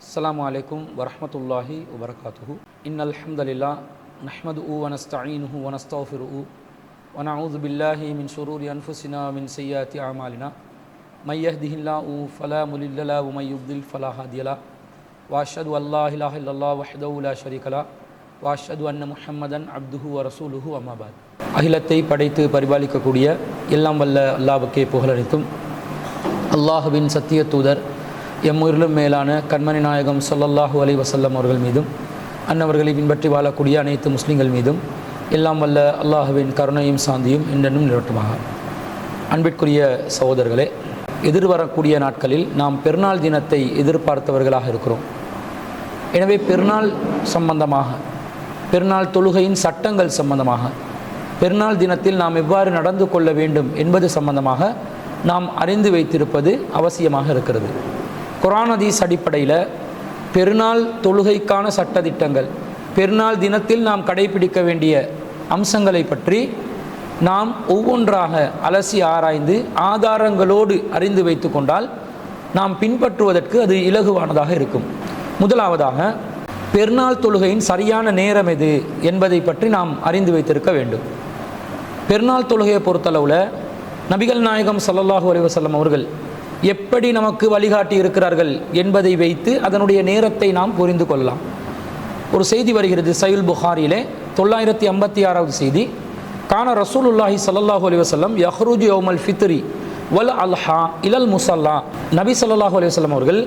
அஸ்ஸலாமு அலைக்கும் வரஹ்மத்துல்லாஹி வபரகாத்துஹு. இன்னல் ஹம்தலில்லாஹ் நஹ்மதுஹு வ நஸ்தஈனுஹு வ நஸ்தக்ஃபிருஹு வ நஊது பில்லாஹி மின் ஷுரூரி அன்ஃபுஸினா மின் ஸய்யிஆத்தி அமாலினா மை யஹ்திஹில்லாஹு ஃபலா முலில்ல லஹு வ மை யுத்லில் ஃபலா ஹாதிய லஹு வ அஷ்ஹது அல்லா இலாஹ இல்லல்லாஹ் வஹ்தஹு லா ஷரீக லஹு வ அஷ்ஹது அன்ன முஹம்மதன் அப்துஹு வ ரசூலுஹு அம்மா பஅத். அகிலத்தை படைத்து பரிபாலிக்கக்கூடிய எல்லாம் வல்ல அல்லாஹ்வுக்கே புகழனைத்தும். அல்லாஹுவின் சத்திய தூதர் எம்முயிரிலும் மேலான கண்மணி நாயகம் ஸல்லல்லாஹு அலைஹி வஸல்லம் அவர்கள் மீதும் அன்னவர்களை பின்பற்றி வாழக்கூடிய அனைத்து முஸ்லீம்கள் மீதும் எல்லாம் வல்ல அல்லாஹுவின் கருணையும் சாந்தியும் என்றென்றும் நிலவட்டுமாக. அன்பிற்குரிய சகோதரர்களே, எதிர்வரக்கூடிய நாட்களில் நாம் பெருநாள் தினத்தை எதிர்பார்த்தவர்களாக இருக்கிறோம். எனவே பெருநாள் சம்பந்தமாக, பெருநாள் தொழுகையின் சட்டங்கள் சம்பந்தமாக, பெருநாள் தினத்தில் நாம் எவ்வாறு நடந்து கொள்ள வேண்டும் என்பது சம்பந்தமாக நாம் அறிந்து வைத்திருப்பது அவசியமாக இருக்கிறது. குர்ஆன் ஹதீஸ் அடிப்படையில் பெருநாள் தொழுகைக்கான சட்டதிட்டங்கள், பெருநாள் தினத்தில் நாம் கடைபிடிக்க வேண்டிய அம்சங்களை பற்றி நாம் ஒவ்வொன்றாக அலசி ஆராய்ந்து ஆதாரங்களோடு அறிந்து வைத்து கொண்டால் நாம் பின்பற்றுவதற்கு அது இலகுவானதாக இருக்கும். முதலாவதாக, பெருநாள் தொழுகையின் சரியான நேரம் எது என்பதை பற்றி நாம் அறிந்து வைத்திருக்க வேண்டும். பெருநாள் தொழுகையை பொறுத்தளவில் நபிகள் நாயகம் ஸல்லல்லாஹு அலைஹி வஸல்லம் அவர்கள் எப்படி நமக்கு வழிகாட்டி இருக்கிறார்கள் என்பதை வைத்து அதனுடைய நேரத்தை நாம் புரிந்து கொள்ளலாம். ஒரு செய்தி வருகிறது சஹீஹுல் புகாரியிலே 956வது செய்தி. கான ரசூலுல்லாஹி ஸல்லல்லாஹு அலைஹி வஸல்லம் யஹ்ருஜு யௌமல் ஃபித்ரி வல் அல்ஹா இலல் முஸல்லா. நபி ஸல்லல்லாஹு அலைஹி வஸல்லம் அவர்கள்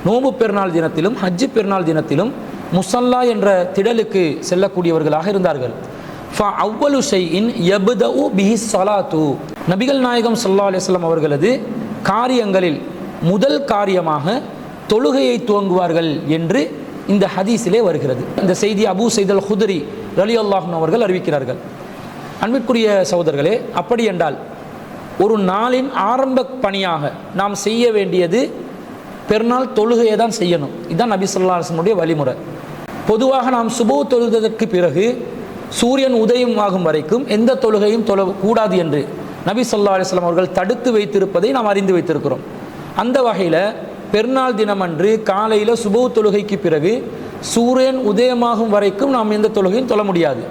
நோன்பு பெருநாள் தினத்திலும் ஹஜ் பெருநாள் தினத்திலும் முஸல்லா என்ற திடலுக்கு செல்லக்கூடியவர்களாக இருந்தார்கள். அவ்வளு ஷைஇன் யப்தஉ பிஹி ஸலாத்து. நபிகள் நாயகம் ஸல்லல்லாஹு அலைஹி வஸல்லம் அவர்களது காரியங்களில் முதல் காரியமாக தொழுகையை துவங்குவார்கள் என்று இந்த ஹதீஸிலே வருகிறது. இந்த செய்தி அபூ சயீத் அல் குத்ரி ரலியல்லாஹு அன்ஹு அவர்கள் அறிவிக்கிறார்கள். அன்பிற்குரிய சகோதரர்களே, அப்படி என்றால் ஒரு நாளின் ஆரம்ப பணியாக நாம் செய்ய வேண்டியது பெருநாள் தொழுகையை தான் செய்யணும். இதுதான் நபி ஸல்லல்லாஹு அலைஹி வஸல்லம் வழிமுறை. பொதுவாக நாம் சுபஹ் தொழுதற்கு பிறகு சூரியன் உதயம் ஆகும் வரைக்கும் எந்த தொழுகையும் தொழக்கூடாது என்று நபி ஸல்லல்லாஹு அலைஹி வஸல்லம் அவர்கள் தடுத்து வைத்திருப்பதை நாம் அறிந்து வைத்திருக்கிறோம். அந்த வகையில் பெருநாள் தினமன்று காலையில் சுபஹ் தொழுகைக்கு பிறகு சூரியன் உதயமாகும் வரைக்கும் நாம் எந்த தொழுகையும் தொழ முடியாது.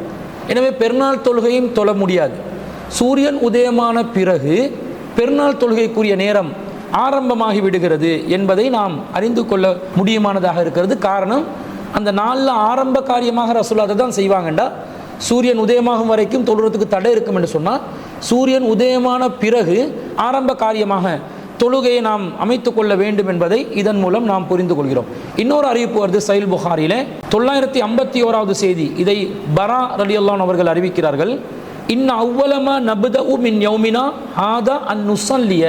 எனவே பெருநாள் தொழுகையும் தொழ முடியாது. சூரியன் உதயமான பிறகு பெருநாள் தொழுகைக்குரிய நேரம் ஆரம்பமாகி விடுகிறது என்பதை நாம் அறிந்து கொள்ள முடியுமானதாக இருக்கிறது. காரணம், அந்த நாளில் ஆரம்ப காரியமாக ரசூலுல்லாஹ் அதை தான் செய்வாங்கண்டா சூரியன் உதயமாகும் வரைக்கும் தொழுறதுக்கு தடை இருக்கும் என்று சொன்னால் சூரியன் உதயமான பிறகு ஆரம்ப காரியமாக தொழுகையை நாம் அமைத்து கொள்ள வேண்டும் என்பதை இதன் மூலம் நாம் புரிந்து கொள்கிறோம். இன்னொரு அறிவிப்பு வருது சஹீஹுல் புகாரியிலே 951வது செய்தி. இதை பரா ரலியல்லாஹு அன்ஹு அவர்கள் அறிவிக்கிறார்கள். இன்ன அவ்வலமா நப்தஉ மின் யௌமினா ஹாதா அன் நுஸல்லிய.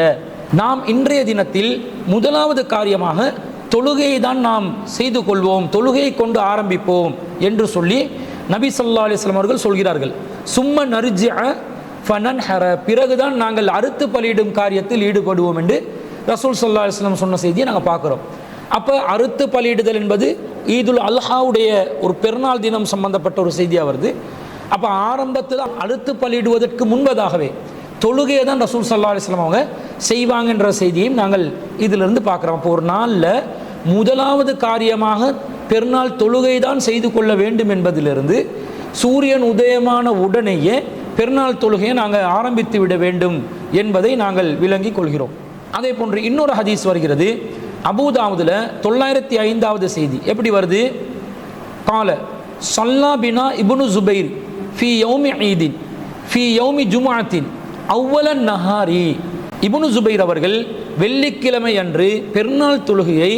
நாம் இன்றைய தினத்தில் முதலாவது காரியமாக தொழுகையை தான் நாம் செய்து கொள்வோம், தொழுகையை கொண்டு ஆரம்பிப்போம் என்று சொல்லி நபி ஸல்லல்லாஹு அலைஹி வஸல்லம் அவர்கள் சொல்கிறார்கள். சும்ம நர்ஜிஅ ஃபனன்ஹர. பிறகுதான் நாங்கள் அறுத்து பலியிடும் காரியத்தில் ஈடுபடுவோம் என்று ரசூல் ஸல்லல்லாஹு அலைஹி வஸல்லம் சொன்ன செய்தியை நாங்கள் பார்க்குறோம். அப்போ அறுத்து பலியிடுதல் என்பது ஈதுல் அல்ஹாவுடைய ஒரு பெருநாள் தினம் சம்பந்தப்பட்ட ஒரு செய்தியாக வருது. அப்போ ஆரம்பத்தில் அறுத்து பலியிடுவதற்கு முன்பதாகவே தொழுகையை தான் ரசூல் ஸல்லல்லாஹு அலைஹி வஸல்லம் அவங்க செய்வாங்கன்ற செய்தியையும் நாங்கள் இதிலிருந்து பார்க்குறோம். அப்போ ஒரு நாளில் முதலாவது காரியமாக பெருநாள் தொழுகை தான் செய்து கொள்ள வேண்டும் என்பதிலிருந்து சூரியன் உதயமான உடனேயே பெருநாள் தொழுகையை நாங்கள் ஆரம்பித்து விட வேண்டும் என்பதை நாங்கள் விளங்கி கொள்கிறோம். அதே போன்று இன்னொரு ஹதீஸ் வருகிறது அபூ தாவூதுல 905வது செய்தி. எப்படி வருது? கால ஸல்லா பினா இப்னு ஜுபைர் ஃபி யௌமி ஈதின் ஃபி யௌமி ஜும்ஆத்தின் அவ்வலன் நஹாரி. இப்னு ஜுபைர் அவர்கள் வெள்ளிக்கிழமை அன்று பெருநாள் தொழுகையை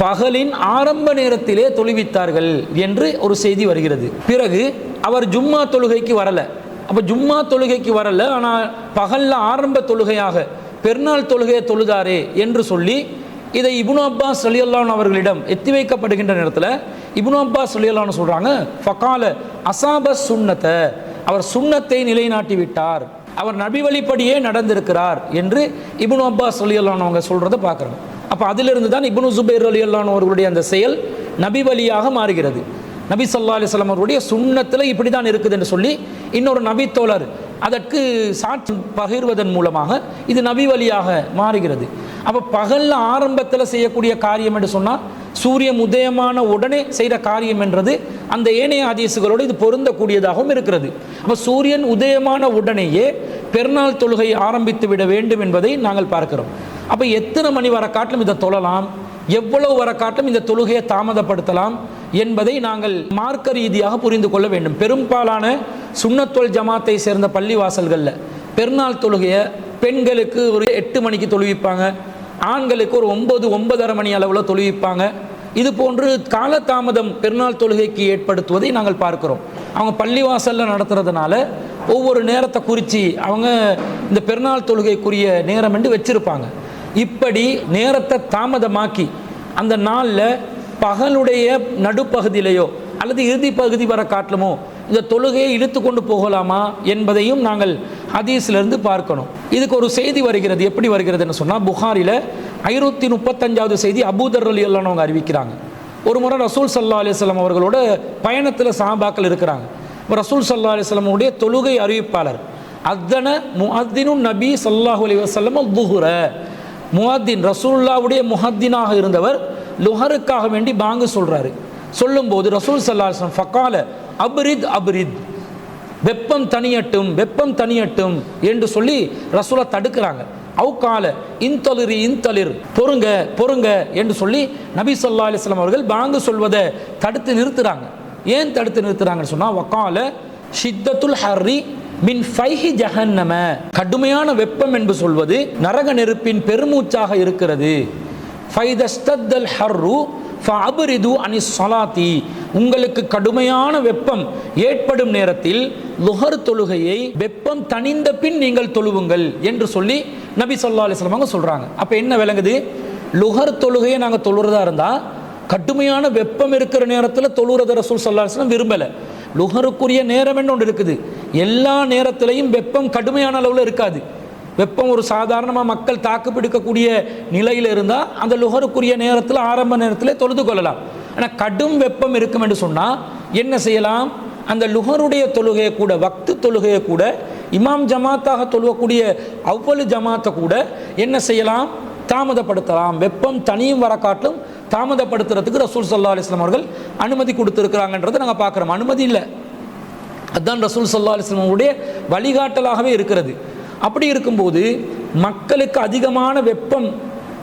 பகலின் ஆரம்ப நேரத்திலே தொழுவித்தார்கள் என்று ஒரு செய்தி வருகிறது. பிறகு அவர் ஜும்மா தொழுகைக்கு வரல. அப்போ ஜும்மா தொழுகைக்கு வரல, ஆனால் பகலில் ஆரம்ப தொழுகையாக பெருநாள் தொழுகையை தொழுதாரே என்று சொல்லி இதை இப்னு அப்பாஸ் ரலியல்லாஹு அன்ஹு அவர்களிடம் எத்தி வைக்கப்படுகின்ற நேரத்தில் இப்னு அப்பாஸ் ரலியல்லாஹு அன்ஹு சொல்கிறாங்க, ஃபகால அசாப சுன்னத. அவர் சுன்னத்தை நிலைநாட்டி விட்டார், அவர் நபி வழிப்படியே நடந்திருக்கிறார் என்று இப்னு அப்பாஸ் ரலியல்லாஹு அன்ஹு அவங்க சொல்கிறத பார்க்குறாங்க. அப்போ அதிலிருந்து தான் இப்னு ஜுபைர் ரலியல்லாஹு அன்ஹு அவர்களுடைய அந்த செயல் நபி வழியாக மாறுகிறது. நபி ஸல்லல்லாஹு அலைஹி வஸல்லம் அவருடைய சுன்னத்தில் இப்படி தான் இருக்குது என்று சொல்லி இன்னொரு நபி தோழர் அதற்கு சாட்சி பகிர்வதன் மூலமாக இது நபி வழியாக மாறுகிறது. அப்போ பகலில் ஆரம்பத்தில் செய்யக்கூடிய காரியம் என்று சொன்னால் சூரியன் உதயமான உடனே செய்கிற காரியம் என்றது அந்த ஏனைய ஹதீஸுகளோடு இது பொருந்தக்கூடியதாகவும் இருக்கிறது. அப்போ சூரியன் உதயமான உடனேயே பெருநாள் தொழுகை ஆரம்பித்து விட வேண்டும் என்பதை நாங்கள் பார்க்கிறோம். அப்போ எத்தனை மணி வர காட்டிலும் இதை தொழலாம், எவ்வளவு வர காட்டிலும் இந்த தொழுகையை தாமதப்படுத்தலாம் என்பதை நாங்கள் மார்க்க ரீதியாக புரிந்து கொள்ள வேண்டும். பெரும்பாலான சுன்னத்துல் ஜமாத்தை சேர்ந்த பள்ளிவாசல்களில் பெருநாள் தொழுகையை பெண்களுக்கு ஒரு 8 மணிக்கு தொழுவிப்பாங்க, ஆண்களுக்கு ஒரு 9-9:30 மணி அளவில் தொழுவிப்பாங்க. இது போன்று காலதாமதம் பெருநாள் தொழுகைக்கு ஏற்படுத்துவதை நாங்கள் பார்க்கிறோம். அவங்க பள்ளிவாசலில் நடத்துறதுனால ஒவ்வொரு நேரத்தை குறித்து அவங்க இந்த பெருநாள் தொழுகைக்குரிய நேரம் என்று வச்சிருப்பாங்க. இப்படி நேரத்தை தாமதமாக்கி அந்த நாளில் பகலுடைய நடுப்பகுதியிலையோ அல்லது இறுதி பகுதி வர காட்டிலுமோ இந்த தொழுகையை இழுத்து கொண்டு போகலாமா என்பதையும் நாங்கள் ஹதீஸிலிருந்து பார்க்கணும். இதுக்கு ஒரு செய்தி வருகிறது. எப்படி வருகிறதுன்னு சொன்னால், புகாரில் 535வது செய்தி அபூதர் ரலியல்லாஹு அன்ஹு அறிவிக்கிறாங்க. ஒரு முறை ரசூல் ஸல்லல்லாஹு அலைஹி வஸல்லம் அவர்களோட பயணத்தில் சஹாபாக்கள் இருக்கிறாங்க. ரசூல் ஸல்லல்லாஹு அலைஹி வஸல்லம் உடைய தொழுகை அறிவிப்பாளர் அத்தன முஅத்தினுன் நபி ஸல்லல்லாஹு அலைஹி வஸல்லம் ளுஹுர, முஅத்தின் ரசூலுல்லாஹ்வுடைய முஹத்தினாக இருந்தவர் லுஹருக்காக வேண்டி பாங்கு சொல்றாரு. சொல்லும்போது ரசூல் ஸல்லல்லாஹு அலைஹி வஸல்லம் ஃபகால அப்ரித் அப்ரித், வெப்பம் தனியட்டும் வெப்பம் தனியட்டும் என்று சொல்லி ரசூலை தடுக்கிறாங்க. அவுகால இன்தலிரி இன்தலிர், பொறுங்க பொறுங்க என்று சொல்லி நபி ஸல்லல்லாஹு அலைஹி வஸல்லம் அவர்கள் பாங்கு சொல்வதை தடுத்து நிறுத்துறாங்க. ஏன் தடுத்து நிறுத்துறாங்கன்னு சொன்னால், வகால ஷித்தத்துல் ஹர்ரி மின் ஃபைஹி ஜஹன்னம, கடுமையான வெப்பம் என்று சொல்வது நரக நெருப்பின் பெருமூச்சாக இருக்கிறது. ஃபைதஸ்தத்தல் ஹர்ரு ஃபஅப்ரிது அனிஸ் ஸலாத்தி, உங்களுக்கு கடுமையான வெப்பம் ஏற்படும் நேரத்தில் லுஹர் தொழுகையை வெப்பம் தணிந்த பின் நீங்கள் தொழுவுங்கள் என்று சொல்லி நபி ஸல்லல்லாஹு அலைஹி வஸல்லம் அவங்க சொல்றாங்க. அப்ப என்ன விளங்குது? லுஹர் தொழுகையை நாங்கள் தொழுறதா இருந்தா கடுமையான வெப்பம் இருக்கிற நேரத்தில் தொழுறத ரசூல் ஸல்லல்லாஹு அலைஹி வஸல்லம் விரும்பல. லுஹருக்குரிய நேரம் என்ன ஒன்று இருக்குது. எல்லா நேரத்திலையும் வெப்பம் கடுமையான அளவில் இருக்காது. வெப்பம் ஒரு சாதாரணமாக மக்கள் தாக்கு பிடிக்கக்கூடிய நிலையில் இருந்தால் அந்த லுஹருக்குரிய நேரத்தில் ஆரம்ப நேரத்தில் தொழுது கொள்ளலாம். ஆனால் கடும் வெப்பம் இருக்கும் என்று சொன்னால் என்ன செய்யலாம்? அந்த லுஹருடைய தொழுகையை கூட, வக்து தொழுகையை கூட, இமாம் ஜமாத்தாக தொழுவக்கூடிய அவ்வளவு ஜமாத்தை கூட என்ன செய்யலாம்? தாமதப்படுத்தலாம். வெப்பம் தனியும் வர காட்டிலும் தாமதப்படுத்துறதுக்கு ரசூல் ஸல்லல்லாஹு அலைஹி வஸல்லம் அவர்கள் அனுமதி கொடுத்துருக்கிறாங்கன்றதை நாங்கள் பார்க்குறோம். அனுமதி இல்லை, அதுதான் ரசூல் ஸல்லல்லாஹு அலைஹி வஸல்லம் உடைய வழிகாட்டலாகவே இருக்கிறது. அப்படி இருக்கும்போது மக்களுக்கு அதிகமான வெப்பம்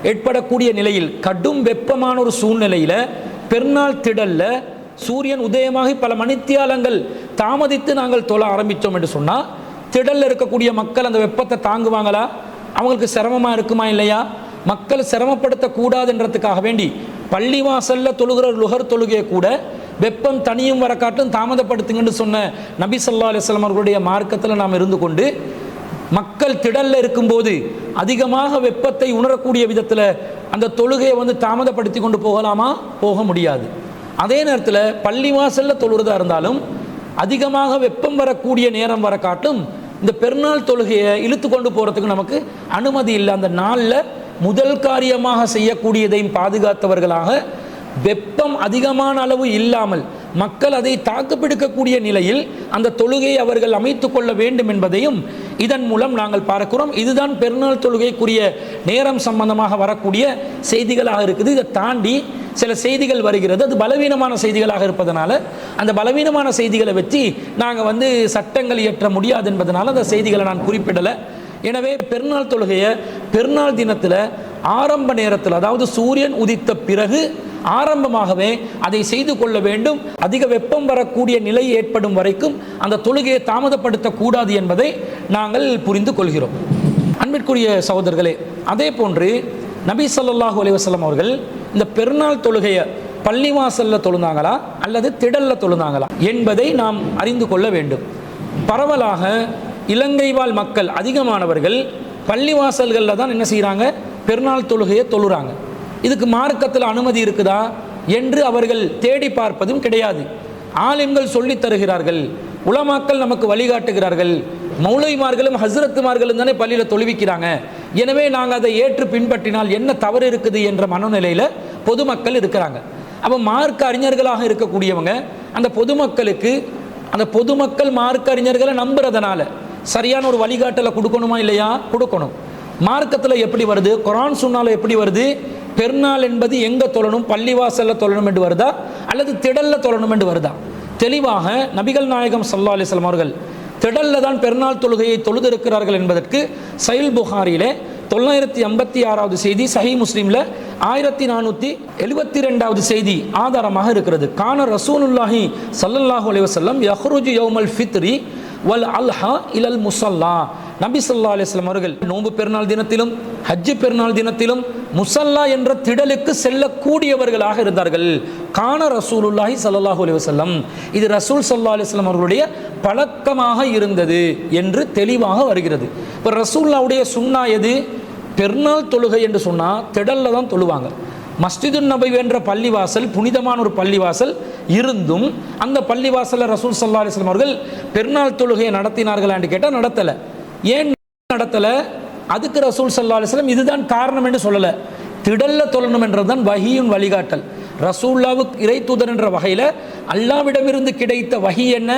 ஏற்படக்கூடிய நிலையில், கடும் வெப்பமான ஒரு சூழ்நிலையில் பெருநாள் திடல்ல சூரியன் உதயமாகி பல மணித்தியாலங்கள் தாமதித்து நாங்கள் தொழ ஆரம்பித்தோம் என்று சொன்னால், திடல்ல இருக்கக்கூடிய மக்கள் அந்த வெப்பத்தை தாங்குவாங்களா? அவங்களுக்கு சிரமமாக இருக்குமா இல்லையா? மக்கள் சிரமப்படுத்தக்கூடாதுன்றதுக்காக வேண்டி பள்ளிவாசலில் தொழுகிற லுஹர் தொழுகையை கூட வெப்பம் தனியும் வர காட்டும் தாமதப்படுத்துங்கன்னு சொன்ன நபி ஸல்லல்லாஹு அலைஹி வஸல்லம் அவர்களுடைய மார்க்கத்தில் நாம் இருந்து கொண்டு மக்கள் திடல்ல இருக்கும்போது அதிகமாக வெப்பத்தை உணரக்கூடிய விதத்தில் அந்த தொழுகையை தாமதப்படுத்தி கொண்டு போகலாமா? போக முடியாது. அதே நேரத்தில் பள்ளிவாசலில் தொழுறதா இருந்தாலும் அதிகமாக வெப்பம் வரக்கூடிய நேரம் வர காட்டும் இந்த பெருநாள் தொழுகையை இழுத்து கொண்டு போகிறதுக்கு நமக்கு அனுமதி இல்லை. அந்த நாளில் முதல் காரியமாக செய்யக்கூடியதையும் பாதுகாத்தவர்களாக வெப்பம் அதிகமான அளவு இல்லாமல் மக்கள் அதை தாக்குப்பிடிக்கக்கூடிய நிலையில் அந்த தொழுகையை அவர்கள் அமைத்து கொள்ள வேண்டும் என்பதையும் இதன் மூலம் நாங்கள் பார்க்கிறோம். இதுதான் பெருநாள் தொழுகைக்குரிய நேரம் சம்பந்தமாக வரக்கூடிய செய்திகளாக இருக்குது. இதை தாண்டி சில செய்திகள் வருகிறது, அது பலவீனமான செய்திகளாக இருப்பதனால அந்த பலவீனமான செய்திகளை வச்சு நாங்கள் சட்டங்கள் இயற்ற முடியாது என்பதனால அந்த செய்திகளை நான் குறிப்பிடலை. எனவே பெருநாள் தொழுகையை பெருநாள் தினத்தில் ஆரம்ப நேரத்தில், அதாவது சூரியன் உதித்த பிறகு ஆரம்பமாகவே அதை செய்து கொள்ள வேண்டும். அதிக வெப்பம் வரக்கூடிய நிலை ஏற்படும் வரைக்கும் அந்த தொழுகையை தாமதப்படுத்தக்கூடாது என்பதை நாங்கள் புரிந்து கொள்கிறோம். அன்பிற்குரிய சகோதரர்களே, அதே போன்று நபி ஸல்லல்லாஹு அலைஹி வஸல்லம் அவர்கள் இந்த பெருநாள் தொழுகையை பள்ளிவாசலில் தொழுந்தாங்களா அல்லது திடலில் தொழுந்தாங்களா என்பதை நாம் அறிந்து கொள்ள வேண்டும். பரவலாக இலங்கை வாழ் மக்கள் அதிகமானவர்கள் பள்ளிவாசல்களில் தான் என்ன செய்கிறாங்க? பெருநாள் தொழுகையை தொழுறாங்க. இதுக்கு மார்க்கத்தில் அனுமதி இருக்குதா என்று அவர்கள் தேடி பார்ப்பதும் கிடையாது. ஆலிம்கள் சொல்லித் தருகிறார்கள், உலமாக்கள் நமக்கு வழிகாட்டுகிறார்கள், மௌலைமார்களும் ஹஸ்ரத்துமார்களும் தானே பள்ளியில் தொழுவிக்கிறாங்க, எனவே நாங்கள் அதை ஏற்று பின்பற்றினால் என்ன தவறு இருக்குது என்ற மனநிலையில் பொதுமக்கள் இருக்கிறாங்க. அப்போ மார்க்க அறிஞர்களாக இருக்கக்கூடியவங்க அந்த பொதுமக்களுக்கு, அந்த பொதுமக்கள் மார்க்க அறிஞர்களை நம்புறதுனால சரியான ஒரு வழிகாட்டலை கொடுக்கணுமா இல்லையா? கொடுக்கணும். மார்க்கத்தில் எப்படி வருது, குர்ஆன் சுன்னால எப்படி வருது, பெருநாள் என்பது எங்கே தொழணும், பள்ளிவாசலில் தொழணும் என்று வருதா அல்லது திடலில் தொழணும் என்று வருதா? தெளிவாக நபிகள் நாயகம் ஸல்லல்லாஹு அலைஹி வஸல்லம் அவர்கள் திடலில் தான் பெருநாள் தொழுகையை தொழுதிருக்கிறார்கள் என்பதற்கு சஹீஹ் புகாரியிலே 956வது செய்தி, சஹீஹ் முஸ்லிமில் 1472வது செய்தி ஆதாரமாக இருக்கிறது. கான ரசூலுல்லாஹி ஸல்லல்லாஹு அலைஹி வஸல்லம் யஹ்ருஜு யௌமல் ஃபித்ரி வல் அல்ஹா இலல் முஸல்லா. நபி ஸல்லல்லாஹு அலைஹி வஸல்லம் அவர்கள் நோன்பு பெருநாள் தினத்திலும் ஹஜ் பெருநாள் தினத்திலும் முஸல்லா என்ற திடலுக்கு செல்லக்கூடியவர்களாக இருந்தார்கள். கான ரசூலுல்லாஹி ஸல்லல்லாஹு அலைஹி வஸல்லம், இது ரசூல் ஸல்லல்லாஹு அலைஹி வஸல்லம் அவர்களுடைய பழக்கமாக இருந்தது என்று தெளிவாக வருகிறது. இப்போ ரசூலுல்லாஹ்வுடைய சுன்னா எது? பெருநாள் தொழுகை என்று சொன்னால் திடலில் தான் தொழுவாங்க. மஸ்ஜிதுன் நபவி என்ற பள்ளிவாசல் புனிதமான ஒரு பள்ளிவாசல் இருந்தும் அந்த பள்ளிவாசலில் ரசூல் ஸல்லல்லாஹு அலைஹி வஸல்லம் அவர்கள் பெருநாள் தொழுகையை நடத்தினார்களான்னு கேட்டால் நடத்தலை. ஏன் நடத்தலை? அதுக்கு ரசூல் ஸல்லல்லாஹு அலைஹி வஸல்லம் இதுதான் காரணம் என்று சொல்லலை. திடலில் தொழணும் என்றது தான் வஹியின் வழிகாட்டல். ரசூலுல்லாஹ்வுக்கு இறை தூதர் என்ற வகையில் அல்லாஹ்விடமிருந்து கிடைத்த வஹி என்ன?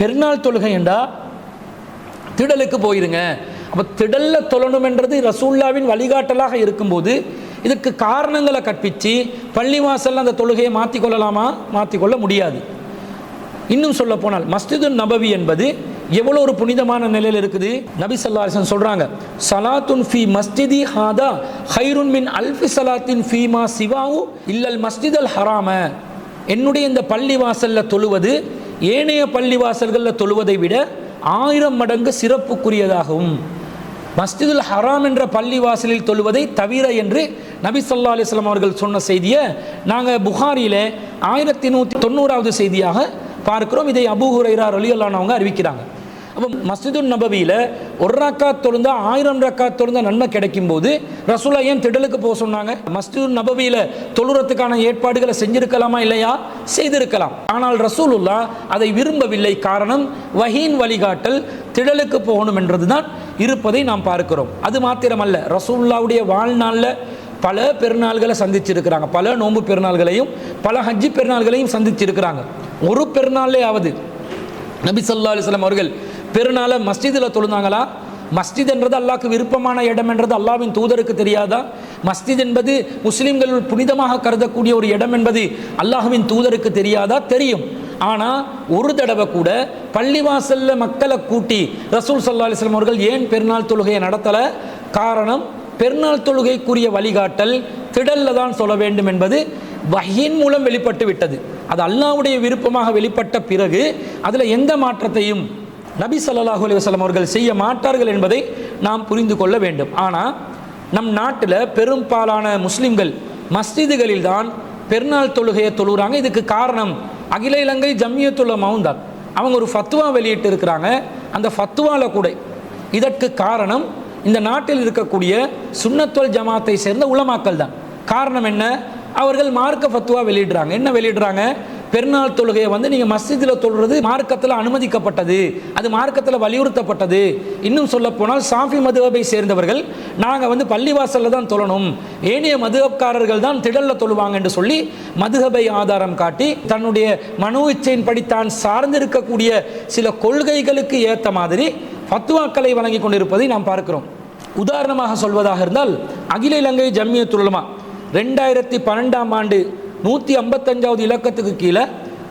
பெருநாள் தொழுகை என்றா திடலுக்கு போயிருங்க. அப்போ திடலில் தொழணும் என்றது ரசூலுல்லாஹ்வின் வழிகாட்டலாக இருக்கும்போது இதுக்கு காரணங்களை கற்பித்து பள்ளிவாசலில் அந்த தொழுகையை மாற்றிக்கொள்ளலாமா? மாற்றிக்கொள்ள முடியாது. இன்னும் சொல்ல போனால் மஸ்ஜிதுன் நபவி என்பது எவ்வளோ ஒரு புனிதமான நிலையில் இருக்குது. நபி ஸல்லல்லாஹு அலைஹி வஸல்லம் சொல்கிறாங்க, சலாத்துன் ஃபி மஸ்ஜிதி ஹாதா ஹைருன் மின் அல்ஃபி சலாத்தின் ஃபீமா சிவாவு இல்லல் மஸ்ஜிதல் ஹராம. என்னுடைய இந்த பள்ளிவாசலில் தொழுவது ஏனைய பள்ளிவாசல்களில் தொழுவதை விட 1000 மடங்கு சிறப்புக்குரியதாகவும் மஸ்ஜிதுல் ஹராம் என்ற பள்ளிவாசலில் தொழுவதை தவிர என்று நபி ஸல்லல்லாஹு அலைஹி வஸல்லம் அவர்கள் சொன்ன செய்தியை நாங்கள் புகாரியில் 1190வது செய்தியாக பார்க்கிறோம். இதை அபூ ஹுரைரா ரலியல்லாஹு அன்ஹு அறிவிக்கிறாங்க. அப்போ மஸ்ஜிதுன் நபவியில் ஒரு ரக்காத் தொழுந்தா 1000 ரக்காத் தொழுந்தா நன்மை கிடைக்கும் போது ரசூலுல்லாஹ் ஏன் திடலுக்கு போக சொன்னாங்க? மஸ்ஜிதுன் நபவியில் தொழுறதுக்கான ஏற்பாடுகளை செஞ்சிருக்கலாமா? இல்லையா? செய்திருக்கலாம். ஆனால் ரசூலுல்லாஹ் அதை விரும்பவில்லை. காரணம் வஹீன் வழிகாட்டல் திடலுக்கு போகணும் என்றதுதான் இருப்பதை நாம் பார்க்கிறோம். அது மாத்திரமல்ல, ரசூலுல்லாஹ்வுடைய வாழ்நாளில் பல பெருநாள்களை சந்திச்சிருக்கிறாங்க. பல நோன்பு பெருநாள்களையும் பல ஹஜ்ஜி பெருநாள்களையும் சந்திச்சிருக்கிறாங்க. ஒரு பெருநாளையாவது நபி ஸல்லல்லாஹு அலைஹி வஸல்லம் அவர்கள் பெருநாளை மஸ்ஜிதில் தொழுந்தாங்களா? மஸ்ஜித் என்றது அல்லாஹ்க்கு விருப்பமான இடம் என்றது அல்லாஹ்வின் தூதருக்கு தெரியாதா? மஸ்ஜித் என்பது முஸ்லிம்கள் புனிதமாக கருதக்கூடிய ஒரு இடம் என்பது அல்லாஹ்வின் தூதருக்கு தெரியாதா? தெரியும். ஆனால் ஒரு தடவை கூட பள்ளிவாசலில் மக்களை கூட்டி ரசூல் ஸல்லல்லாஹு அலைஹி வஸல்லம் அவர்கள் ஏன் பெருநாள் தொழுகையை நடத்தலை? காரணம், பெருநாள் தொழுகைக்குரிய வழிகாட்டல் திடலில் தான் சொல்ல வேண்டும் என்பது வஹ்யின் மூலம் வெளிப்பட்டு விட்டது. அது அல்லாஹ்வுடைய விருப்பமாக வெளிப்பட்ட பிறகு அதில் எந்த மாற்றத்தையும் நபி ஸல்லல்லாஹு அலைஹி வஸல்லம் அவர்கள் செய்ய மாட்டார்கள் என்பதை நாம் புரிந்து கொள்ள வேண்டும். ஆனால் நம் நாட்டில் பெரும்பாலான முஸ்லிம்கள் மஸ்ஜிதுகளில் தான் பெருநாள் தொழுகையை தொழுகிறாங்க. இதுக்கு காரணம் அகில இலங்கை ஜம்மியத்துல் உலமாவும் தான். அவங்க ஒரு ஃபத்வா வெளியிட்டு இருக்கிறாங்க. அந்த ஃபத்வாவில் கூட இதற்கு காரணம் இந்த நாட்டில் இருக்கக்கூடிய சுன்னத்துல் ஜமாத்தை சேர்ந்த உலமாக்கள் தான். காரணம் என்ன? அவர்கள் மார்க்க ஃபத்வா வெளியிடுறாங்க. என்ன வெளியிடுறாங்க? பெருநாள் தொழுகையை நீங்கள் மஸ்ஜிதில் தொழுறது மார்க்கத்தில் அனுமதிக்கப்பட்டது, அது மார்க்கத்தில் வலியுறுத்தப்பட்டது. இன்னும் சொல்ல போனால் ஷாஃபி மதுஹபை சேர்ந்தவர்கள் நாங்கள் பள்ளிவாசலில் தான் தொழணும், ஏனைய மதுஹப்காரர்கள் தான் திடலில் தொழுவாங்க என்று சொல்லி மதுஹபை ஆதாரம் காட்டி தன்னுடைய மனோ இச்சையின் படி தான் சார்ந்திருக்கக்கூடிய சில கொள்கைகளுக்கு ஏற்ற மாதிரி ஃபத்வாக்களை வழங்கி கொண்டிருப்பதை நாம் பார்க்கிறோம். உதாரணமாக சொல்வதாக இருந்தால் அகில இலங்கை ஜம்மியத்துல் உலமா 2012ஆம் ஆண்டு 155வது இலக்கத்துக்கு கீழே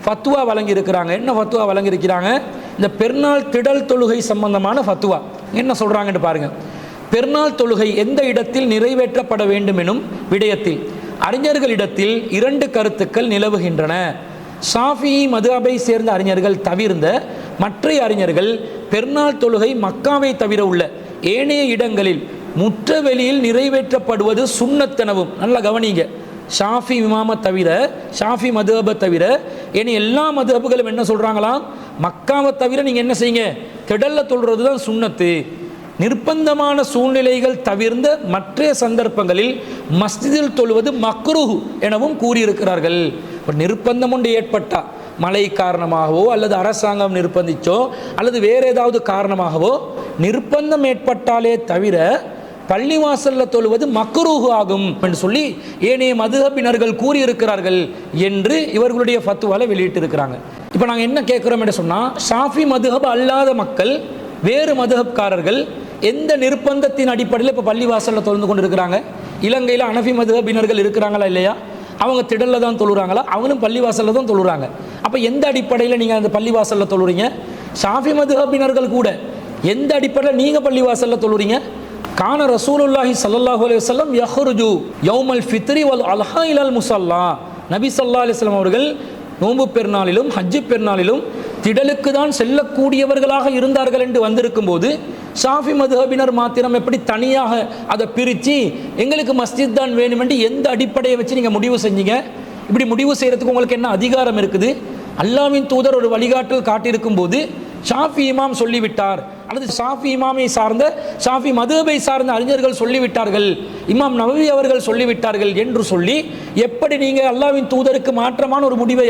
ஃபத்வா வழங்கியிருக்கிறாங்க. என்ன ஃபத்வா வழங்கியிருக்கிறாங்க? இந்த பெருநாள் திடல் தொழுகை சம்பந்தமான ஃபத்வா என்ன சொல்கிறாங்கன்னு பாருங்கள். பெருநாள் தொழுகை எந்த இடத்தில் நிறைவேற்றப்பட வேண்டும் எனும் விடயத்தில் அறிஞர்களிடத்தில் 2 கருத்துக்கள் நிலவுகின்றன. ஷாஃபி மதுஹபை சேர்ந்த அறிஞர்கள் தவிர்ந்த மற்ற அறிஞர்கள் பெருநாள் தொழுகை மக்காவை தவிர உள்ள ஏனைய இடங்களில் முற்ற வெளியில் நிறைவேற்றப்படுவது சுன்னத்தெனவும், நல்லா கவனிங்க, ஷாஃபி இமாமை தவிர ஷாஃபி மதுஹபை தவிர ஏனி எல்லா மதுஹபுகளும் என்ன சொல்கிறாங்களாம்? மக்காவை தவிர நீங்கள் என்ன செய்யுங்க, திடலில் தொழுறது தான் சுன்னத்து. நிர்பந்தமான சூழ்நிலைகள் தவிர்ந்த மற்ற சந்தர்ப்பங்களில் மஸ்ஜிதில் தொழுவது மக்ரூஹ் எனவும் கூறியிருக்கிறார்கள். இப்போ நிர்பந்தம் ஒன்று ஏற்பட்டால் மழை காரணமாகவோ அல்லது அரசாங்கம் நிர்பந்திச்சோ அல்லது வேறு ஏதாவது காரணமாகவோ நிர்பந்தம் ஏற்பட்டாலே தவிர பள்ளிவாசலில் தொழுவது மக்ரூஹ் ஆகும் என்று சொல்லி ஏனைய மதுஹபினர்கள் கூறியிருக்கிறார்கள் என்று இவர்களுடைய ஃபத்வாவில் வெளியிட்டிருக்கிறாங்க. இப்போ நாங்கள் என்ன கேட்குறோம் என்று சொன்னால், ஷாஃபி மதுஹப் அல்லாத மக்கள், வேறு மதுஹப்காரர்கள் எந்த நிர்பந்தத்தின் அடிப்படையில் இப்போ பள்ளிவாசலில் தொழுந்து கொண்டு இருக்கிறாங்க? இலங்கையில் ஹனஃபி மதுஹபினர்கள் இருக்கிறாங்களா இல்லையா? அவங்க திடலில் தான் தொழுகிறாங்களா? அவங்களும் பள்ளிவாசலில் தான் தொழுகிறாங்க. அப்போ எந்த அடிப்படையில் நீங்கள் அந்த பள்ளிவாசலில் தொழுறீங்க? ஷாஃபி மதுஹபினர்கள் கூட எந்த அடிப்படையில் நீங்கள் பள்ளிவாசலில் தொழுறீங்க? கான ரசூலுல்லாஹி ஸல்லல்லாஹு அலைஹி வஸல்லம் யஹ்ருஜு யௌமல் ஃபித்ரி வல் அல்ஹா இலல் முஸல்லா. நபி ஸல்லல்லாஹு அலைஹி வஸல்லம் அவர்கள் நோன்பு பெருநாளிலும் ஹஜ்ஜு பெருநாளிலும் திடலுக்கு தான் செல்லக்கூடியவர்களாக இருந்தார்கள் என்று வந்திருக்கும் போது ஷாஃபி மதுஹபினர் மாத்திரம் எப்படி தனியாக அதை பிரித்து எங்களுக்கு மஸ்ஜித் தான் வேணும் என்று எந்த அடிப்படையை வச்சு நீங்கள் முடிவு செஞ்சீங்க? இப்படி முடிவு செய்கிறதுக்கு உங்களுக்கு என்ன அதிகாரம் இருக்குது? அல்லாஹ்வின் தூதர் ஒரு வழிகாட்டல் காட்டியிருக்கும் போது ஷாஃபி இமாம் சொல்லிவிட்டார், அல்லது ஷாஃபி இமாமை சார்ந்த ஷாஃபி மதுஹபை சார்ந்த அறிஞர்கள் சொல்லிவிட்டார்கள், இமாம் நவவி அவர்கள் சொல்லிவிட்டார்கள் என்று சொல்லி எப்படி நீங்கள் அல்லாஹ்வின் தூதருக்கு மாற்றமான ஒரு முடிவை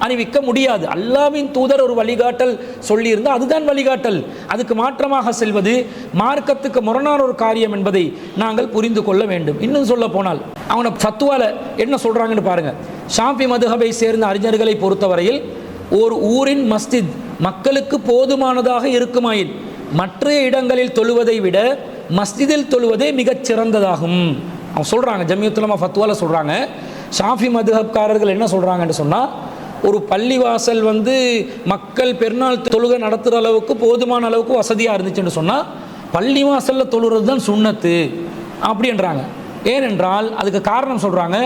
அறிவிக்க முடியாது. அல்லாஹ்வின் தூதர் ஒரு வழிகாட்டல் சொல்லியிருந்தால் அதுதான் வழிகாட்டல். அதுக்கு மாற்றமாக செல்வது மார்க்கத்துக்கு முரணான ஒரு காரியம் என்பதை நாங்கள் புரிந்து கொள்ள வேண்டும். இன்னும் சொல்ல போனால் அவனை ஃபத்வால என்ன சொல்றாங்கன்னு பாருங்க. ஷாஃபி மதுஹபை சேர்ந்த அறிஞர்களை பொறுத்தவரையில் ஒரு ஊரின் மஸ்ஜித் மக்களுக்கு போதுமானதாக இருக்குமாயின் மற்ற இடங்களில் தொழுவதை விட மஸ்ஜிதில் தொழுவதே மிகச் சிறந்ததாகும். அவங்க சொல்கிறாங்க, ஜமியத்துல் உலமா ஃபத்வால சொல்கிறாங்க. ஷாஃபி மதுஹப்காரர்கள் என்ன சொல்கிறாங்கன்னு சொன்னால், ஒரு பள்ளிவாசல் மக்கள் பெருநாள் தொழுகை நடத்துகிற அளவுக்கு போதுமான அளவுக்கு வசதியாக இருந்துச்சுன்னு சொன்னால் பள்ளிவாசலில் தொழுகிறது தான் சுன்னத்து அப்படின்றாங்க. ஏனென்றால் அதுக்கு காரணம் சொல்கிறாங்க,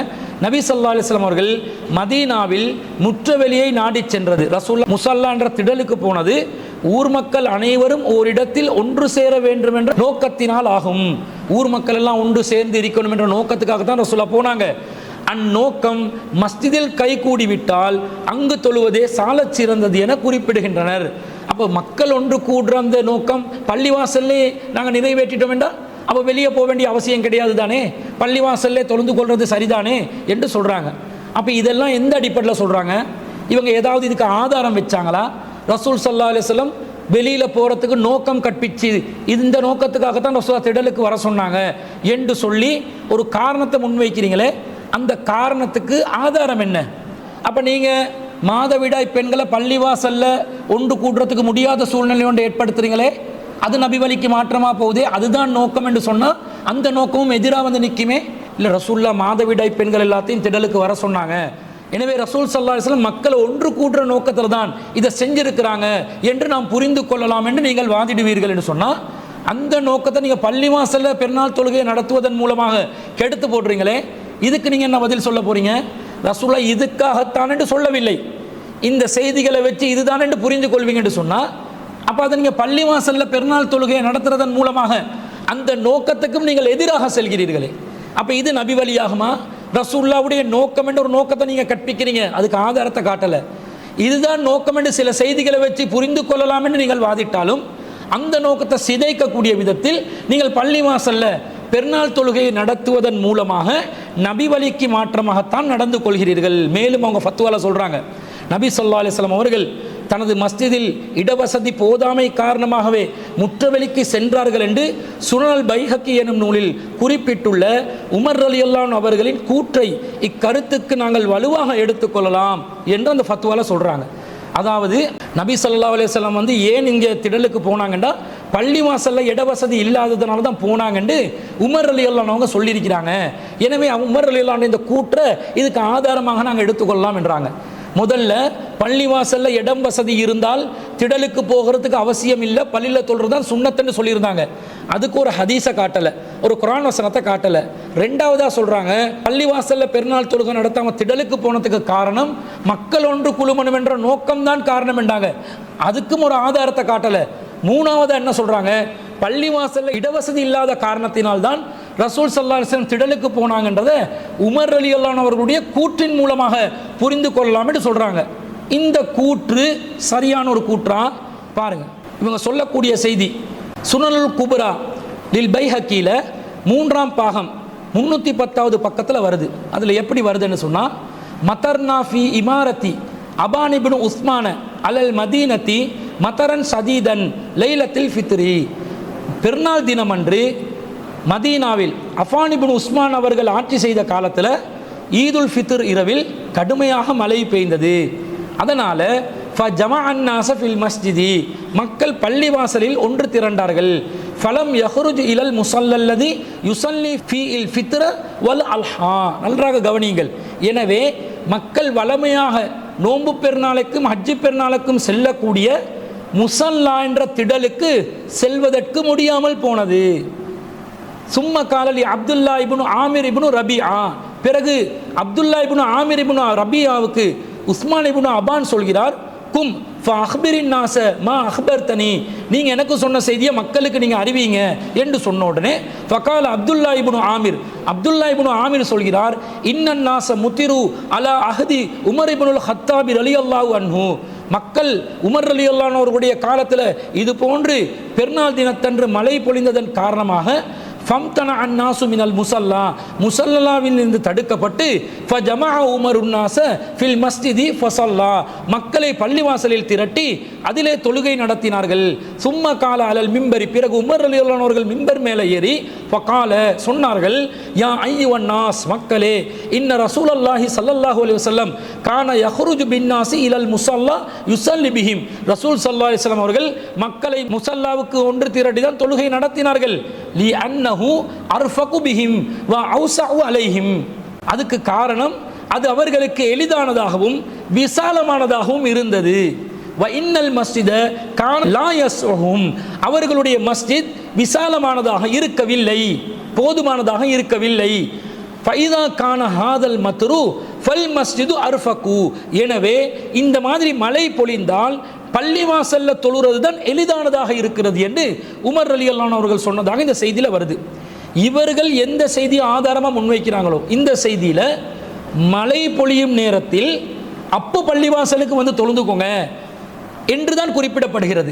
நபி ஸல்லல்லாஹு அலைஹி வஸல்லம் அவர்கள் மதீனாவில் முற்றவெளியை நாடி சென்றது, ரசூலுல்லாஹ் முஸல்லா என்ற திடலுக்கு போனது ஊர் மக்கள் அனைவரும் ஓரிடத்தில் ஒன்று சேர வேண்டும் என்ற நோக்கத்தினால் ஆகும். ஊர் மக்கள் எல்லாம் ஒன்று சேர்ந்து இருக்கணும் என்ற நோக்கத்துக்காக தான் ரசூலுல்லாஹ் போனாங்க. அந்நோக்கம் மஸ்ஜிதில் கைகூடிவிட்டால் அங்கு தொழுவதே சாலச் சிறந்தது என குறிப்பிடுகின்றனர். அப்போ மக்கள் ஒன்று கூடுற அந்த நோக்கம் பள்ளிவாசல்லே நாங்கள் நிறைவேற்றிட்டோம் என்றால் அப்போ வெளியே போக வேண்டிய அவசியம் கிடையாது தானே, பள்ளிவாசல்லே தொழுந்து கொள்வது சரிதானே என்று சொல்கிறாங்க. அப்போ இதெல்லாம் எந்த அடிப்படையில் சொல்கிறாங்க? இவங்க ஏதாவது இதுக்கு ஆதாரம் வச்சாங்களா? ரசூல் ஸல்லல்லாஹு அலைஹி வஸல்லம் வெளியில் போகிறதுக்கு நோக்கம் கற்பிச்சு இந்த நோக்கத்துக்காகத்தான் ரசூலுல்லாஹ் திடலுக்கு வர சொன்னாங்க என்று சொல்லி ஒரு காரணத்தை முன்வைக்கிறீங்களே, அந்த காரணத்துக்கு ஆதாரம் என்ன? அப்போ நீங்கள் மாதவிடாய் பெண்களை பள்ளிவாசலில் ஒன்று கூடுறதுக்கு முடியாத சூழ்நிலை ஒன்று ஏற்படுத்துறீங்களே, அது நபி வழிக்கு மாற்றமாக போகுது, அதுதான் நோக்கம் என்று சொன்னால் அந்த நோக்கமும் எதிராக நிற்குமே. இல்லை, ரசூலுல்லாஹ் மாதவிடாய் பெண்கள் எல்லாத்தையும் திடலுக்கு வர சொன்னாங்க, எனவே ரசூல் ஸல்லல்லாஹு அலைஹி வஸல்லம் மக்களை ஒன்று கூடுற நோக்கத்தில் தான் இதை செஞ்சிருக்கிறாங்க என்று நாம் புரிந்து கொள்ளலாம் என்று நீங்கள் வாதிடுவீர்கள் என்று சொன்னால் அந்த நோக்கத்தை நீங்கள் பள்ளிவாசலில் பெருநாள் தொழுகையை நடத்துவதன் மூலமாக கெடுத்து போடுறீங்களே, இதுக்கு நீங்கள் என்ன பதில் சொல்ல போகிறீங்க? ரசூலுல்லாஹ் இதுக்காகத்தான் என்று சொல்லவில்லை, இந்த செய்திகளை வச்சு இதுதான் என்று புரிந்து கொள்வீங்க என்று சொன்னால் அப்போ அதை நீங்கள் பள்ளிவாசலில் பெருநாள் தொழுகையை நடத்துறதன் மூலமாக அந்த நோக்கத்துக்கும் நீங்கள் எதிராக செல்கிறீர்களே, அப்போ இது நபி வழியாகுமா? ரசூலுல்லாஹ்வுடைய நோக்கம் என்ற ஒரு நோக்கத்தை நீங்கள் கற்பிக்கிறீங்க, அதுக்கு ஆதாரத்தை காட்டலை. இதுதான் நோக்கம் என்று சில செய்திகளை வச்சு புரிந்து கொள்ளலாம் என்று நீங்கள் வாதிட்டாலும் அந்த நோக்கத்தை சிதைக்கக்கூடிய விதத்தில் நீங்கள் பள்ளிவாசலில் பெருநாள் தொழுகையை நடத்துவதன் மூலமாக நபி வழிக்கு மாற்றமாகத்தான் நடந்து கொள்கிறீர்கள். மேலும் அவங்க ஃபத்வால சொல்கிறாங்க, நபி ஸல்லல்லாஹு அலைஹி வஸல்லம் அவர்கள் தனது மஸ்ஜிதில் இடவசதி போதாமை காரணமாகவே முற்றவெளிக்கு சென்றார்கள் என்று சுனல் பைஹக்கி எனும் நூலில் குறிப்பிட்டுள்ள உமர் ரலியல்லாஹு அன்ஹு அவர்களின் கூற்றை இக்கருத்துக்கு நாங்கள் வலுவாக எடுத்துக்கொள்ளலாம் என்று அந்த ஃபத்வால சொல்கிறாங்க. அதாவது நபி ஸல்லல்லாஹு அலைஹி வஸல்லம் ஏன் இங்கே திடலுக்கு போனாங்கன்னா பள்ளிவாசலில் இடவசதி இல்லாததுனால தான் போனாங்கன்னு உமர் ரலியல்லாஹு அன்ஹு அவங்க சொல்லியிருக்கிறாங்க. எனவே உமர் ரலியல்லாஹு அன்ஹு இந்த கூற்றை இதுக்கு ஆதாரமாக நாங்கள் எடுத்துக்கொள்ளலாம் என்றாங்க. முதல்ல பள்ளிவாசலில் இடம் வசதி இருந்தால் திடலுக்கு போகிறதுக்கு அவசியம் இல்லை, பள்ளியில் தொழுறது தான் சுன்னத்துன்னு சொல்லியிருந்தாங்க. அதுக்கு ஒரு ஹதீஸை காட்டலை, ஒரு குர்ஆன் வசனத்தை காட்டலை. ரெண்டாவதாக சொல்கிறாங்க, பள்ளிவாசலில் பெருநாள் தொழுகை நடத்தாமல் திடலுக்கு போனதுக்கு காரணம் மக்கள் ஒன்று குழுமணும் என்ற நோக்கம்தான் காரணம் என்றாங்க. அதுக்கும் ஒரு ஆதாரத்தை காட்டலை. மூணாவது என்ன சொல்கிறாங்க, பள்ளிவாசலில் இடவசதி இல்லாத காரணத்தினால்தான் ரசூல் ஸல்லல்லாஹு அலைஹி வஸல்லம் திடலுக்கு போனாங்கன்றதை உமர் ரலியல்லாஹு அன்ஹு அவர்களுடைய கூற்றின் மூலமாக புரிந்து கொள்ளலாம் என்று சொல்கிறாங்க. இந்த கூற்று சரியான ஒரு கூற்றா பாருங்க. இவங்க சொல்லக்கூடிய செய்தி சுனனுல் குப்ரா லில் பைஹக்கியில் 3ஆம் பாகம் 310வது பக்கத்தில் வருது. அதில் எப்படி வருதுன்னு சொன்னால், மதர்னா ஃபி இமாரத்தி அபான் இப்னு உஸ்மான அலல் மதீனத்தி மதரன் சதீதன் லைலத்தில் ஃபித்ரி. பெருநாள் தினமன்று மதீனாவில் அஃபான் இப்னு உஸ்மான் அவர்கள் ஆட்சி செய்த காலத்தில் ஈதுல் ஃபித்ர் இரவில் கடுமையாக மழை பெய்ந்தது. அதனால் ஃபஜமஅன் நாஸ ஃபில் மஸ்ஜிதி, மக்கள் பள்ளிவாசலில் ஒன்று திரண்டார்கள். ஃபலம் யஹ்ருஜ் இலல் முஸல்லல்லதி யுஸல்லி ஃபீல் ஃபித்ர வல் அல்ஹா. நன்றாக கவனியுங்கள். எனவே மக்கள் வளமையாக நோன்பு பெருநாளுக்கும் ஹஜ்ஜு பெருநாளுக்கும் செல்லக்கூடிய முஸல்லா என்ற திடலுக்கு செல்வதற்கு முடியாமல் போனது. சும்ம காலலி அப்துல்லா இப்னு ஆமிர் இப்னு ரபிஆ, பிறகு அப்துல்லா இப்னு ஆமிர் இப்னு ரபியாவுக்கு உஸ்மான் இப்னு அபான் சொல்கிறார், கும் ஃபஅக்பிரின் நாஸ மா அக்பர்தனி, நீங்கள் எனக்கு சொன்ன செய்தியை மக்களுக்கு நீங்கள் அறிவிங்க என்று சொன்ன உடனே ஃபகால அப்துல்லா இப்னு ஆமிர் சொல்கிறார், இன்னன் நாஸ முத்திரு அலா அஹதி உமர் இப்னுல் ஹத்தாபி ரலியல்லாஹு அன்ஹு, மக்கள் உமர் ரலியல்லாஹு அன்ஹு அவர்களுடைய காலத்தில் இது போன்று பெருநாள் தினத்தன்று மழை பொழிந்ததன் காரணமாக ஃபம்தன அன்னாசு மினல் முஸல்லா, முஸல்லாவில் இருந்து தடுக்கப்பட்டு ஃபஜமஅ உமருன் நாஸ ஃபில் மஸ்ஜிதி ஃபஸல்லா, மக்களை பள்ளிவாசலில் திரட்டி அதிலே தொழுகை நடத்தினார்கள். சும்ம கால அலல் மிம்பரி, பிறகு உமர் ரலியல்லாஹு அன்ஹு அவர்கள் மிம்பர் மேலே ஏறி ஃபகால சொன்னார்கள், யா அய்யுவன் நாஸ், மக்களே, இன்ன ரசூலல்லாஹி ஸல்லல்லாஹு அலைஹி வஸல்லம் கான யஹ்ருஜு பின் நாஸி இலல் முஸல்லா யுஸல்லி பிஹிம், ரசூல் ஸல்லல்லாஹு அலைஹி வஸல்லம் அவர்கள் மக்களை முஸல்லாவுக்கு ஒன்று திரட்டி தான் தொழுகை நடத்தினார்கள். லி அன்னஹு அர்ஃபகு பிஹிம் வ அவ்ஸஉ அலைஹிம், அதுக்கு காரணம் அது அவர்களுக்கு எளிதானதாகவும் விசாலமானதாகவும் இருந்தது. வ இன்னல் மஸ்ஜித கான லா யஸ்உஹும், அவர்களுடைய மஸ்ஜித் விசாலமானதாக இருக்கவில்லை, போதுமானதாக இருக்கவில்லை. ஃபைதா கான ஹாதல் மத்ரு ஃபல் மஸ்ஜிது அர்ஃபகு, எனவே இந்த மாதிரி மழை பொழிந்தால் பள்ளிவாசல்ல தொழுறது தான் எளிதானதாக இருக்கிறது என்று உமர் ரலியல்லாஹு அன்ஹு அவர்கள் சொன்னதாக இந்த செய்தியில் வருது. இவர்கள் எந்த செய்தியை ஆதாரமாக முன்வைக்கிறாங்களோ இந்த செய்தியில் மழை பொழியும் நேரத்தில் அப்போ பள்ளிவாசலுக்கு வந்து தொழுந்துக்கோங்க என்று தான் குறிப்பிடப்படுகிறது.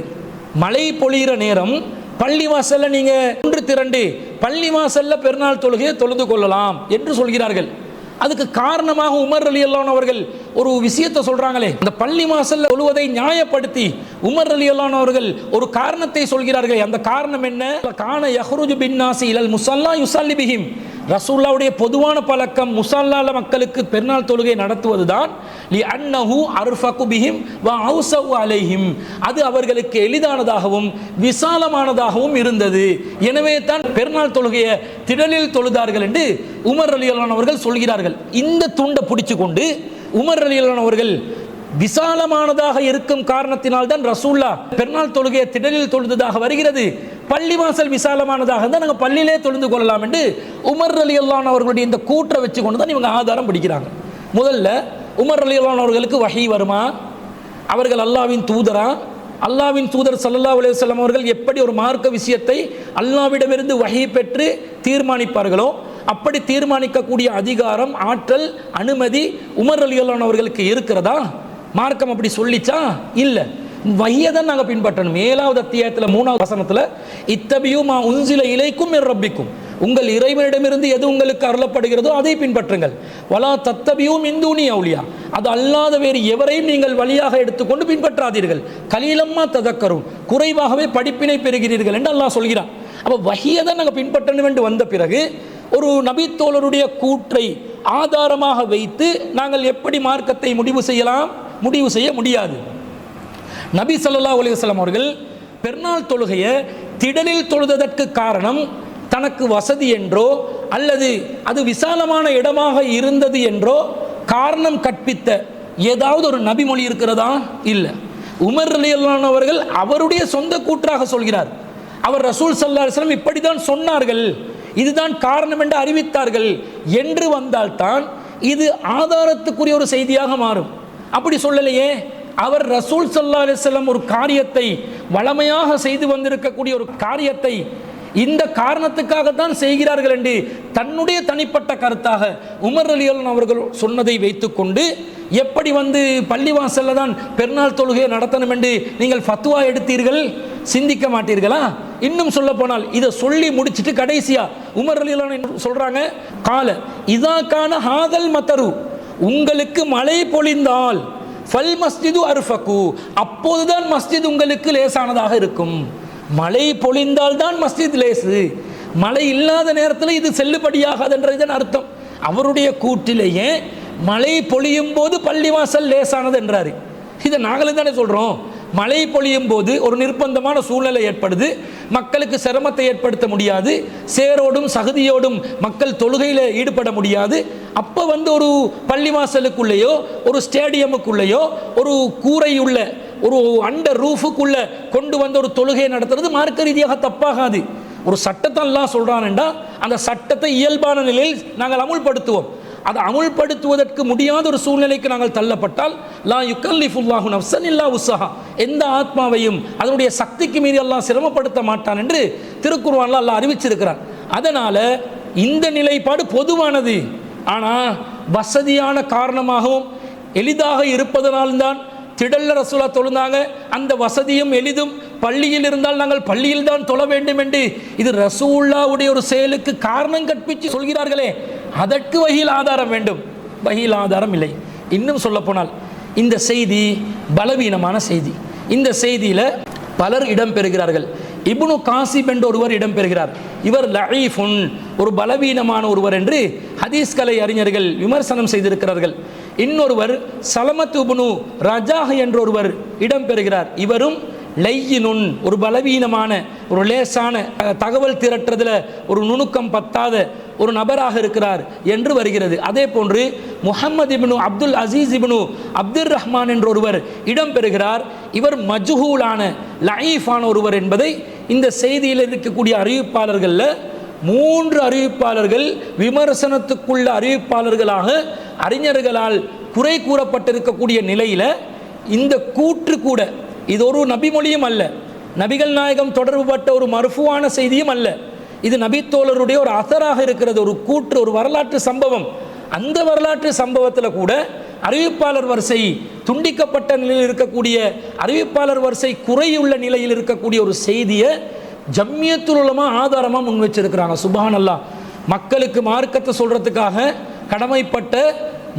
மழை பொழிகிற நேரம் பள்ளிவாசல்ல நீங்கள் ஒன்று திரண்டு பள்ளிவாசல்ல பெருநாள் தொழுகையை தொழுது கொள்ளலாம் என்று சொல்கிறார்கள். அதுக்கு காரணமாக உமர் ரலியல்லாஹு அன்ஹு அவர்கள் ஒரு விஷயத்தை சொல்றாங்களே, இந்த பள்ளிவாசல்ல தொழுவதை நியாயப்படுத்தி உமர் ரலியல்லாஹு அன்ஹு அவர்கள் ஒரு காரணத்தை சொல்கிறார்கள். அந்த காரணம் என்ன? கான யஹ்ருஜு பின் நாஸி இலல் முஸல்லா யுஸல்லி பிஹிம், ரசூலுல்லாஹ்வுடைய பொதுவான பழக்கம் முஸல்லால மக்களுக்கு பெருநாள் தொழுகை நடத்துவதுதான். லி அன்னஹு அர்ஃபகு பிஹிம் வ அவ்ஸஉ அலைஹிம், அது அவர்களுக்கு எளிதானதாகவும் விசாலமானதாகவும் இருந்தது. எனவே தான் பெருநாள் தொழுகையை திடலில் தொழுதார்கள் என்று உமர் ரலியல்லாஹு அன்ஹு அவர்கள் சொல்கிறார்கள். இந்த துண்டை பிடிச்சு கொண்டு உமர் ரலியல்லாஹு அன்ஹு அவர்கள் விசாலமானதாக இருக்கும் காரணத்தினால் தான் ரசூல்லா பெருநாள் தொழுகையை திடலில் தொழுததாக வருகிறது, பள்ளிவாசல் விசாலமானதாக தான் நாங்கள் பள்ளியிலே தொழுந்து கொள்ளலாம் என்று உமர் ரலியல்லாஹு அன்ஹு அவர்களுடைய இந்த கூற்றை வச்சு கொண்டு தான் இவங்க ஆதாரம் பிடிக்கிறாங்க. முதல்ல உமர் ரலியல்லாஹு அன்ஹு அவர்களுக்கு வஹி வருமா? அவர்கள் அல்லாஹ்வின் தூதரா? அல்லாஹ்வின் தூதர் ஸல்லல்லாஹு அலைஹி வஸல்லம் அவர்கள் எப்படி ஒரு மார்க்க விஷயத்தை அல்லாஹ்விடமிருந்து வஹி பெற்று தீர்மானிப்பார்களோ அப்படி தீர்மானிக்கக்கூடிய அதிகாரம், ஆற்றல், அனுமதி உமர் ரலியல்லாஹு அன்ஹு அவர்களுக்கு இருக்கிறதா? மார்க்கம் அப்படி சொல்லிச்சா? இல்லை. வஹியை தான் நாங்கள் பின்பற்றணும். 7வது அத்தியாயத்தில் 3வது வசனத்தில் இத்தபியூ மா உன்சில இலைக்கும் மிர் ரப்பிக்கும், உங்கள் இறைவனிடமிருந்து எது உங்களுக்கு அருளப்படுகிறதோ அதை பின்பற்றுங்கள். வலா தத்தபியூ மின் தூனி அவுலியா, அது அல்லாத வேறு எவரையும் நீங்கள் வழியாக எடுத்துக்கொண்டு பின்பற்றாதீர்கள். கலீலம்மா ததக்கரும், குறைவாகவே படிப்பினை பெறுகிறீர்கள் என்று அல்லாஹ் சொல்கிறான். அப்போ வஹியை தான் நாங்கள் பின்பற்றணும் என்று வந்த பிறகு ஒரு நபித்தோழருடைய கூற்றை ஆதாரமாக வைத்து நாங்கள் எப்படி மார்க்கத்தை முடிவு செய்யலாம்? முடிவு செய்ய முடியாது. நபி ஸல்லல்லாஹு அலைஹி வஸல்லம் அவர்கள் பெருநாள் தொழுகையை திடலில் தொழுததற்கு காரணம் தனக்கு வசதி என்றோ அல்லது அது விசாலமான இடமாக இருந்தது என்றோ காரணம் கற்பித்த ஏதாவது ஒரு நபி மொழி இருக்கிறதா? இல்லை. உமர் ரலியல்லாஹு அன்ஹு அவர்கள் அவருடைய சொந்த கூற்றாக சொல்கிறார். அவர் ரசூல் ஸல்லல்லாஹு அலைஹி வஸல்லம் இப்படிதான் சொன்னார்கள், இதுதான் காரணம் என்று அறிவித்தார்கள் என்று வந்தால்தான் இது ஆதாரத்துக்குரிய ஒரு செய்தியாக மாறும். அப்படி சொல்லலையே. அவர் ரசூல் ஸல்லல்லாஹு அலைஹி வஸல்லம் ஒரு காரியத்தை வளமையாக செய்து வந்திருக்கக்கூடிய ஒரு காரியத்தை இந்த காரணத்துக்காகத்தான் செய்கிறார்கள் என்று தன்னுடைய தனிப்பட்ட கருத்தாக உமர் ரலியல்லாஹு அன்ஹு அவர்கள் சொன்னதை வைத்துக்கொண்டு எப்படி பள்ளிவாசல்ல தான் பெருநாள் தொழுகையை நடத்தணும் என்று நீங்கள் ஃபத்வா எடுத்தீர்கள்? சிந்திக்க மாட்டீர்களா? இன்னும் சொல்ல போனால் இதை சொல்லி முடிச்சுட்டு கடைசியா உமர் ரலியல்லாஹு அன்ஹு சொல்றாங்க, கால இதா கான ஹாதல் மத்தரு, உங்களுக்கு மழை பொழிந்தால் ஃபல் மஸ்ஜிது அர்ஃபகு, அப்போதுதான் மஸ்ஜித் உங்களுக்கு லேசானதாக இருக்கும். மழை பொழிந்தால் தான் மஸ்ஜித் லேசு, மழை இல்லாத நேரத்தில் இது செல்லுபடியாகாதுன்றதுதான் அர்த்தம். அவருடைய கூற்றிலேயே மழை பொழியும் போது பள்ளிவாசல் லேசானது என்றாரு. இதை நாங்களும் தானே சொல்கிறோம். மழை பொழியும் போது ஒரு நிர்பந்தமான சூழ்நிலை ஏற்படுது, மக்களுக்கு சிரமத்தை ஏற்படுத்த முடியாது, சேரோடும் சகதியோடும் மக்கள் தொழுகையில் ஈடுபட முடியாது. அப்போ ஒரு பள்ளிவாசலுக்குள்ளேயோ ஒரு ஸ்டேடியமுக்குள்ளேயோ ஒரு கூரையுள்ள ஒரு அண்டர் ரூஃபுக்குள்ள கொண்டு ஒரு தொழுகையை நடத்துறது மார்க்க ரீதியாக தப்பாகாது. ஒரு சட்டத்தை எல்லாம் சொல்றான்டா அந்த சட்டத்தை இயல்பான நிலையில் நாங்கள் அமுல்படுத்துவோம். அதை அமுல்படுத்துவதற்கு முடியாத ஒரு சூழ்நிலைக்கு நாங்கள் தள்ளப்பட்டால் லா யுக்கல்லிஃபுல்லாஹு நஃப்ஸன் இல்லா உஸ்ஸஹா, எந்த ஆத்மாவையும் அதனுடைய சக்திக்கு மீறி அல்லாஹ் சிரமப்படுத்த மாட்டான் என்று திருக்குர்ஆன்ல அல்லாஹ் அறிவிச்சிருக்கிறான். அதனால இந்த நிலைப்பாடு பொதுவானது. ஆனால் வசதியான காரணமாகவும் எளிதாக இருப்பதனால்தான் திடல்ல ரசூலா தொழுந்தாங்க. அந்த வசதியும் எளிதும் பள்ளியில் இருந்தால் நாங்கள் பள்ளியில் தான் தொழ வேண்டும் என்று இது ரசூலுல்லாஹ்வுடைய ஒரு செயலுக்கு காரணம் கற்பித்து சொல்கிறார்களே, அதற்கு வஹீல் ஆதாரம் வேண்டும். வஹீல் ஆதாரம் இல்லை. இன்னும் சொல்ல போனால் இந்த செய்தி பலவீனமான செய்தி. இந்த செய்தியில் பலர் இடம் பெறுகிறார்கள். இப்னு காசிப் என்ற ஒருவர் இடம் பெறுகிறார். இவர் லஈஃபுன், ஒரு பலவீனமான ஒருவர் என்று ஹதீஸ் கலை அறிஞர்கள் விமர்சனம் செய்திருக்கிறார்கள். இன்னொருவர் சலமத் இப்னு ரஜாஹ் என்ற ஒருவர் இடம் பெறுகிறார். இவரும் லையினுன், ஒரு பலவீனமான ஒரு லேசான தகவல் திரட்டுறதுல ஒரு நுணுக்கம் பத்தாத ஒரு நபராக இருக்கிறார் என்று வருகிறது. அதே போன்று முஹம்மது இப்னு அப்துல் அசீஸ் இப்னு அப்துர் ரஹ்மான் என்ற ஒருவர் இடம் பெறுகிறார். இவர் மஜ்ஹூலான லஈஃபான ஒருவர் என்பதை இந்த செய்தியில் இருக்கக்கூடிய அறிவிப்பாளர்களில் 3 அறிவிப்பாளர்கள் விமர்சனத்துக்குள்ள அறிவிப்பாளர்களாக அறிஞர்களால் குறை கூறப்பட்டிருக்கக்கூடிய நிலையில் இந்த கூற்று கூட இது ஒரு நபிமொழியும் அல்ல, நபிகள் நாயகம் தொடர்புபட்ட ஒரு மர்ஃபுவான செய்தியும் அல்ல. இது நபித்தோழருடைய ஒரு அசராக இருக்கிறது, ஒரு கூற்று, ஒரு வரலாற்று சம்பவம். அந்த வரலாற்று சம்பவத்தில் கூட அறிவிப்பாளர் வரிசை துண்டிக்கப்பட்ட நிலையில் இருக்கக்கூடிய அறிவிப்பாளர் வரிசை குறையுள்ள நிலையில் இருக்கக்கூடிய ஒரு செய்தியை ஜம்மியத்துல் உலமா ஆதாரமாக முன் வச்சிருக்கிறாங்க. சுப்ஹானல்லாஹ். மக்களுக்கு மார்க்கத்தை சொல்றதுக்காக கடமைப்பட்ட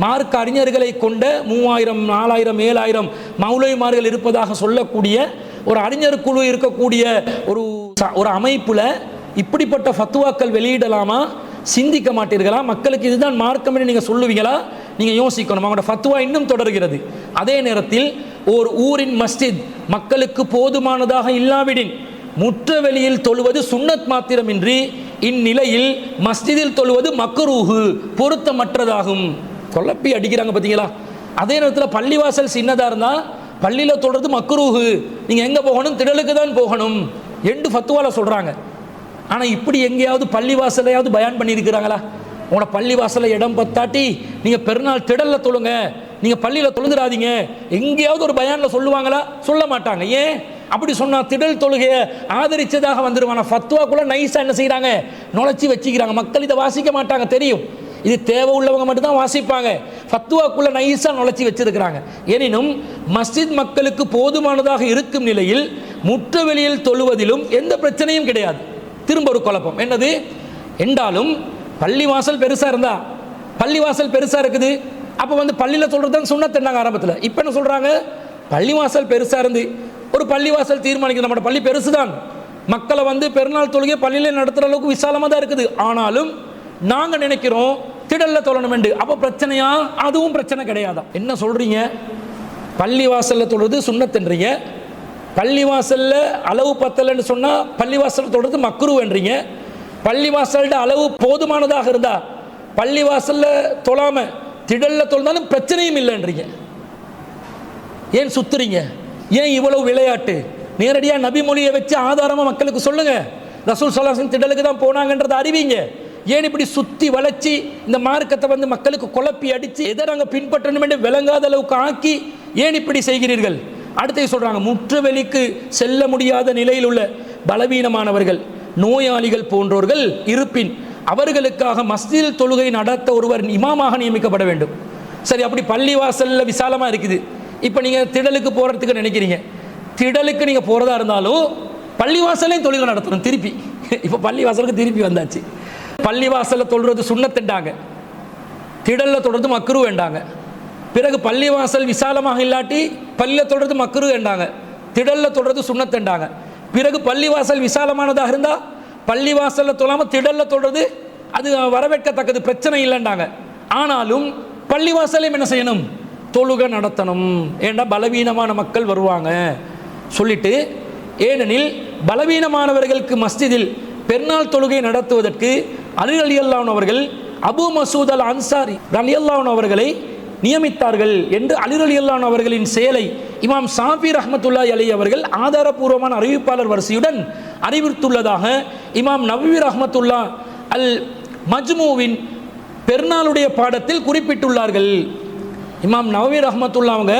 மார்க்க அறிஞர்களை கொண்ட 3000, 4000, 7000 மௌலவிமார்கள் இருப்பதாக சொல்லக்கூடிய ஒரு அறிஞர் குழு இருக்கக்கூடிய ஒரு அமைப்புல இப்படிப்பட்ட ஃபத்வாக்கள் வெளியிடலாமா? சிந்திக்க மாட்டீர்களா? மக்களுக்கு இதுதான் மார்க்கம் என்று நீங்கள் சொல்லுவீங்களா? நீங்கள் யோசிக்கணும். அவங்களோட ஃபத்வா இன்னும் தொடர்கிறது. அதே நேரத்தில் ஒரு ஊரின் மஸ்ஜித் மக்களுக்கு போதுமானதாக இல்லாவிடின் முற்ற வெளியில் தொழுவது சுன்னத் மாத்திரமின்றி இந்நிலையில் மஸ்ஜிதில் தொழுவது மக்ரூஹு, பொருத்தமற்றதாகும். குழப்பி அடிக்கிறாங்க பார்த்தீங்களா? அதே நேரத்தில் பள்ளிவாசல் சின்னதாக இருந்தால் பள்ளியில் தொழுறது மக்ரூஹு, நீங்கள் எங்கே போகணும்? திடலுக்கு தான் போகணும் என்று ஃபத்வால சொல்கிறாங்க. ஆனால் இப்படி எங்கேயாவது பள்ளிவாசலையாவது பயான் பண்ணியிருக்கிறாங்களா? உங்களோட பள்ளிவாசலை இடம் பத்தாட்டி நீங்கள் பெருநாள் திடலில் தொழுங்க, நீங்கள் பள்ளியில் தொழுதுறாதீங்க, எங்கேயாவது ஒரு பயானில் சொல்லுவாங்களா? சொல்ல மாட்டாங்க. ஏன் அப்படி சொன்னால் திடல் தொழுகையை ஆதரித்ததாக வந்துடுவாங்க. ஃபத்வாக்குள்ளே நைஸாக என்ன செய்கிறாங்க? நுழைச்சி வச்சுக்கிறாங்க. மக்கள் இதை வாசிக்க மாட்டாங்க, தெரியும். இது தேவை உள்ளவங்க மட்டும்தான் வாசிப்பாங்க. ஃபத்வாக்குள்ளே நைஸாக நுழைச்சி வச்சிருக்கிறாங்க. எனினும் மஸ்ஜித் மக்களுக்கு போதுமானதாக இருக்கும் நிலையில் முற்ற வெளியில் தொழுவதிலும் எந்த பிரச்சனையும் கிடையாது. திரும்ப ஒரு குழப்பம் என்னது என்றாலும் பள்ளிவாசல் பெருசாக இருந்தா, பள்ளிவாசல் பெருசாக இருக்குது, அப்போ பள்ளியில் சொல்கிறது தான் சுன்னத் என்னாங்க ஆரம்பத்தில். இப்போ என்ன சொல்கிறாங்க? பள்ளிவாசல் பெருசாக இருந்து ஒரு பள்ளிவாசல் தீர்மானிக்குது, நம்மளோட பள்ளி பெருசு தான், மக்களை பெருநாள் தொழுகை பள்ளியில் நடத்துகிற அளவுக்கு விசாலமாக தான் இருக்குது, ஆனாலும் நாங்கள் நினைக்கிறோம் திடலில் தொழணும் என்று. அப்போ பிரச்சனையா? அதுவும் பிரச்சனை கிடையாதா? என்ன சொல்கிறீங்க? பள்ளிவாசலில் தொழுறது சுன்னத்துன்றீங்க, பள்ளிவாசலில் அளவு பத்தலைன்னு சொன்னால் பள்ளிவாசல் தொழுறது மக்ரூன்றீங்க, பள்ளிவாசல்ட அளவு போதுமானதாக இருந்தால் பள்ளிவாசலில் தொழாமல் திடலில் தொழுந்தாலும் பிரச்சனையும் இல்லைன்றீங்க. ஏன் சுத்துறீங்க? ஏன் இவ்வளவு விளையாட்டு? நேரடியாக நபி மொழியை வச்சு ஆதாரமாக மக்களுக்கு சொல்லுங்க. ரசூல் ஸல்லல்லாஹு அலைஹி வஸல்லம் திடலுக்கு தான் போனாங்கன்றதை அறிவிங்க. ஏன் இப்படி சுற்றி வளைச்சி இந்த மார்க்கத்தை மக்களுக்கு குழப்பி அடித்து எதை நாங்கள் பின்பற்றணும் என்று விளங்காத அளவுக்கு ஆக்கி ஏன் இப்படி செய்கிறீர்கள்? அடுத்து சொல்கிறாங்க, முற்றுவெளிக்கு செல்ல முடியாத நிலையில் உள்ள பலவீனமானவர்கள், நோயாளிகள் போன்றவர்கள் இருப்பின் அவர்களுக்காக மஸ்ஜிதில் தொழுகை நடத்த ஒருவர் இமாமாக நியமிக்கப்பட வேண்டும். சரி, அப்படி பள்ளிவாசலில் விசாலமாக இருக்குது. இப்போ நீங்கள் திடலுக்கு போகிறதுக்கு நினைக்கிறீங்க, திடலுக்கு நீங்கள் போகிறதா இருந்தாலும் பள்ளிவாசலையும் தொழுகை நடத்தணும். திருப்பி இப்போ பள்ளிவாசலுக்கு திருப்பி வந்தாச்சு. பள்ளிவாசலில் தொழுறது சுன்னத்துண்டாங்க, திடலில் தொழுறது மக்ரூ வேண்டாங்க. பிறகு பள்ளிவாசல் விசாலமாக இல்லாட்டி பள்ளியில் தொழுறது மக்ரூ வேண்டாங்க, திடலில் தொழுறது சுன்னத்துண்டாங்க. பிறகு பள்ளிவாசல் விசாலமானதாக இருந்தால் பள்ளிவாசலில் தொழாமல் திடலில் தொழுறது அது வரவேற்கத்தக்கது, பிரச்சனை இல்லைண்டாங்க. ஆனாலும் பள்ளிவாசலையும் என்ன செய்யணும்? தொழுகை நடத்தணும், ஏன்னா பலவீனமான மக்கள் வருவாங்க சொல்லிட்டு. ஏனெனில் பலவீனமானவர்களுக்கு மஸ்ஜிதில் பெருநாள் தொழுகை நடத்துவதற்கு அலி ரலியல்லாஹு அன்ஹு அவர்கள் அபு மசூத் அல் அன்சாரி ரலியல்லாஹு அன்ஹு அவர்களை நியமித்தார்கள் என்று அலி ரலியல்லாஹு அன்ஹு அவர்களின் செயலை இமாம் ஷாஃபி ரஹ்மத்துல்லாஹி அலைஹி அவர்கள் ஆதாரபூர்வமான அறிவிப்பாளர் வரிசையுடன் அறிவித்துள்ளதாக இமாம் நவவி ரஹ்மத்துல்லாஹ் அல் மஜ்மூவின் பெருநாளுடைய பாடத்தில் குறிப்பிட்டுள்ளார்கள். இமாம் நவவி ரஹ்மத்துல்லாஹ் அவங்க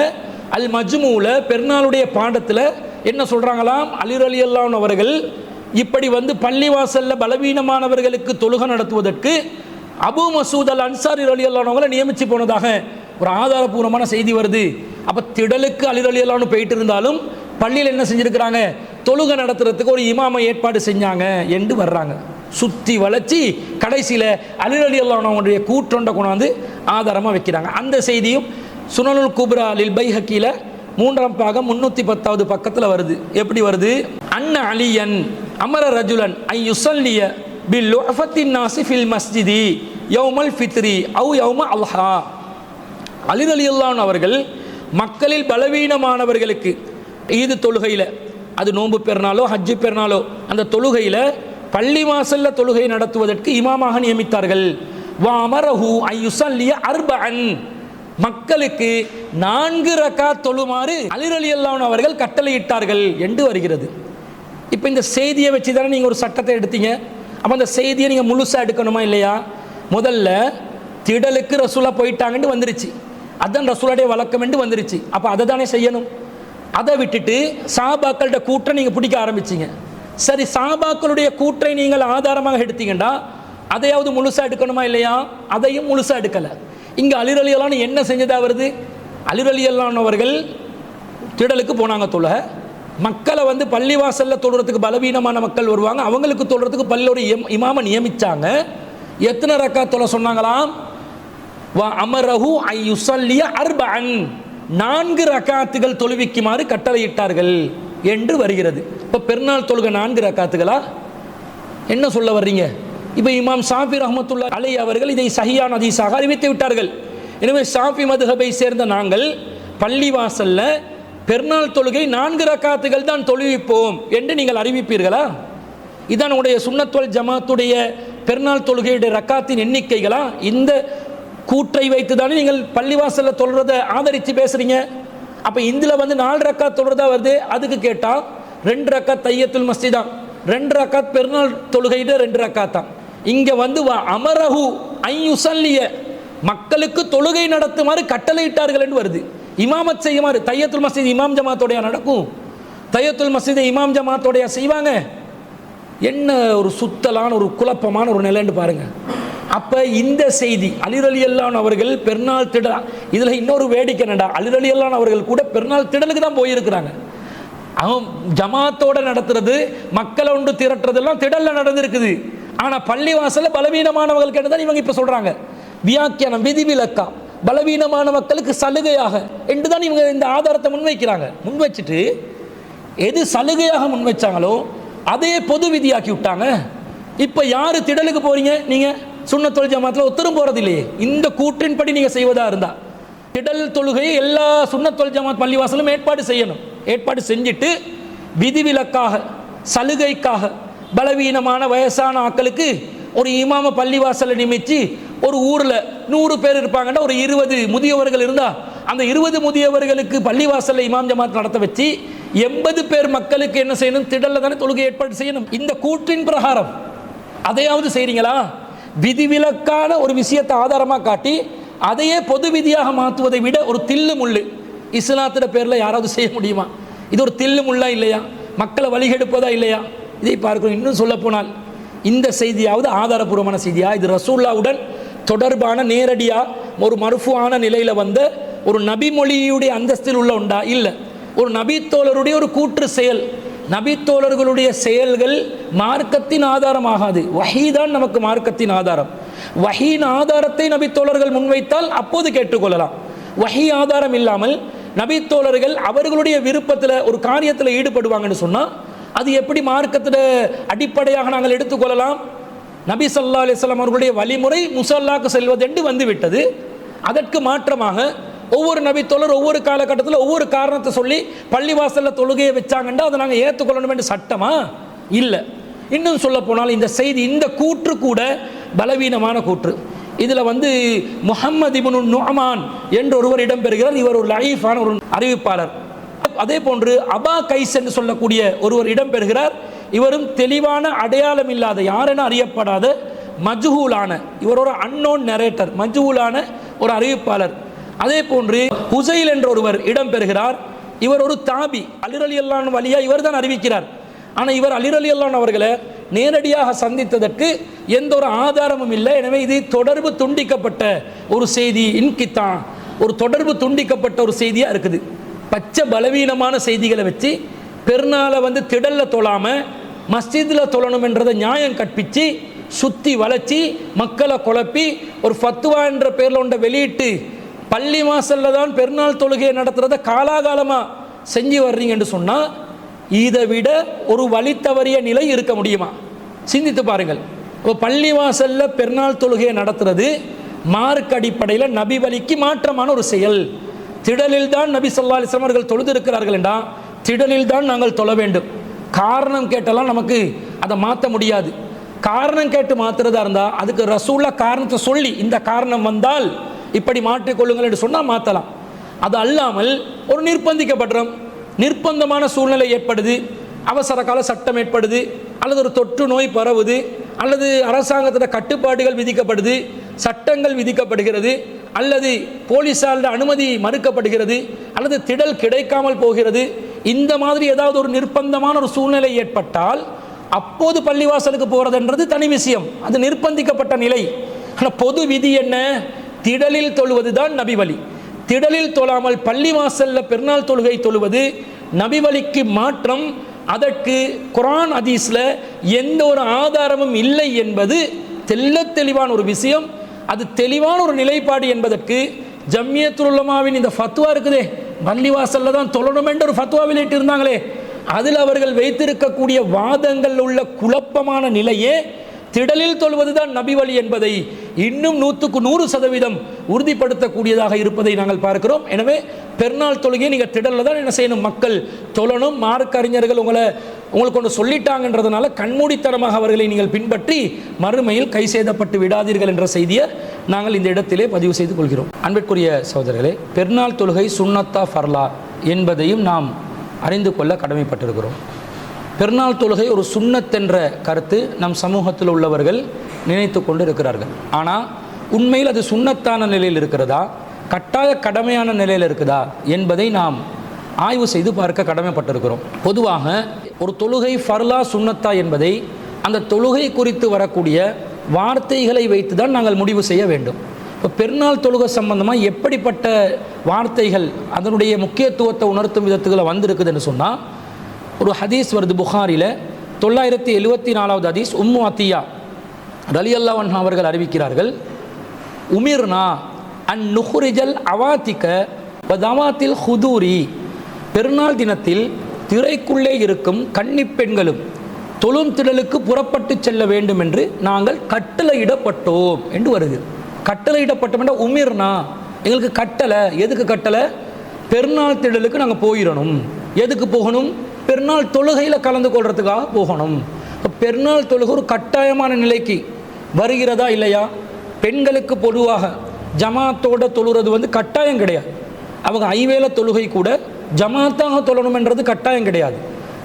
அல் மஜ்மூல பெருநாளுடைய பாடத்தில் என்ன சொல்றாங்களாம், அலி ரலியல்லாஹு அன்ஹு அவர்கள் இப்படி வந்து பள்ளிவாசல்ல பலவீனமானவர்களுக்கு தொழுகை நடத்துவதற்கு அபு மசூத் அல் அன்சாரி ரலியல்லாஹு அன்ஹு அவங்களை நியமிச்சு போனதாக ஒரு ஆதாரபூர்வமான செய்தி வருது. அப்போ திடலுக்கு அலி ரலியல்லாஹு அன்ஹு போயிட்டு இருந்தாலும் பள்ளியில் என்ன செஞ்சிருக்கிறாங்க, தொழுகை நடத்துறதுக்கு ஒரு இமாமை ஏற்பாடு செஞ்சாங்க என்று வர்றாங்க. சுற்றி வளைச்சி கடைசியில் அலி ரலியல்லாஹு அன்ஹு அவங்களுடைய கூற்றொண்டை கொண்டாந்து ஆதாரமாக வைக்கிறாங்க. அந்த செய்தியும் சுனனுல் குப்ரா லில் பைஹக்கியில் 3ஆம் பாகம் 310வது பக்கத்தில் வருது. எப்படி வருது, அன்ன அலியன் அமர ரஜுலன் ஐ யுஸல்லிய பில் லுஃபத்தின் நாசி ஃபில் மஸ்ஜிதி யௌமல் ஃபித்ரி அவு யௌம அல்ஹா. அலி ரலியல்லாஹு அன்ஹு அவர்கள் மக்களில் பலவீனமானவர்களுக்கு ஈது தொழுகையில், அது நோன்பு பெருநாளோ ஹஜ்ஜு பெருநாளோ, அந்த தொழுகையில் பள்ளி வாசல்ல தொழுகை நடத்துவதற்கு இமாமாக நியமித்தார்கள். வ அமரஹு ஐ யுஸல்லிய அர்பஅன், மக்களுக்கு 4 ரக்காத் தொழுமாறு அலி ரலியல்லாஹு அன்ஹு அவர்கள் கட்டளையிட்டார்கள் என்று வருகிறது. இப்போ இந்த செய்தியை வச்சு தானே நீங்கள் ஒரு சட்டத்தை எடுத்தீங்க. அப்போ அந்த செய்தியை நீங்கள் முழுசாக எடுக்கணுமா இல்லையா? முதல்ல திடலுக்கு ரசூலா போயிட்டாங்கன்னு வந்துருச்சு, அதுதான் ரசூலுடைய வழக்கம் என்று வந்துருச்சு. அப்போ அதை தானே செய்யணும். அதை விட்டுட்டு சஹாபாக்களோட கூற்றை நீங்கள் பிடிக்க ஆரம்பிச்சிங்க. சரி, சஹாபாக்களுடைய கூற்றை நீங்கள் ஆதாரமாக எடுத்தீங்கன்னா அதையாவது முழுசாக எடுக்கணுமா இல்லையா? அதையும் முழுசாக எடுக்கலை. இங்கே அலி ரலியல்லாஹு அன்ஹு என்ன செஞ்சதா வருது, அலி ரலியல்லாஹு அன்ஹு அவர்கள் திடலுக்கு போனாங்க தொழுக, மக்களை வந்து பள்ளிவாசலில் தொழுறதுக்கு பலவீனமான மக்கள் வருவாங்க, அவங்களுக்கு தொழுறதுக்கு பள்ளியோட இமாமை நியமித்தாங்க. எத்தனை ரக்காத் தொழ சொன்னாங்களாம், வ அமரஹு ஐ யுஸல்லிய அர்பஅன், 4 ரக்காத்துகள் தொழுவிக்குமாறு கட்டளையிட்டார்கள் என்று வருகிறது. இப்போ பெருநாள் தொழுகை 4 ரக்காத்துகளா? என்ன சொல்ல வர்றீங்க? இப்போ இமாம் ஷாஃபி ரஹ்மத்துல்லாஹி அலைஹி அவர்கள் இதை சஹீஹான ஹதீஸாக அறிவித்து விட்டார்கள். எனவே ஷாஃபி மதுஹபை சேர்ந்த நாங்கள் பள்ளிவாசல்ல பெருநாள் தொழுகை 4 ரக்காத்துகள் தான் தொழுவிப்போம் என்று நீங்கள் அறிவிப்பீர்களா? இதான் உடைய சுன்னத் வல் ஜமாத்துடைய பெருநாள் தொழுகையுடைய ரக்காத்தின் எண்ணிக்கைகளா? இந்த கூற்றை வைத்து தானே நீங்கள் பள்ளிவாசல்ல தொழுறதை ஆதரித்து பேசுறீங்க. அப்போ இதில் வந்து 4 ரக்காத் தொழுறதா வருது. அதுக்கு கேட்டால் 2 ரக்காத் தையத்துல் மஸ்ஜித் தான், 2 ரக்காத் பெருநாள் தொழுகையிட 2 ரக்காத் தான். இங்கே வந்து அமரஹு ஐ யுஸல்லிய, மக்களுக்கு தொழுகை நடத்துமாறு கட்டளையிட்டார்கள் என்று வருது. இமாமத் செய்யுமாறு, தையத்துல் மஸ்ஜித் இமாம் ஜமாத்தோடைய நடக்கும், தையத்துல் மஸ்ஜிதை இமாம் ஜமாத்தோடைய செய்வாங்க. என்ன ஒரு சுத்தலான ஒரு குழப்பமான ஒரு நிலைன்னு பாருங்க. அப்போ இந்த செய்தி அலி ரலியல்லாஹு அன்ஹு அவர்கள் பெருநாள் திடல், இதில் இன்னொரு வேடிக்கை என்னடா, அலி ரலியல்லாஹு அன்ஹு அவர்கள் கூட பெருநாள் திடலுக்கு தான் போயிருக்கிறாங்க. அவன் ஜமாத்தோட நடத்துறது, மக்களை ஒன்று திரட்டுறதெல்லாம் திடலில் நடந்திருக்குது. ஆனால் பள்ளிவாசல்ல பலவீனமானவர்களுக்கு தான் இவங்க இப்போ சொல்கிறாங்க வியாக்கியானம் விதிவிலக்கா பலவீனமான மக்களுக்கு சலுகையாக என்று தான் இவங்க இந்த ஆதாரத்தை முன்வைக்கிறாங்க. முன்வச்சுட்டு எது சலுகையாக முன்வைச்சாங்களோ அதே பொது விதியாக்கி விட்டாங்க. இப்போ யார் திடலுக்கு போறீங்க? நீங்கள் சுன்னத் வல் ஜமாத்தில் ஒத்தரும் போகிறது இல்லையே. இந்த கூற்றின்படி நீங்கள் செய்வதாக இருந்தால் திடல் தொழுகையை எல்லா சுன்னத் வல் ஜமாத் பள்ளிவாசலும் ஏற்பாடு செய்யணும். ஏற்பாடு செஞ்சுட்டு விதிவிலக்காக சலுகைக்காக பலவீனமான வயசான ஆட்களுக்கு ஒரு இமாம பள்ளிவாசலை நியமித்து ஒரு ஊரில் 100 பேர் இருப்பாங்கன்னா ஒரு 20 முதியவர்கள் இருந்தால் அந்த 20 முதியவர்களுக்கு பள்ளிவாசலில் இமாம் ஜமாத் நடத்த வச்சு 80 பேர் மக்களுக்கு என்ன செய்யணும்? திடலில் தானே தொழுகை ஏற்பாடு செய்யணும். இந்த கூற்றின் பிரகாரம் அதையாவது செய்கிறீங்களா? விதிவிலக்கான ஒரு விஷயத்தை ஆதாரமாக காட்டி அதையே பொது விதியாக மாற்றுவதை விட ஒரு தில்லு முள்ளு இஸ்லாத்திட பேரில் யாராவது செய்ய முடியுமா? இது ஒரு தில்லு முள்ளா இல்லையா? மக்களை வழிகெடுப்பதா இல்லையா? இதை பார்க்கணும். இன்னும் சொல்ல போனால் இந்த செய்தியாவது ஆதாரபூர்வமான செய்தியா? இது ரசூலுல்லாஹ்வுடன் தொடர்பான நேரடியாக ஒரு மர்ஃபூஆன நிலையில் வந்த ஒரு நபிமொழியுடைய அந்தஸ்தில் உள்ள உண்டா? இல்லை. ஒரு நபித்தோழருடைய ஒரு கூற்று செயல். நபித்தோழர்களுடைய செயல்கள் மார்க்கத்தின் ஆதாரமாகாது. வஹீ தான் நமக்கு மார்க்கத்தின் ஆதாரம். வஹீன் ஆதாரத்தை நபித்தோழர்கள் முன்வைத்தால் அப்போது கேட்டுக்கொள்ளலாம். வஹீ ஆதாரம் இல்லாமல் நபித்தோழர்கள் அவர்களுடைய விருப்பத்தில் ஒரு காரியத்தில் ஈடுபடுவாங்கன்னு சொன்னால் அது எப்படி மார்க்கத்தில் அடிப்படையாக நாங்கள் எடுத்துக்கொள்ளலாம்? நபி ஸல்லல்லாஹு அலைஹி வஸல்லம் அவர்களுடைய வழிமுறை முஸல்லாக்கு செல்வதென்று வந்துவிட்டது. அதற்கு மாற்றமாக ஒவ்வொரு நபித்தோழர் ஒவ்வொரு காலகட்டத்தில் ஒவ்வொரு காரணத்தை சொல்லி பள்ளிவாசலில் தொழுகையை வச்சாங்கன்னா அதை நாங்கள் ஏற்றுக்கொள்ளணும் என்று சட்டமா இல்லை. இன்னும் சொல்ல போனால் இந்த செய்தி, இந்த கூற்று கூட பலவீனமான கூற்று. இதில் முஹம்மது இப்னு நுஅமான் என்ற ஒருவர் இடம்பெறுகிறார். இவர் ஒரு லஈஃபான ஒரு அறிவிப்பாளர். அதே போன்று அபா கைஸ் என்று சொல்லக்கூடிய ஒருவர் இடம்பெறுகிறார். இவரும் தெளிவான அடையாளம் இல்லாத, யாரென அறியப்படாத மஜ்ஹூலான, இவர் ஒரு அன்னோன் நரேட்டர், மஜ்ஹூலான ஒரு அறிவிப்பாளர். அதே போன்று ஹுசைல் என்ற ஒருவர் இடம்பெறுகிறார். இவர் ஒரு தாபி, அலி ரலியல்லாஹு அன்ஹு வழியா இவர் தான் அறிவிக்கிறார். ஆனால் இவர் அலி ரலியல்லாஹு அன்ஹு அவர்களை நேரடியாக சந்தித்ததற்கு எந்த ஒரு ஆதாரமும் இல்லை. எனவே இது தொடர்பு துண்டிக்கப்பட்ட ஒரு செய்தி, இன்கித்தா, ஒரு தொடர்பு துண்டிக்கப்பட்ட ஒரு செய்தியாக இருக்குது. பச்சை பலவீனமான செய்திகளை வச்சு பெருநாளை திடல்ல தொழாம மஸ்ஜிதில் தொழணும் என்றதை நியாயம் கற்பித்து சுற்றி வளைச்சி மக்களை குழப்பி ஒரு ஃபத்வா என்ற பேரில் ஒன்றை வெளியிட்டு பள்ளி வாசல்ல தான் பெருநாள் தொழுகையை நடத்துறதை காலாகாலமாக செஞ்சு வர்றீங்க என்று சொன்னால் இதை விட ஒரு வழி தவறிய நிலை இருக்க முடியுமா? சிந்தித்து பாருங்கள். இப்போ பள்ளி வாசல்ல பெருநாள் தொழுகையை நடத்துறது மார்க் அடிப்படையில் நபி வழிக்கு மாற்றமான ஒரு செயல். திடலில் தான் நபி ஸல்லல்லாஹு அலைஹி வஸல்லம் அவர்கள் தொழுது இருக்கிறார்கள் என்றால் திடலில் தான் நாங்கள் தொழ வேண்டும். காரணம் கேட்டெல்லாம் நமக்கு அதை மாற்ற முடியாது. காரணம் கேட்டு மாற்றுறதா இருந்தால் அதுக்கு ரசூலா காரணத்தை சொல்லி இந்த காரணம் வந்தால் இப்படி மாற்றிக்கொள்ளுங்கள் என்று சொன்னால் மாற்றலாம். அது அல்லாமல் ஒரு நிர்பந்தமான சூழ்நிலை ஏற்படுது, அவசர கால சட்டம் ஏற்படுது, அல்லது ஒரு தொற்று நோய் பரவுது, அல்லது அரசாங்கத்தோட கட்டுப்பாடுகள் விதிக்கப்படுது, சட்டங்கள் விதிக்கப்படுகிறது, அல்லது போலீஸால் அனுமதி மறுக்கப்படுகிறது, அல்லது திடல் கிடைக்காமல் போகிறது, இந்த மாதிரி ஏதாவது ஒரு நிர்பந்தமான ஒரு சூழ்நிலை ஏற்பட்டால் அப்போது பள்ளிவாசலுக்கு போகிறதுன்றது தனி விஷயம். அது நிர்பந்திக்கப்பட்ட நிலை. ஆனால் பொது விதி என்ன? திடலில் தொழுவது தான் நபி வழி. திடலில் தொழாமல் பள்ளிவாசல்ல பெருநாள் தொழுகை தொழுவது நபி வழிக்கு மாற்றம். அதற்கு குர்ஆன் ஹதீஸ்ல எந்த ஒரு ஆதாரமும் இல்லை என்பது தெளிவான ஒரு விஷயம். அது தெளிவான ஒரு நிலைப்பாடு என்பதற்கு ஜம்மியத்துல் உலமாவின் இந்த ஃபத்வா இருக்குதே, பள்ளிவாசல்ல தான் தொழணும் என்ற ஒரு ஃபத்வா வெளியிட்டு இருந்தாங்களே, அதில் அவர்கள் வைத்திருக்கக்கூடிய வாதங்கள் உள்ள குழப்பமான நிலையே திடலில் தொழுவதுதான் நபி வழி என்பதை இன்னும் 100% உறுதிப்படுத்தக்கூடியதாக இருப்பதை நாங்கள் பார்க்கிறோம். எனவே பெருநாள் தொழுகையை நீங்கள் திடலில் தான் என்ன செய்யணும், மக்கள் தொழணும். மார்க்க அறிஞர்கள் உங்களுக்கு ஒன்று சொல்லிட்டாங்கன்றதுனால கண்மூடித்தனமாக அவர்களை நீங்கள் பின்பற்றி மறுமையில் கை செய்தப்பட்டு விடாதீர்கள் என்ற செய்தியை நாங்கள் இந்த இடத்திலே பதிவு செய்து கொள்கிறோம். அன்பிற்குரிய சகோதரர்களே, பெருநாள் தொழுகை சுன்னத்தா ஃபர்லா என்பதையும் நாம் அறிந்து கொள்ள கடமைப்பட்டிருக்கிறோம். பெருநாள் தொழுகை ஒரு சுன்னத் என்ற கருத்து நம் சமூகத்தில் உள்ளவர்கள் நினைத்து கொண்டு இருக்கிறார்கள். ஆனால் உண்மையில் அது சுன்னத்தான நிலையில் இருக்கிறதா, கட்டாய கடமையான நிலையில் இருக்குதா என்பதை நாம் ஆய்வு செய்து பார்க்க கடமைப்பட்டிருக்கிறோம். பொதுவாக ஒரு தொழுகை ஃபர்லா சுன்னத்தா என்பதை அந்த தொழுகை குறித்து வரக்கூடிய வார்த்தைகளை வைத்து தான் நாங்கள் முடிவு செய்ய வேண்டும். இப்போ பெருநாள் தொழுகை சம்பந்தமாக எப்படிப்பட்ட வார்த்தைகள் அதனுடைய முக்கியத்துவத்தை உணர்த்தும் விதத்துகளை வந்திருக்குதுன்னு சொன்னால், ஒரு ஹதீஸ் வருது புகாரில் 974வது ஹதீஸ். உம்மு அத்தியா ரலியல்லாஹு அன்ஹா அவர்கள் அறிவிக்கிறார்கள், உமிர்னா அன் நுஹ்ரிஜல் அவாத்திக வதவாத்தில் ஹுதூரி, பெருநாள் தினத்தில் திரைக்குள்ளே இருக்கும் கன்னிப் பெண்களும் தொழும் திடலுக்கு புறப்பட்டு செல்ல வேண்டும் என்று நாங்கள் கட்டளையிடப்பட்டோம் என்று வருது. கட்டளையிடப்பட்டோம் என்ற உமிர்னா, எங்களுக்கு கட்டளை. எதுக்கு கட்டளை? பெருநாள் திடலுக்கு நாங்கள் போயிடணும். எதுக்கு போகணும்? பெருநாள் தொழுகையில் கலந்து கொள்றதுக்காக போகணும். பெருநாள் தொழுகை ஒரு கட்டாயமான நிலைக்கு வருகிறதா இல்லையா? பெண்களுக்கு பொதுவாக ஜமாத்தோட தொழுறது கட்டாயம் கிடையாது. அவங்க ஐவேளை தொழுகை கூட ஜமாத்தாக தொழணும் என்றது கட்டாயம் கிடையாது.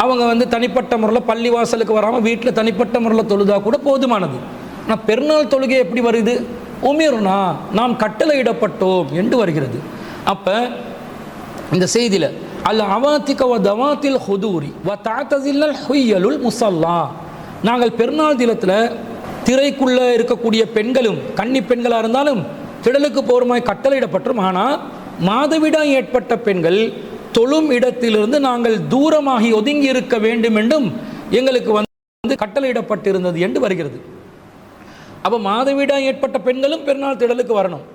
அவங்க தனிப்பட்ட முறையில் பள்ளி வாசலுக்கு வராமல் வீட்டில் தனிப்பட்ட முறையில் தொழுதா கூட போதுமானது. ஆனால் பெருநாள் தொழுகை எப்படி வருது? உமிர்னா, நாம் கட்டளையிடப்பட்டோம் என்று வருகிறது. அப்போ இந்த செய்தியில் அல் அவாத்திக வ தவாத்தில் ஹுதூரி வ தஅதஸில் ஹுய்யலுல் முஸல்லா, நாங்கள் பெருநாள் தினத்தில் திரைக்குள்ளே இருக்கக்கூடிய பெண்களும் கன்னி பெண்களாக இருந்தாலும் திடலுக்கு போகிறமாய் கட்டளையிடப்பட்டோம். ஆனால் மாதவிடாய் ஏற்பட்ட பெண்கள் தொழும் இடத்திலிருந்து நாங்கள் தூரமாகி ஒதுங்கி இருக்க வேண்டும் என்றும் எங்களுக்கு கட்டளையிடப்பட்டிருந்தது என்று வருகிறது. அப்போ மாதவிடாய் ஏற்பட்ட பெண்களும் பெருநாள் திடலுக்கு வரணும்.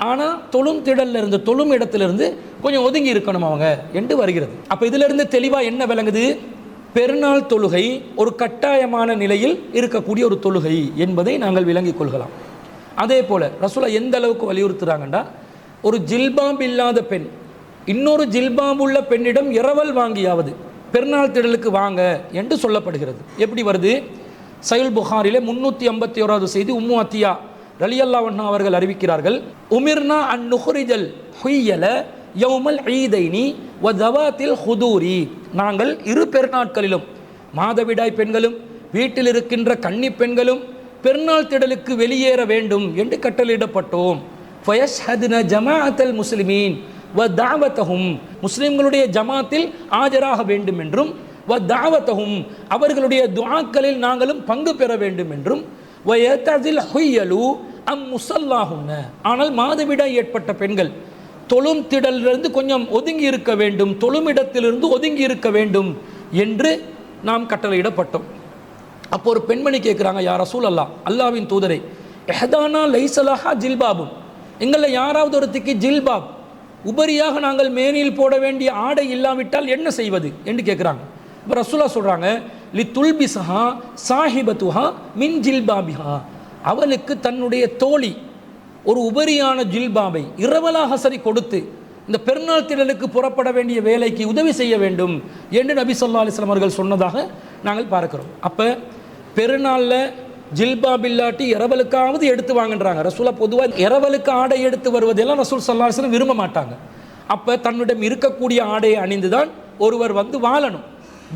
ஆனால் தொழும் இடத்திலிருந்து கொஞ்சம் ஒதுங்கி இருக்கணும் அவங்க என்று வருகிறது. அப்போ இதிலிருந்து தெளிவாக என்ன விளங்குது? பெருநாள் தொழுகை ஒரு கட்டாயமான நிலையில் இருக்கக்கூடிய ஒரு தொழுகை என்பதை நாங்கள் விளங்கிக் கொள்கலாம். அதே போல் ரசூலா எந்த அளவுக்கு வலியுறுத்துகிறாங்கன்னா, ஒரு ஜில்பாப் இல்லாத பெண் இன்னொரு ஜில்பாப் உள்ள பெண்ணிடம் இரவல் வாங்கியாவது பெருநாள் திடலுக்கு வாங்க என்று சொல்லப்படுகிறது. எப்படி வருது? சஹீஹ் புகாரிலே 351வது செய்தி, உம்மு அத்தியா ரலியல்லாஹு அன்ஹா அவர்கள் அறிவிக்கிறார்கள், உமிர்னா அன் நுஹ்ரிஜல் ஹுய்யல யௌமல் ஈதைனி வ தவாத்தில் ஹுதூரி, நாங்கள் இரு பெருநாட்களிலும் மாதவிடாய் பெண்களும் வீட்டில் இருக்கின்ற கன்னி பெண்களும் பெருநாள் திடலுக்கு வெளியேற வேண்டும் என்று கட்டளையிடப்பட்டோம். ஃபயஷ்ஹதுன ஜமாஅத்தல் முஸ்லிமீன் வ தாவத்தஹும், முஸ்லிம்களுடைய ஜமாத்தில் ஆஜராக வேண்டும் என்றும், வ தாவத்தஹும் அவர்களுடைய துஆக்களில் நாங்களும் பங்கு பெற வேண்டும் என்றும், வ யதஸில் ஹுய்யலு அம் முஸல்லாஹுன்ன, ஆனால் மாதவிடாய் ஏற்பட்ட பெண்கள் தொழும் திடலிலிருந்து கொஞ்சம் ஒதுங்கி இருக்க வேண்டும், தொழுமிடத்திலிருந்து ஒதுங்கி இருக்க வேண்டும் என்று நாம் கட்டளையிடப்பட்டோம். அப்போ ஒரு பெண்மணி கேட்குறாங்க, யா ரசூலல்லாஹ், அல்லாஹ்வின் தூதரே, இஹ்தானா லைஸலஹா ஜில்பாபுன், எங்களில் யாராவது ஒருத்திக்கு ஜில்பாப் உபரியாக நாங்கள் மேனியில் போட வேண்டிய ஆடை இல்லாவிட்டால் என்ன செய்வது என்று கேட்குறாங்க. இப்போ ரசூலா சொல்கிறாங்க, லி துல்பிசஹா சாஹிபத்துஹா மின் ஜில்பாபிஹா, அவளுக்கு தன்னுடைய தோழி ஒரு உபரியான ஜில்பாபை இரவலாக சரி கொடுத்து இந்த பெருநாள் திடலுக்கு புறப்பட வேண்டிய வேலைக்கு உதவி செய்ய வேண்டும் என்று நபி ஸல்லல்லாஹு அலைஹி வஸல்லம் அவர்கள் சொன்னதாக நாங்கள் பார்க்கிறோம். அப்போ பெருநாளில் ஜில்பாப் இல்லாட்டி இரவலுக்காவது எடுத்து வாங்கன்றாங்க. ரசூலா பொதுவாக இரவலுக்கு ஆடை எடுத்து வருவதெல்லாம் ரசூல் ஸல்லல்லாஹு அலைஹி வஸல்லம் விரும்ப மாட்டாங்க. அப்போ தன்னிடம் இருக்கக்கூடிய ஆடையை அணிந்து தான் ஒருவர் வந்து வாழணும்,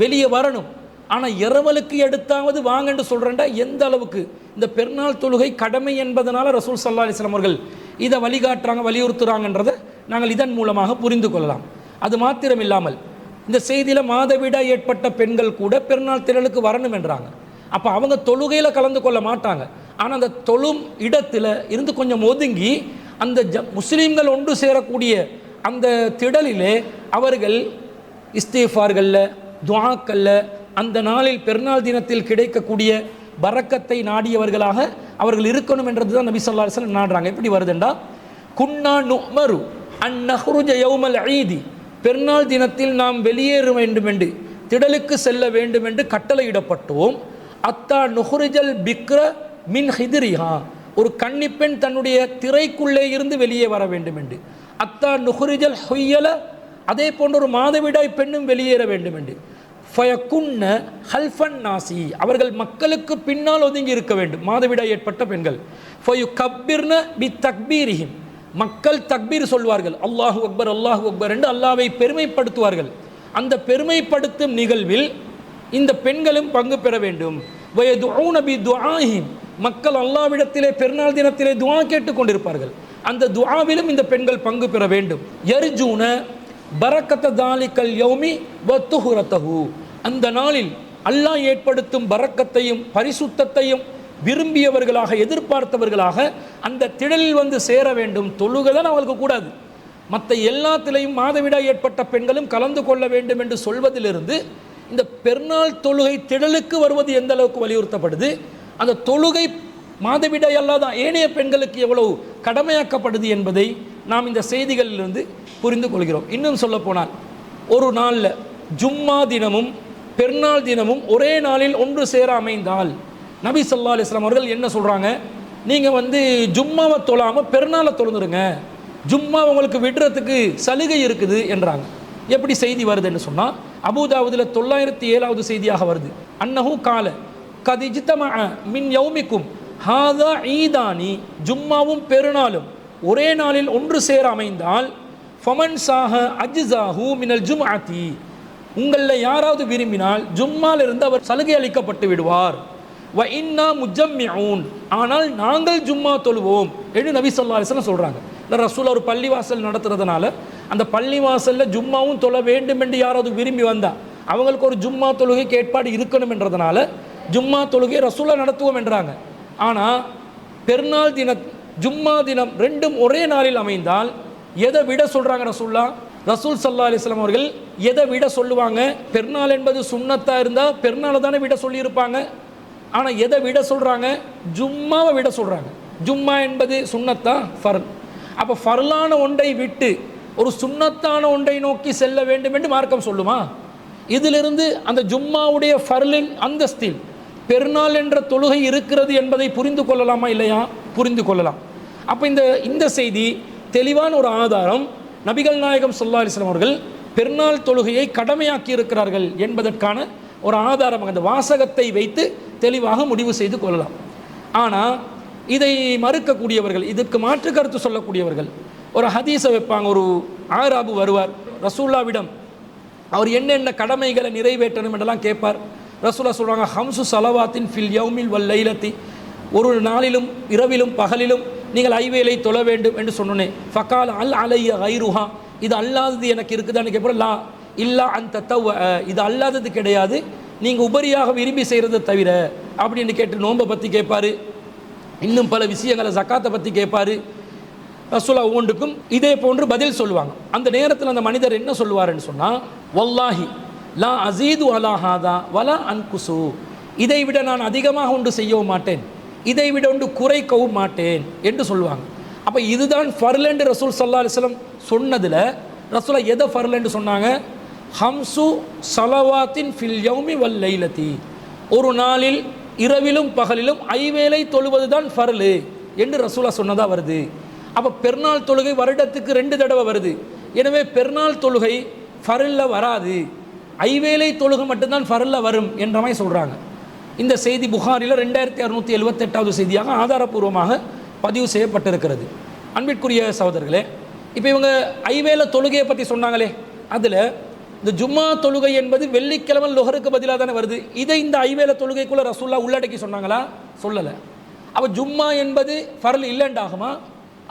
வெளியே வரணும். ஆனால் இரவலுக்கு எடுத்தாவது வாங்கன்னு சொல்கிறேன்டா எந்த அளவுக்கு இந்த பெருநாள் தொழுகை கடமை என்பதனால ரசூல் ஸல்லல்லாஹு அலைஹி வஸல்லம் அவர்கள் இதை வழிகாட்டுறாங்க, வலியுறுத்துறாங்கன்றதை நாங்கள் இதன் மூலமாக புரிந்து கொள்ளலாம். அது மாத்திரம் இல்லாமல் இந்த செய்தியில் மாதவிடாய் ஏற்பட்ட பெண்கள் கூட பெருநாள் திடலுக்கு வரணும் என்றாங்க. அப்போ அவங்க தொழுகையில் கலந்து கொள்ள மாட்டாங்க. ஆனால் அந்த தொழும் இடத்துல இருந்து கொஞ்சம் ஒதுங்கி அந்த முஸ்லீம்கள் ஒன்று சேரக்கூடிய அந்த திடலிலே அவர்கள் இஸ்திஃபார்களில் துஆக்களில் அந்த நாளில் பெருநாள் தினத்தில் கிடைக்கக்கூடிய பரக்கத்தை நாடியவர்களாக அவர்கள் இருக்கணும் என்றது தான் நபி ஸல்லல்லாஹு அலைஹி வஸல்லம் நாடுறாங்க. எப்படி வருதுண்டா, குன்னா நுமரு அன் நஹ்ருஜ யௌமல் ஈதி, பெருநாள் தினத்தில் நாம் வெளியேற வேண்டும் என்று திடலுக்கு செல்ல வேண்டும் என்று கட்டளையிடப்பட்டோம். அத்தா நுஹ்ரிஜல் பிக்ர மின் ஹித்ரிஹா, ஒரு கன்னிப்பெண் தன்னுடைய திரைக்குள்ளே இருந்து வெளியே வர வேண்டும் என்று. அத்தா நுஹ்ரிஜல் ஹுய்யல, அதே போன்ற ஒரு மாதவிடாய் பெண்ணும் வெளியேற வேண்டும் என்று. ஃபயகுன்ன ஹல்ஃபன் நாசி, அவர்கள் மக்களுக்கு பின்னால் ஒதுங்கி இருக்க வேண்டும் மாதவிடாய் ஏற்பட்ட பெண்கள். ஃபயுகப்பிர்ன பி தக்பீரிஹிம், மக்கள் தக்பீர் சொல்வார்கள், அல்லாஹு அக்பர் அல்லாஹு அக்பர் என்று அல்லாஹ்வை பெருமைப்படுத்துவார்கள். அந்த பெருமைப்படுத்தும் நிகழ்வில் இந்த பெண்களும் பங்கு பெற வேண்டும். வயதுஊன பி துஆஹிம், மக்கள் அல்லாஹ்விடத்திலே பெருநாள் தினத்திலே துஆ கேட்டுக் கொண்டிருப்பார்கள், அந்த துஆவிலும் இந்த பெண்கள் பங்கு பெற வேண்டும். யர்ஜூன பரக்கத்த தாலிகல் யௌமி வ துஹ்ரத்தஹு, அந்த நாளில் அல்லாஹ் ஏற்படுத்தும் பரக்கத்தையும் பரிசுத்தத்தையும் விரும்பியவர்களாக எதிர்பார்த்தவர்களாக அந்த திடலில் வந்து சேர வேண்டும். தொழுகை தான் அவர்களுக்கு கூடாது, மற்ற எல்லாத்திலையும் மாதவிடாய் ஏற்பட்ட பெண்களும் கலந்து கொள்ள வேண்டும் என்று சொல்வதிலிருந்து இந்த பெருநாள் தொழுகை திடலுக்கு வருவது எந்த அளவுக்கு வலியுறுத்தப்படுது, அந்த தொழுகை மாதவிடாய் அல்லாத ஏனைய பெண்களுக்கு எவ்வளவு கடமையாக்கப்படுது என்பதை நாம் இந்த செய்திகளிலிருந்து புரிந்து கொள்கிறோம். இன்னும் சொல்ல போனால் ஒரு நாளில் ஜும்மா தினமும் பெருநாள் தினமும் ஒரே நாளில் ஒன்று சேர அமைந்தால் நபி ஸல்லல்லாஹு அலைஹி வஸல்லம் அவர்கள் என்ன சொல்கிறாங்க, நீங்கள் வந்து ஜும்மாவை தொழாமல் பெருநாளை தொழுந்துருங்க, ஜும்மா உங்களுக்கு விடுறதுக்கு சலுகை இருக்குது என்றாங்க. எப்படி செய்தி வருதுன்னு சொன்னால் அபூதாவுதில் 907வது செய்தியாக வருது. அன்னஹு கால கதிஜ்தமஅ மின் யௌமிக்கும் ஹாதா ஈதானி, ஜும்மாவும் பெருநாளும் ஒரே நாளில் ஒன்று சேர அமைந்தால் ஃபமன் சாஹ அஜ்ஸாஹு மினல் ஜும்அத்தி, உங்களில் யாராவது விரும்பினால் ஜும்மாலிருந்து அவர் சலுகை அளிக்கப்பட்டு விடுவார். வ இன்னா முஜம்மிஊன், ஆனால் நாங்கள் ஜும்மா தொழுவோம் என்று நபி ஸல்லல்லாஹு அலைஹி வஸல்லம் சொல்கிறாங்க. இல்லை ரசூல் ஒரு பள்ளிவாசல் நடத்துறதுனால அந்த பள்ளிவாசலில் ஜும்மாவும் தொழ வேண்டும் என்று யாராவது விரும்பி வந்தால் அவங்களுக்கு ஒரு ஜும்மா தொழுகைக்கு ஏற்பாடு இருக்கணும் என்றதுனால ஜும்மா தொழுகை ரசூலா நடத்துவோம் என்றாங்க. ஆனால் பெருநாள் தினம் ஜும்மா தினம் ரெண்டும் ஒரே நாளில் அமைந்தால் எதை விட சொல்கிறாங்க ரசூல் ஸல்லல்லாஹு அலைஹி வஸல்லம் அவர்கள் எதை விட சொல்லுவாங்க? பெருநாள் என்பது சுன்னத்தாக இருந்தால் பெருநாளை தானே விட சொல்லியிருப்பாங்க. ஆனால் எதை விட சொல்கிறாங்க? ஜும்மாவை விட சொல்கிறாங்க. ஜும்மா என்பது சுன்னத்தா ஃபர்ல். அப்போ ஃபர்லான ஒன்றை விட்டு ஒரு சுன்னத்தான ஒன்றை நோக்கி செல்ல வேண்டும் என்று மார்க்கம் சொல்லுமா? இதிலிருந்து அந்த ஜும்மாவுடைய ஃபர்லின் அந்தஸ்தில் பெருநாள் என்ற தொழுகை இருக்கிறது என்பதை புரிந்து கொள்ளலாமா? இல்லையா? புரிந்து கொள்ளலாம். அப்போ இந்த செய்தி தெளிவான ஒரு ஆதாரம் நபிகள் நாயகம் ஸல்லல்லாஹு அலைஹி வஸல்லம் அவர்கள் பெருநாள் தொழுகையை கடமையாக்கி இருக்கிறார்கள் என்பதற்கான ஒரு ஆதாரம் அந்த வாசகத்தை வைத்து தெளிவாக முடிவு செய்து கொள்ளலாம். ஆனால் இதை மறுக்கக்கூடியவர்கள், இதற்கு மாற்று கருத்து சொல்லக்கூடியவர்கள் ஒரு ஹதீஸை வைப்பாங்க. ஒரு ஆராபு வருவார் ரசூல்லாவிடம், அவர் என்னென்ன கடமைகளை நிறைவேற்றணும் என்றெல்லாம் கேட்பார். ரசூலா சொல்கிறாங்க, ஹம்சு சலவாத்தின் ஃபில் யௌமில் வல் லைலத்தி, ஒரு நாளிலும் இரவிலும் பகலிலும் நீங்கள் ஐவேளை தொழ வேண்டும் என்று சொன்னேன். ஃபகால் அல் அலைய கைருஹா, இது அல்லாதது எனக்கு இருக்குதான்னு கேட்போம். லா இல்லா அந்த தவ், இது அல்லாதது கிடையாது, நீங்கள் உபரியாக விரும்பி செய்கிறத தவிர அப்படின்னு கேட்டு நோன்பை பற்றி கேட்பார். இன்னும் பல விஷயங்களை ஜக்காத்தை பற்றி கேட்பார். ரசூலா ஒவ்வொன்றுக்கும் இதே போன்று பதில் சொல்லுவாங்க. அந்த நேரத்தில் அந்த மனிதர் என்ன சொல்லுவார்ன்னு சொன்னால், வல்லாஹி லா அசீது அலா ஹாதா வலா அன்குசு, இதை விட நான் அதிகமாக ஒன்று செய்யவும் மாட்டேன், இதை விட ஒன்று குறைக்கவும் மாட்டேன் என்று சொல்லுவாங்க. அப்போ இதுதான் ஃபர்ல் என்று ரசூல் ஸல்லல்லாஹு அலைஹி வஸல்லம் சொன்னதில் ரசூலா எதை ஃபர்ல் என்று சொன்னாங்க? ஹம்சு சலவாத்தின் ஃபில் யௌமி வல் லைலத்தி, ஒரு நாளில் இரவிலும் பகலிலும் ஐவேளை தொழுவது தான் ஃபர்லு என்று ரசூலா சொன்னதாக வருது. அப்போ பெருநாள் தொழுகை வருடத்துக்கு 2 தடவை வருது. எனவே பெருநாள் தொழுகை ஃபர்லில் வராது, ஐவேளை தொழுகை மட்டும்தான் ஃபர்லில் வரும் என்ற மாதிரி சொல்கிறாங்க. இந்த செய்தி புகாரில் 2678வது செய்தியாக ஆதாரபூர்வமாக பதிவு செய்யப்பட்டிருக்கிறது. அன்பிற்குரிய சகோதரர்களே, இப்போ இவங்க ஐவேளை தொழுகையை பற்றி சொன்னாங்களே, அதில் இந்த ஜும்மா தொழுகை என்பது வெள்ளிக்கிழமை லுஹருக்கு பதிலாக தானே வருது. இதை இந்த ஐவேளை தொழுகைக்குள்ளே ரசூல்லா உள்ளடக்கி சொன்னாங்களா? சொல்லலை. அப்போ ஜும்மா என்பது ஃபர்ல் இல்லைண்டாகுமா?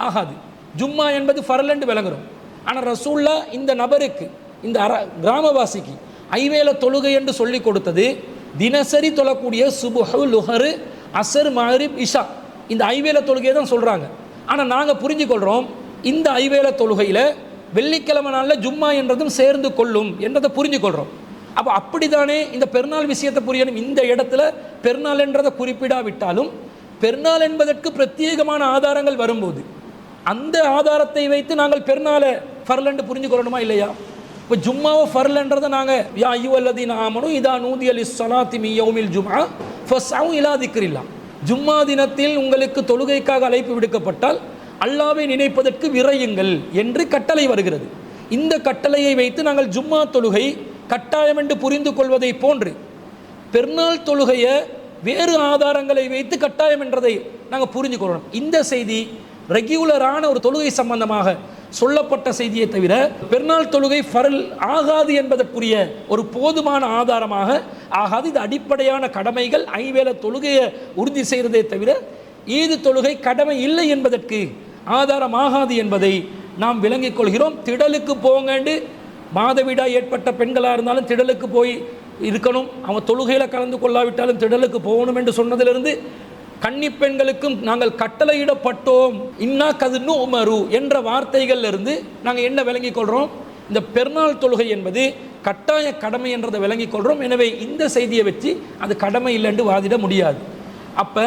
ஆகாது. ஜும்மா என்பது ஃபர்ல் என்று விளங்குறோம். ஆனால் ரசூல்லா இந்த நபருக்கு, இந்த கிராமவாசிக்கு ஐவேளை தொழுகை என்று சொல்லி கொடுத்தது தினசரி தொழக்கூடிய சுபுஹு லுஹரு அசர் மஹ்ரிப் இஷா, இந்த ஐவேளை தொழுகையை தான் சொல்கிறாங்க. ஆனால் நாங்கள் புரிஞ்சுக்கொள்கிறோம், இந்த ஐவேளை தொழுகையில் வெள்ளிக்கிழமை நாளில் ஜும்மா என்றதும் சேர்ந்து கொள்ளும் என்றதை புரிஞ்சுக்கொள்கிறோம். அப்போ அப்படி தானே இந்த பெருநாள் விஷயத்தை புரியணும். இந்த இடத்துல பெருநாள் என்றதை குறிப்பிடாவிட்டாலும் பெருநாள் என்பதற்கு பிரத்யேகமான ஆதாரங்கள் வரும்போது அந்த ஆதாரத்தை வைத்து நாங்கள் பெருநாளை ஃபர்ல் என்று புரிஞ்சுக்கொள்ளணுமா இல்லையா? இப்போ ஜும்மாவை ஃபர்ல்ன்றதை நாங்கள் யா அய்யுஹல்லதீன ஆமனு இதா நூதிய லிஸ்ஸலாத்தி மின் யௌமில் ஜும்ஆ ஃபஸ்அவு இலா திக்ரில்லாஹ், ஜும்மா தினத்தில் உங்களுக்கு தொழுகைக்காக அழைப்பு விடுக்கப்பட்டால் அல்லாஹ்வை நினைப்பதற்கு விரையுங்கள் என்று கட்டளை வருகிறது. இந்த கட்டளையை வைத்து நாங்கள் ஜும்மா தொழுகை கட்டாயம் என்று புரிந்து கொள்வதை போன்று பெருநாள் தொழுகையை வேறு ஆதாரங்களை வைத்து கட்டாயம் என்றதை நாங்கள் புரிந்து கொள்ளணும். இந்த செய்தி ரெகுலரான ஒரு தொழுகை சம்பந்தமாக சொல்லப்பட்ட செய்தியை தவிர பெருநாள் தொழுகை ஃபர்ல் ஆகாது என்பதற்குரிய ஒரு போதுமான ஆதாரமாக ஆகாது. இது அடிப்படையான கடமைகள், ஐவேளை தொழுகையை உறுதி செய்கிறதே தவிர ஈது தொழுகை கடமை இல்லை என்பதற்கு ஆதாரமாகாது என்பதை நாம் விளங்கிக் கொள்கிறோம். திடலுக்கு போங்கண்டு மாதவிடாய் ஏற்பட்ட பெண்களாக இருந்தாலும் திடலுக்கு போய் இருக்கணும், அவன் தொழுகையில் கலந்து கொள்ளாவிட்டாலும் திடலுக்கு போகணும் என்று சொன்னதிலிருந்து கன்னி பெண்களுக்கும் நாங்கள் கட்டளையிடப்பட்டோம் இன்னா கதுன்னு உமரு என்ற வார்த்தைகள்ல இருந்து நாங்கள் என்ன விளங்கிக் கொள்கிறோம்? இந்த பெருநாள் தொழுகை என்பது கட்டாய கடமை என்றதை விளங்கிக் கொள்கிறோம். எனவே இந்த செய்தியை வச்சு அது கடமை இல்லை என்று வாதிட முடியாது. அப்போ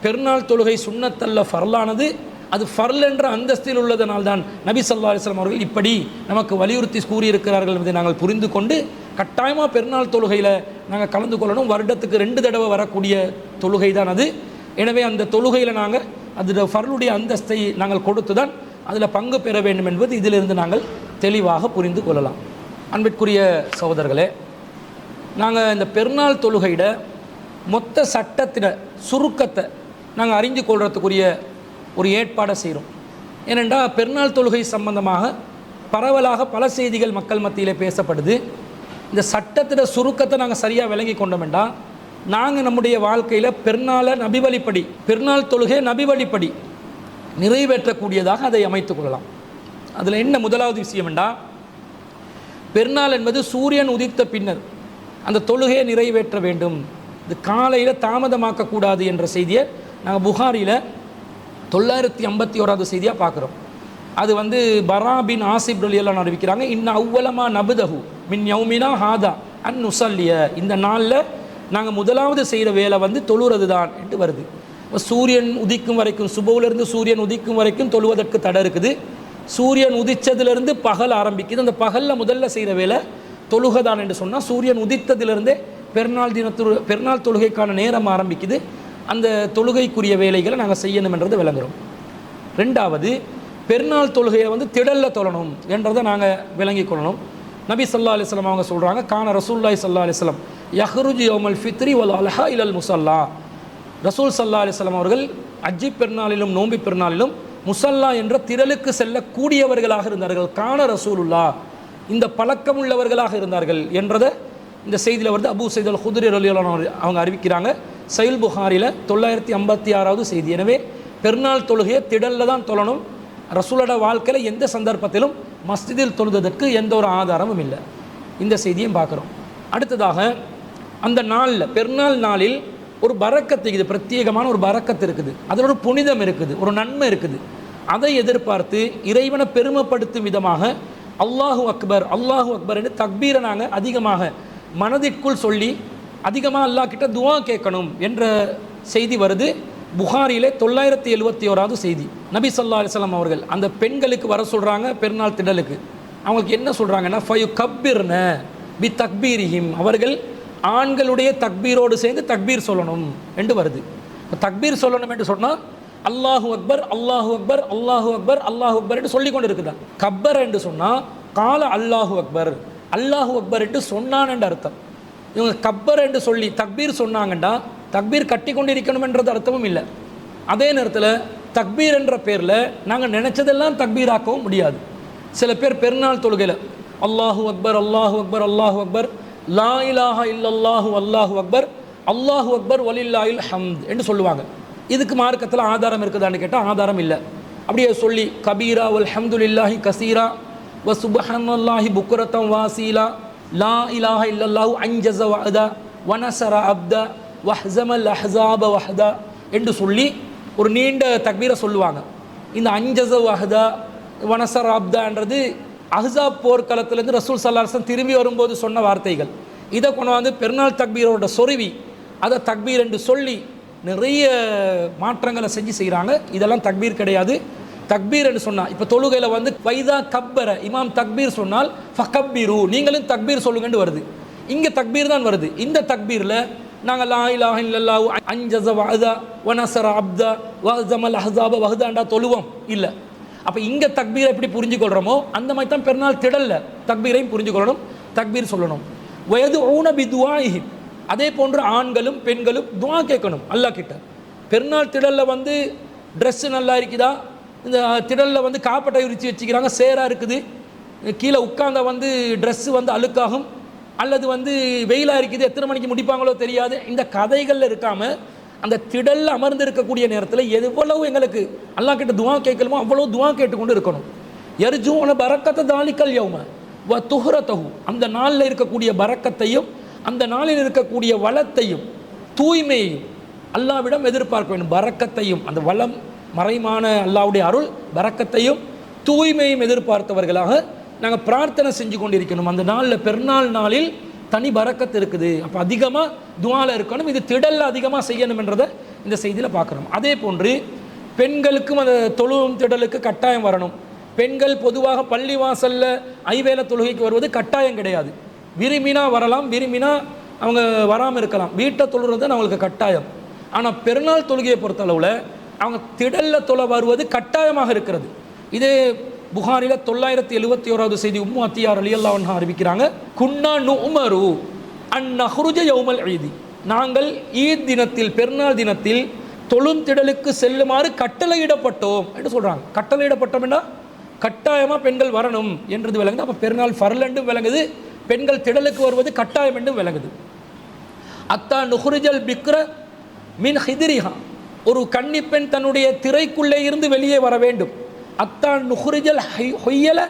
பெருநாள் தொழுகை சுன்னத்தல்ல ஃபர்லானது, அது ஃபர்ல் என்ற அந்தஸ்தில் உள்ளதனால்தான் நபி ஸல்லல்லாஹு அலைஹி வஸல்லம் அவர்கள் இப்படி நமக்கு வலியுறுத்தி கூறியிருக்கிறார்கள் என்பதை நாங்கள் புரிந்து கொண்டு கட்டாயமாக பெருநாள் தொழுகையில் நாங்கள் கலந்து கொள்ளணும். வருடத்துக்கு 2 தடவை வரக்கூடிய தொழுகை தான் அது. எனவே அந்த தொழுகையில் நாங்கள் அதில் ஃபர்லுடைய அந்தஸ்தை நாங்கள் கொடுத்து தான் அதில் பங்கு பெற வேண்டும் என்பது இதிலிருந்து நாங்கள் தெளிவாக புரிந்து கொள்ளலாம். அன்பிற்குரிய சகோதரர்களே, நாங்கள் இந்த பெருநாள் தொழுகையிட மொத்த சட்டத்தின சுருக்கத்தை நாங்கள் அறிந்து கொள்றதுக்குரிய ஒரு ஏற்பாடை செய்கிறோம். ஏனென்றால் பெருநாள் தொழுகை சம்பந்தமாக பரவலாக பல செய்திகள் மக்கள் மத்தியில் பேசப்படுது. இந்த சட்டத்தின சுருக்கத்தை நாங்கள் சரியாக விளங்கி கொண்டோம்டா நாங்கள் நம்முடைய வாழ்க்கையில் பெருநாளை நபிவழிப்படி, பெருநாள் தொழுகை நபிவழிப்படி நிறைவேற்றக்கூடியதாக அதை அமைத்துக் கொள்ளலாம். அதில் என்ன முதலாவது விஷயம் என்றால், பெருநாள் என்பது சூரியன் உதித்த பின்னர் அந்த தொழுகையை நிறைவேற்ற வேண்டும், இது காலையில் தாமதமாக்கக்கூடாது என்ற செய்தியை நாங்கள் புகாரியில் 951வது செய்தியாக பார்க்குறோம். அது பரா பின் ஆசிப் ரலியல்லாஹு அன்ஹு அறிவிக்கிறாங்க, இன்ன அவ்வளமா நபுதஹு மின் யௌமினா ஹாதா அன் நுசல்லிய, இந்த நாளில் நாங்கள் முதலாவது செய்கிற வேலை தொழுறது தான் என்று வருது. சூரியன் உதிக்கும் வரைக்கும், சுபவுலேருந்து சூரியன் உதிக்கும் வரைக்கும் தொழுவதற்கு தடை இருக்குது. சூரியன் உதித்ததிலிருந்து பகல் ஆரம்பிக்குது. அந்த பகலில் முதல்ல செய்கிற வேலை தொழுகதான் என்று சொன்னால் சூரியன் உதித்ததிலிருந்தே பெருநாள் தொழுகைக்கான நேரம் ஆரம்பிக்குது. அந்த தொழுகைக்குரிய வேலைகளை நாங்கள் செய்யணும் என்றது விளங்குறோம். ரெண்டாவது, பெருநாள் தொழுகையை வந்து திடல்ல தொழணும் என்றதை நாங்கள் விளங்கிக் கொள்ளணும். நபி ஸல்லல்லாஹு அலைஹி வஸல்லம் அவங்க சொல்கிறாங்க, கான ரசூலுல்லாஹி ஸல்லல்லாஹு அலைஹி வஸல்லம் யஹ்ருஜு யௌமல் ஃபித்ரி வல் அல்ஹா இலல் முஸல்லா. ரசூல் ஸல்லல்லாஹு அலைஹி வஸல்லம் அவர்கள் அஜ்ஜி பெருநாளிலும் நோம்பி பெருநாளிலும் முசல்லா என்ற திரளுக்கு செல்லக்கூடியவர்களாக இருந்தார்கள். கான ரசூலுல்லா, இந்த பழக்கம் உள்ளவர்களாக இருந்தார்கள் என்றதை இந்த செய்தியில் வருது. அபூ சயீத் அல் குத்ரி ரலியல்லாஹு அன்ஹு அவங்க அறிவிக்கிறாங்க, சஹீஹ் புகாரியில் 956வது செய்தி. எனவே பெருநாள் தொழுகையை திடலில் தான் தொழணும். ரசூலோட வாழ்க்கையில் எந்த சந்தர்ப்பத்திலும் மஸ்ஜிதில் தொழுதற்கு எந்த ஒரு ஆதாரமும் இல்லை. இந்த செய்தியும் பார்க்குறோம். அடுத்ததாக அந்த நாளில் பெருநாள் நாளில் ஒரு பரக்கத்து இருக்குது, பிரத்யேகமான ஒரு பரக்கத்து இருக்குது, அதில் ஒரு புனிதம் இருக்குது, ஒரு நன்மை இருக்குது. அதை எதிர்பார்த்து இறைவனை பெருமைப்படுத்தும் விதமாக அல்லாஹு அக்பர் அல்லாஹு அக்பர் என்று தக்பீரை நாங்கள் அதிகமாக மனதிற்குள் சொல்லி அதிகமாக அல்லாஹ் கிட்ட துவா கேட்கணும் என்ற செய்தி வருது. புகாரிலே 971வது செய்தி. நபி ஸல்லல்லாஹு அலைஹி வஸல்லம் அவர்கள் அந்த பெண்களுக்கு வர சொல்கிறாங்க பெருநாள் திடலுக்கு. அவங்களுக்கு என்ன சொல்கிறாங்கன்னா, ஃபயு கப்பிர்ன பி தக்பீரிஹிம், அவர்கள் ஆண்களுடைய தக்பீரோடு சேர்ந்து தக்பீர் சொல்லணும் என்று வருது. இப்போ தக்பீர் சொல்லணும் என்று சொன்னால் அல்லாஹு அக்பர் அல்லாஹு அக்பர் அல்லாஹு அக்பர் அல்லாஹு அக்பர் என்று சொல்லி கொண்டு இருக்குதா. கப்பர் என்று சொன்னால் கால அல்லாஹு அக்பர் அல்லாஹு அக்பர் என்று சொன்னான் என்று அர்த்தம். இவங்க கப்பர் என்று சொல்லி தக்பீர் சொன்னாங்கண்டா தக்பீர் கட்டி கொண்டு இருக்கணும் என்றது அர்த்தமும் இல்லை. அதே நேரத்தில் தக்பீர் என்ற பேரில் நாங்கள் நினச்சதெல்லாம் தக்பீர் ஆக்கவும் முடியாது. சில பேர் பெருநாள் தொழுகையில் அல்லாஹு அக்பர் அல்லாஹு அக்பர் அல்லாஹு அக்பர் லா இலாஹா இல்லல்லாஹு அல்லாஹு அக்பர் அல்லாஹு அக்பர் வலில்லாஹில் ஹம்த் என்று சொல்லுவாங்க. இதுக்கு மார்க்கத்தில் ஆதாரம் இருக்குதான்னு கேட்டால் ஆதாரம் இல்லை. அப்படியே சொல்லி கபீரா வல் ஹம்துலில்லாஹி கசீரா வ சுப்ஹானல்லாஹி புக்ரத்தம் வாசீலா லா இலாஹா இல்லல்லாஹு அன்ஜஸ வஅதா வனஸர அப்தா வஹ்ஸமல் அஹ்ஸாப வஹ்தா என்று சொல்லி ஒரு நீண்ட தக்பீரை சொல்லுவாங்க. இந்த அன்ஜஸ வஹ்தா வனஸர அப்தான்றது அஹ்ஸாப் போர்க்களத்திலேருந்து ரசூல் ஸல்லல்லாஹு அலைஹி வஸல்லம் திரும்பி வரும்போது சொன்ன வார்த்தைகள். இதை கொண்டு வந்து பெருநாள் தக்பீரோட சொருவி அதை தக்பீர் என்று சொல்லி நிறைய மாற்றங்களை செஞ்சு செய்கிறாங்க. இதெல்லாம் தக்பீர் கிடையாது. தக்பீர் என்று சொன்னால் இப்போ தொழுகையில் வந்து வைதா கப்பர இமாம் தக்பீர் சொன்னால் ஃபகப்பீரு, நீங்களும் தக்பீர் சொல்லுங்கன்னு வருது. இங்கே தக்பீர் தான் வருது. இந்த தக்பீரில் நாங்கள் லா இலாஹா இல்லல்லாஹு அன்ஜஸ வஅதா வனஸர அப்தா வஹ்ஸமல் அஹ்ஸாப வஹ்தாண்டா தொழுவோம் இல்லை. அப்போ இங்கே தக்பீரை எப்படி புரிஞ்சுக்கொள்கிறோமோ அந்த மாதிரி தான் பெருநாள் திடல்ல தக்பீரையும் புரிஞ்சுக்கொள்ளணும், தக்பீர் சொல்லணும். வயது ஊன பி துஆஇஹி, அதே போன்று ஆண்களும் பெண்களும் துவா கேட்கணும் அல்லாஹ் கிட்ட. பெருநாள் திடலில் வந்து ட்ரெஸ்ஸு நல்லா இருக்குதா, இந்த திடலில் வந்து காப்பட்டை உரித்து வச்சுக்கிறாங்க, சேராக இருக்குது, கீழே உட்கார்ந்த வந்து ட்ரெஸ்ஸு வந்து அழுக்காகும், அல்லது வந்து வெயிலாக இருக்குது, எத்தனை மணிக்கு முடிப்பாங்களோ தெரியாது. இந்த கதைகளில் இருக்காமல் அந்த திடலில் அமர்ந்து இருக்கக்கூடிய நேரத்தில் எவ்வளவு எங்களுக்கு அல்லாஹ் கிட்ட துவா கேட்கணுமோ அவ்வளோ துவா கேட்டுக்கொண்டு இருக்கணும். எர்ஜூன பரக்கத்தை தாலிக்கல் யௌம வ துஹ்ரதஹு, அந்த நாளில் இருக்கக்கூடிய பரக்கத்தையும் அந்த நாளில் இருக்கக்கூடிய வளத்தையும் தூய்மையையும் அல்லாஹ்விடம் எதிர்பார்க்க வேண்டும். பரக்கத்தையும் அந்த வளம் மறைமான அல்லாஹ்வுடைய அருள் பரக்கத்தையும் தூய்மையும் எதிர்பார்த்தவர்களாக நாங்கள் பிரார்த்தனை செஞ்சு கொண்டிருக்கணும். அந்த நாளில் பெருநாள் நாளில் தனி பரக்கத்து இருக்குது. அப்போ அதிகமாக துவால இருக்கணும். இது திடலில் அதிகமாக செய்யணும் என்றதை இந்த செய்தியில் பார்க்குறோம். அதே போன்று பெண்களுக்கும் அந்த தொழுவும் திடலுக்கு கட்டாயம் வரணும். பெண்கள் பொதுவாக பள்ளிவாசலில் ஐவேளை தொழுகைக்கு வருவது கட்டாயம் கிடையாது. விரும்பினா வரலாம், விரும்பினா அவங்க வராமல் இருக்கலாம். வீட்டை தொழுறது அவங்களுக்கு கட்டாயம். ஆனால் பெருநாள் தொழுகையை பொறுத்தளவில் அவங்க திடலில் தொழ வருவது கட்டாயமாக இருக்கிறது. இதே புகாரில் 971வது செய்தி உம்மு அத்தியா ரலியல்லாஹு அன்ஹா அறிவிக்கிறாங்க, குன்னா நுமரு அன் நஹ்ருஜ யௌமல் ஈதி, நாங்கள் ஈத் தினத்தில் பெருநாள் தினத்தில் தொழும் திடலுக்கு செல்லுமாறு கட்டளையிடப்பட்டோம் என்று சொல்கிறாங்க. கட்டளையிடப்பட்டோம் என்றால் கட்டாயமாக பெண்கள் வரணும் என்றது விளங்குது. அப்போ பெருநாள் ஃபர்லெண்டும் விளங்குது, பெண்கள் திடலுக்கு வருவது கட்டாயம் என்றும் விளங்குது. அத்தா நுஹ்ரிஜல் பிக்ர மின் ஹிதிரிஹா, ஒரு கன்னிப்பெண் தன்னுடைய திரைக்குள்ளே இருந்து வெளியே வர வேண்டும். அத்தா நுஹ்ரிஜல் ஹொய்யல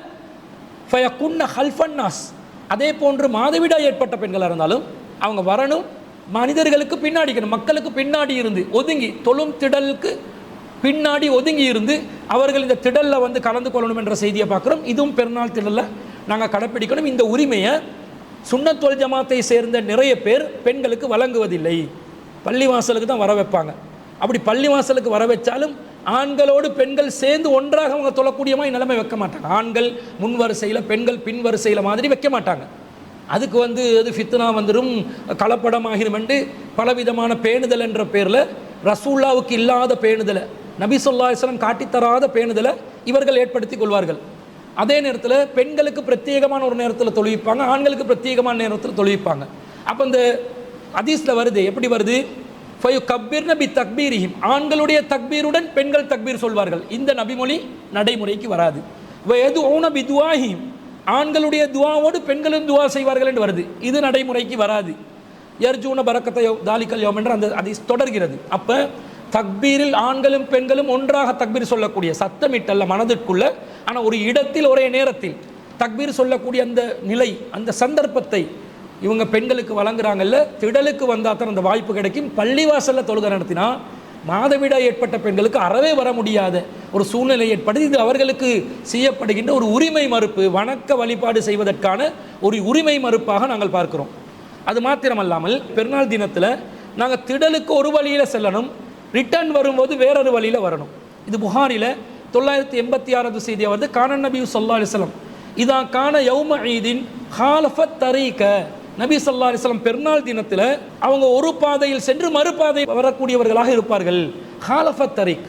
ஃபயகுன்ன ஹல்ஃபன்னாஸ், அதே போன்று மாதவிடாய் ஏற்பட்ட பெண்களாக இருந்தாலும் அவங்க வரணும், மனிதர்களுக்கு பின்னாடி மக்களுக்கு பின்னாடி இருந்து ஒதுங்கி தொழும் திடலுக்கு பின்னாடி ஒதுங்கி இருந்து அவர்கள் இந்த திடலில் வந்து கலந்து கொள்ளணும் என்ற செய்தியை பார்க்குறோம். இதுவும் பெருநாள் திடலில் நாங்கள் கடைப்பிடிக்கணும். இந்த உரிமையை சுன்னத் வல் ஜமாத்தை சேர்ந்த நிறைய பேர் பெண்களுக்கு வழங்குவதில்லை. பள்ளிவாசலுக்கு தான் வர வைப்பாங்க. அப்படி பள்ளிவாசலுக்கு வர வச்சாலும் ஆண்களோடு பெண்கள் சேர்ந்து ஒன்றாக அவங்க தொழக்கூடிய மாதிரி நிலைமை வைக்க மாட்டாங்க. ஆண்கள் முன் வரிசையில் பெண்கள் பின் வரிசையில் மாதிரி வைக்க மாட்டாங்க. அதுக்கு வந்து அது ஃபித்னா வந்துடும், கலப்படமாகிரும் என்று பலவிதமான பேணுதல் என்ற பேரில் ரசூல்லாவுக்கு இல்லாத பேணுதலை நபி ஸல்லல்லாஹு அலைஹி வஸல்லம் காட்டித்தராத பேணுதலை இவர்கள் ஏற்படுத்தி கொள்வார்கள். அதே நேரத்தில் பெண்களுக்கு பிரத்யேகமான ஒரு நேரத்தில் தொழுவிப்பாங்க, ஆண்களுக்கு பிரத்யேகமான நேரத்தில் தொழுவிப்பாங்க. அப்போ இந்த ஹதீஸில் வருது, எப்படி வருது? ஃபயுகப்பிர்ன பி தக்பீரிஹிம், ஆண்களுடைய தக்பீருடன் பெண்கள் தக்பீர் சொல்வார்கள். இந்த நபிமொழி நடைமுறைக்கு வராது. வயதுஊன பிதுவாஹிம், ஆண்களுடைய துவாவோடு பெண்களும் துவா செய்வார்கள் என்று வருது. இது நடைமுறைக்கு வராது. யர்ஜூன பரக்கத்தை தாலிக்கல் யௌம் என்ற அந்த ஹதீஸ் தொடர்கிறது. அப்போ தக்பீரில் ஆண்களும் பெண்களும் ஒன்றாக தக்பீர் சொல்லக்கூடிய, சத்தமிட்டல்ல மனதிற்குள்ள, ஆனால் ஒரு இடத்தில் ஒரே நேரத்தில் தக்பீர் சொல்லக்கூடிய அந்த நிலை, அந்த சந்தர்ப்பத்தை இவங்க பெண்களுக்கு வழங்குறாங்கல்ல. திடலுக்கு வந்தால் தான் அந்த வாய்ப்பு கிடைக்கும். பள்ளிவாசலில் தொழுகை நடத்தினா மாதவிடாய் ஏற்பட்ட பெண்களுக்கு அறவே வர முடியாத ஒரு சூழ்நிலை ஏற்படுது. இது அவர்களுக்கு செய்யப்படுகின்ற ஒரு உரிமை மறுப்பு, வணக்க வழிபாடு செய்வதற்கான ஒரு உரிமை மறுப்பாக நாங்கள் பார்க்கிறோம். அது மாத்திரமல்லாமல் பெருநாள் தினத்தில் நாங்கள் திடலுக்கு ஒரு வழியில் செல்லணும், ரிட்டர்ன் வரும்போது வேறொரு வழியில் வரணும். இது புகாரில் 986வது செய்தியாக வருது. கான நபி ஸல்லல்லாஹு அலைஹி வஸல்லம் இதா கான யௌம ஈதின் ஹாலஃபத் தரீக, நபி ஸல்லல்லாஹு அலைஹி வஸல்லம் பெருநாள் தினத்தில் அவங்க ஒரு பாதையில் சென்று மறுபாதை வரக்கூடியவர்களாக இருப்பார்கள். ஹாலஃபத் தரீக்,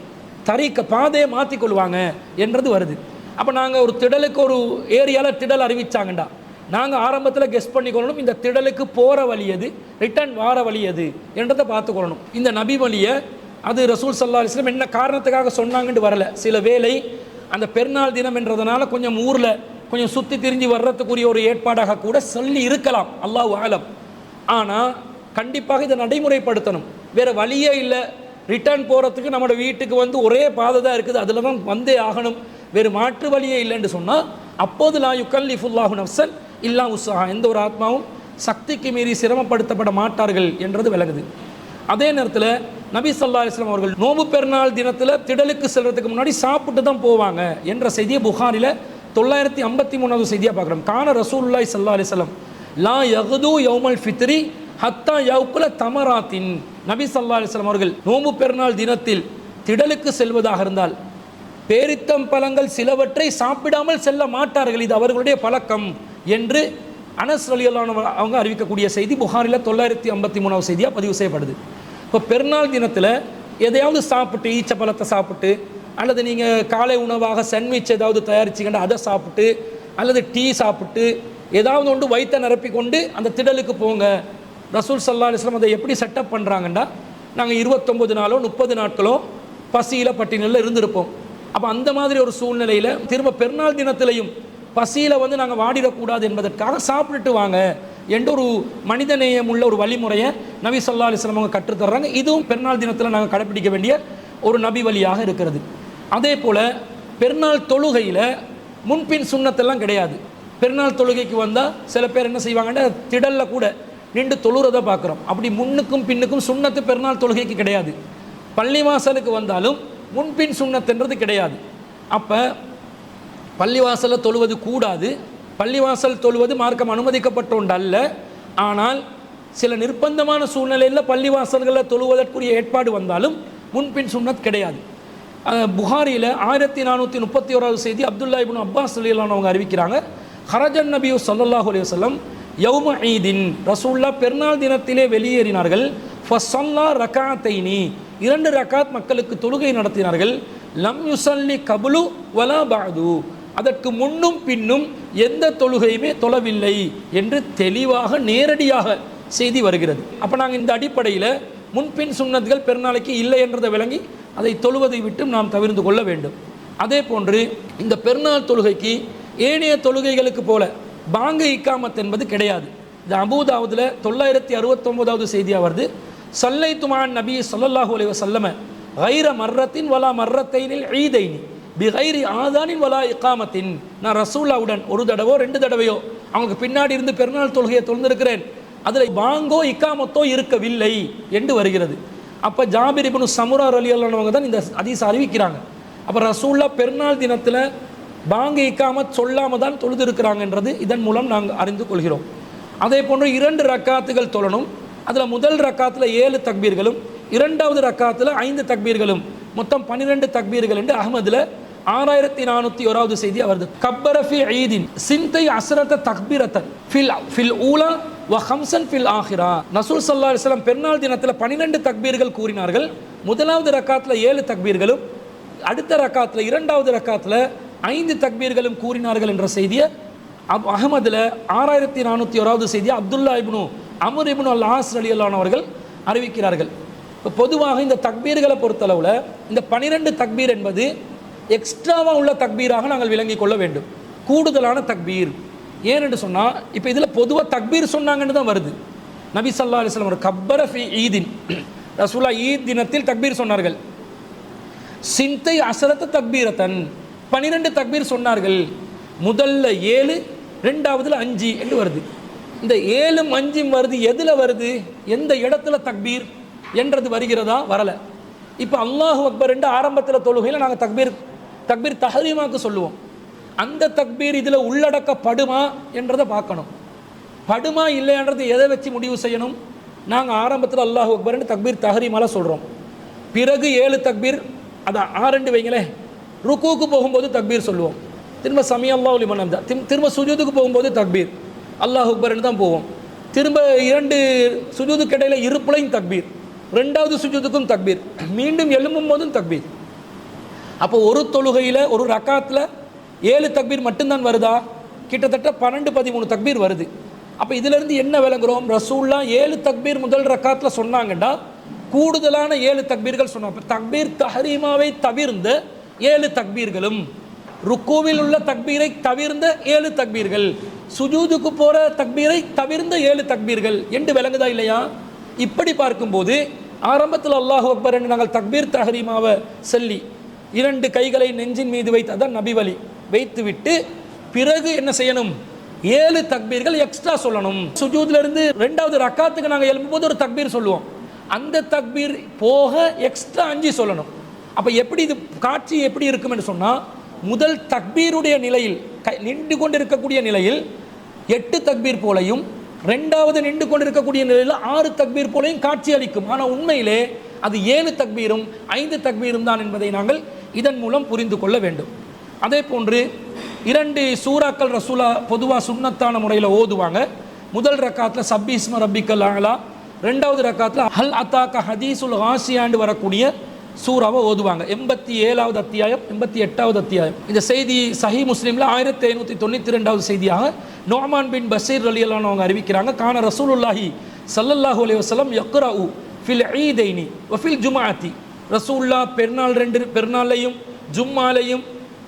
தரீக்க பாதையை மாற்றிக்கொள்வாங்க என்றது வருது. அப்போ நாங்கள் ஒரு திடலுக்கு ஒரு ஏரியாவில் திடல் அறிவிச்சாங்கண்டா நாங்கள் ஆரம்பத்தில் கெஸ் பண்ணிக்கொள்ளணும், இந்த திடலுக்கு போகிற வழி எது, ரிட்டர்ன் வார வழி எது என்றதை பார்த்துக்கொள்ளணும். இந்த நபி வழியை அது ரசூல் ஸல்லல்லாஹு அலைஹி வஸல்லம் என்ன காரணத்துக்காக சொன்னாங்கன்னு வரல. சில வேளை அந்த பெருநாள் தினம் என்றதுனால கொஞ்சம் ஊரில் கொஞ்சம் சுற்றி திரிஞ்சு வர்றதுக்குரிய ஒரு ஏற்பாடாக கூட சொல்லி இருக்கலாம், அல்லாஹ் ஆலம். ஆனால் கண்டிப்பாக இதை நடைமுறைப்படுத்தணும். வேறு வழியே இல்லை, ரிட்டர்ன் போகிறதுக்கு நம்மளோட வீட்டுக்கு வந்து ஒரே பாதை தான் இருக்குது, அதில் தான் வந்தே ஆகணும், வேறு மாற்று வழியே இல்லைன்னு சொன்னால் அப்போது லா யுகல்லிஃபுல்லாஹு நஃப்ஸன் இல்லா உஸ்ஸஹா, எந்த ஒரு ஆத்மாவும் சக்திக்கு மீறி சிரமப்படுத்தப்பட மாட்டார்கள் என்றது விளங்குது. அதே நேரத்தில் நபி ஸல்லல்லாஹு அலைஹி வஸல்லம் அவர்கள் நோம்பு பெருநாள் தினத்தில் திடலுக்கு செல்றதுக்கு முன்னாடி சாப்பிட்டு தான் போவாங்க என்ற செய்தியை புகாரில் 953வது செய்தியாக பார்க்குறோம். கான ரசூலுல்லாஹி ஸல்லல்லாஹு அலைஹி வஸல்லம் லா யகுது யௌமல் ஃபித்ரி ஹத்தா யௌகுல தமராத்தின், நபி ஸல்லல்லாஹு அலைஹி வஸல்லம் அவர்கள் நோம்பு பெருநாள் தினத்தில் திடலுக்கு செல்வதாக இருந்தால் பேரித்தம் பழங்கள் சிலவற்றை சாப்பிடாமல் செல்ல மாட்டார்கள், இது அவர்களுடைய பழக்கம் என்று அனஸ் ரலியல்லாஹு அன்ஹு அவங்க அறிவிக்கக்கூடிய செய்தி புகாரில் 953வது செய்தியாக பதிவு செய்யப்படுது. இப்போ பெருநாள் தினத்தில் எதையாவது சாப்பிட்டு, ஈச்ச பழத்தை சாப்பிட்டு, அல்லது நீங்கள் காலை உணவாக சாண்ட்விச் ஏதாவது தயாரிச்சிங்கன்னா அதை சாப்பிட்டு, அல்லது டீ சாப்பிட்டு ஏதாவது ஒன்று வயிற்றை நிரப்பி கொண்டு அந்த திடலுக்கு போங்க. ரசூல் ஸல்லல்லாஹு அலைஹி வஸல்லம் அதை எப்படி செட்டப் பண்ணுறாங்கன்னா, நாங்கள் 29 நாளோ 30 நாட்களோ பசியில் பட்டினியில் இருந்திருப்போம். அப்போ அந்த மாதிரி ஒரு சூழ்நிலையில் திரும்ப பெருநாள் தினத்திலையும் பசியில் வந்து நாங்கள் வாடிடக்கூடாது என்பதற்காக சாப்பிட்டுட்டு வாங்க என்ற ஒரு மனிதநேயம் உள்ள ஒரு வழிமுறையை நபி ஸல்லல்லாஹு அலைஹி வஸல்லம் அவங்க கற்றுத்தர்றாங்க. இதுவும் பெருநாள் தினத்தில் நாங்கள் கடைப்பிடிக்க வேண்டிய ஒரு நபி வழியாக இருக்கிறது. அதே போல் பெருநாள் தொழுகையில் முன்பின் சுண்ணத்தெல்லாம் கிடையாது. பெருநாள் தொழுகைக்கு வந்தால் சில பேர் என்ன செய்வாங்கன்னா திடலில் கூட நின்று தொழுறதை பார்க்குறோம். அப்படி முன்னுக்கும் பின்னுக்கும் சுண்ணத்து பெருநாள் தொழுகைக்கு கிடையாது. பள்ளிவாசலுக்கு வந்தாலும் முன்பின் சுண்ணத்துன்றது கிடையாது. அப்போ பள்ளிவாசலில் தொழுவது கூடாது, பள்ளிவாசல் தொழுவது மார்க்கம் அனுமதிக்கப்பட்ட ஒன்று அல்ல. ஆனால் சில நிர்பந்தமான சூழ்நிலையில் பள்ளிவாசல்களில் தொழுவதற்குரிய ஏற்பாடு வந்தாலும் முன்பின் சுன்னத் கிடையாது. புகாரியில் 1431வது செய்தி அப்துல்லா இப்னு அப்பாஸ் ரலியல்லாஹு அவங்க அறிவிக்கிறாங்க. ஹரஜன் நபி ஸல்லல்லாஹு அலைஹி வஸல்லம் யௌம ஈதின், ரசூலுல்லாஹ் பெருநாள் தினத்திலே வெளியேறினார்கள். ஃபஸல்லா ரகாத்தைனி, 2 ரகாத் மக்களுக்கு தொழுகை நடத்தினார்கள். லம் யுஸல்லி கபுலு வலா பஅது, அதற்கு முன்னும் பின்னும் எந்த தொழுகையுமே தொழவில்லை என்று தெளிவாக நேரடியாக செய்தி வருகிறது. அப்போ நாங்கள் இந்த அடிப்படையில் முன்பின் சுன்னத்துகள் பெருநாளைக்கு இல்லை என்றதை விளங்கி அதை தொழுவதை விட்டு நாம் தவிர்த்து கொள்ள வேண்டும். அதே போன்று இந்த பெருநாள் தொழுகைக்கு ஏனைய தொழுகைகளுக்கு போல பாங்கு இக்காமத் என்பது கிடையாது. இந்த அபூதாவுதில் 969வது செய்தியாக வருது. சல்லைத்து மஅன் நபி ஸல்லல்லாஹு அலைஹி வஸல்லம் கைர மர்ரத்தின் வலா மர்ரத்தைனில் ஈதைனி பிகைரி ஆதானின் வலா இக்காமத்தின், நான் ரசூல்லாவுடன் ஒரு தடவையோ 2 தடவையோ அவங்களுக்கு பின்னாடி இருந்து பெருநாள் தொழுகையை தொழுந்திருக்கிறேன், அதில் பாங்கோ இக்காமத்தோ இருக்கவில்லை என்று வருகிறது. அப்போ ஜாபிர் இப்னு சமுரா ரலியல்லாஹு அன்ஹு தான் இந்த ஹதீஸ் அறிவிக்கிறாங்க. அப்போ ரசூல்லா பெருநாள் தினத்தில் பாங்கு இக்காமத் சொல்லாமல் தான் தொழுது இருக்கிறாங்கன்றது இதன் மூலம் நாங்கள் அறிந்து கொள்கிறோம். அதே போன்று 2 ரக்காத்துகள் தொழணும். அதில் முதல் ரக்காத்தில் 7 தக்பீர்களும், 2வது ரக்காத்தில் 5 தக்பீர்களும், மொத்தம் 12 தக்பீர்கள் என்று அஹ்மதில் 6401வது செய்தி வருது. கப்பர ஃபி ஈதின் சிந்தை அஸ்ரத தக்பீரத்தன் ஃபில் ஊலா வ ஹம்சன் ஃபில் ஆஹிரா, ரசூல் ஸல்லல்லாஹு அலைஹி வஸல்லம் பெருநாள் தினத்தில் 12 தக்பீர்கள் கூறினார்கள். முதலாவது ரக்காத்தில் 7 தக்பீர்களும், அடுத்த ரக்காத்தில் இரண்டாவது ரக்காத்தில் 5 தக்பீர்களும் கூறினார்கள் என்ற செய்தியை அஹ்மதில் 6401வது செய்தியை அப்துல்லா இப்னு அமர் இப்னு அல் ஆஸ் ரலியல்லாஹு அன்ஹு அவர்கள் அறிவிக்கிறார்கள். இப்போ பொதுவாக இந்த தக்பீர்களை பொறுத்தளவில் இந்த 12 தக்பீர் என்பது எக்ஸ்ட்ராவாக உள்ள தக்பீராக நாங்கள் விளங்கிக் கொள்ள வேண்டும், கூடுதலான தக்பீர். ஏனென்று சொன்னால் இப்போ இதில் பொதுவாக தக்பீர் சொன்னாங்கன்னு தான் வருது. நபி ஸல்லல்லாஹு அலைஹி வஸல்லம் ஒரு கப்பர ஃபி ஈதின், ரசூலா ஈத் தினத்தில் தக்பீர் சொன்னார்கள். சிந்தை அசரத்த தக்பீரத்தன், 12 தக்பீர் சொன்னார்கள். முதல்ல 7, ரெண்டாவதுல 5 என்று வருது. இந்த 7ம் 5ம் வருது, எதில் வருது, எந்த இடத்துல தக்பீர் என்றது வருகிறதா? வரலை. இப்போ அல்லாஹு அக்பர் என்று ஆரம்பத்தில் தொழுகையில் நாங்கள் தக்பீர் தஹரீமாக்கு சொல்லுவோம். அந்த தக்பீர் இதில் உள்ளடக்கப்படுமா என்றதை பார்க்கணும். படுமா இல்லைன்றது எதை வச்சு முடிவு செய்யணும்? நாங்கள் ஆரம்பத்தில் அல்லாஹு அக்பர் என்று தக்பீர் தஹரீமால சொல்கிறோம். பிறகு 7 தக்பீர், அதை 6 வைங்களே, ருக்கூக்கு போகும்போது தக்பீர் சொல்லுவோம். திரும்ப சமி அல்லாஹு லிமன் ஹம்தா, திரும்ப சுஜூதுக்கு போகும்போது தக்பீர் அல்லாஹு அக்பர்னு தான் போவோம். திரும்ப 2 சுஜூதுக்கு இடையில இருப்புலையும் தக்பீர், 2வது சுஜூதுக்கும் தக்பீர், மீண்டும் எழும்பும் போதும் தக்பீர். அப்போ ஒரு தொழுகையில் ஒரு ரக்காத்தில் 7 தக்பீர் மட்டும்தான் வருதா? கிட்டத்தட்ட 12-13 தக்பீர் வருது. அப்போ இதிலிருந்து என்ன விளங்குறோம்? ரசூல்லா 7 தக்பீர் முதல் ரக்காத்தில் சொன்னாங்கண்டா கூடுதலான 7 தக்பீர்கள் சொன்னாங்க. தக்பீர் தஹரீமாவை தவிர்ந்த 7 தக்பீர்களும், ருக்கூவில் உள்ள தக்பீரை தவிர்ந்த 7 தக்பீர்கள், சுஜூதுக்கு போகிற தக்பீரை தவிர்ந்த 7 தக்பீர்கள் என்று விளங்குதா இல்லையா? இப்படி பார்க்கும்போது ஆரம்பத்தில் அல்லாஹு அக்பர் என்று நாங்கள் தக்பீர் தஹரீமாவை சொல்லி 2 கைகளை நெஞ்சின் மீது வைத்து, அதான் நபி வழி, வைத்துவிட்டு பிறகு என்ன செய்யணும்? 7 தக்பீர்கள் எக்ஸ்ட்ரா சொல்லணும். சுஜூத்லேருந்து 2வது ரக்காத்துக்கு நாங்கள் எழுப்பும்போது ஒரு தக்பீர் சொல்லுவோம், அந்த தக்பீர் போக எக்ஸ்ட்ரா 5 சொல்லணும். அப்போ எப்படி இது காட்சி எப்படி இருக்கும் என்று சொன்னால், முதல் தக்பீருடைய நிலையில் நின்று கொண்டு இருக்கக்கூடிய நிலையில் 8 தக்பீர் போலையும், 2வது நின்று கொண்டு இருக்கக்கூடிய நிலையில் 6 தக்பீர் போலையும் காட்சி அளிக்கும். ஆனால் உண்மையிலே அது 7 தக்பீரும் 5 தக்பீரும் தான் என்பதை நாங்கள் இதன் மூலம் புரிந்து கொள்ள வேண்டும். அதே போன்று 2 சூறாக்கள் ரசூலா பொதுவாக சுன்னத்தான முறையில் ஓதுவாங்க. முதல் ரக்காத்தில் சப்பீஸ்ம ரப்பிக்கல் ஆலா, 2வது ரக்காத்தில் ஹல் அத்தாக்க ஹதீசுல் ஹாசியாண்டு வரக்கூடிய சூறாவை ஓதுவாங்க. 87வது அத்தியாயம், 88வது அத்தியாயம். இந்த செய்தி சஹி முஸ்லிமில் 1592வது செய்தியாக நுஅமான் பின் பஷீர் ரலியல்லாஹு அன்ஹு அவங்க அறிவிக்கிறாங்க. கான ரசூலுல்லாஹி ஸல்லல்லாஹு அலைஹி வஸல்லம் யக்ரஉ ஃபில் ஈதைனி வ ஃபில் ஜும்ஆத்தி, ரசூலுல்லாஹ் பெருநாள் 2 பெருநாளையும் ஜும்மாலையும்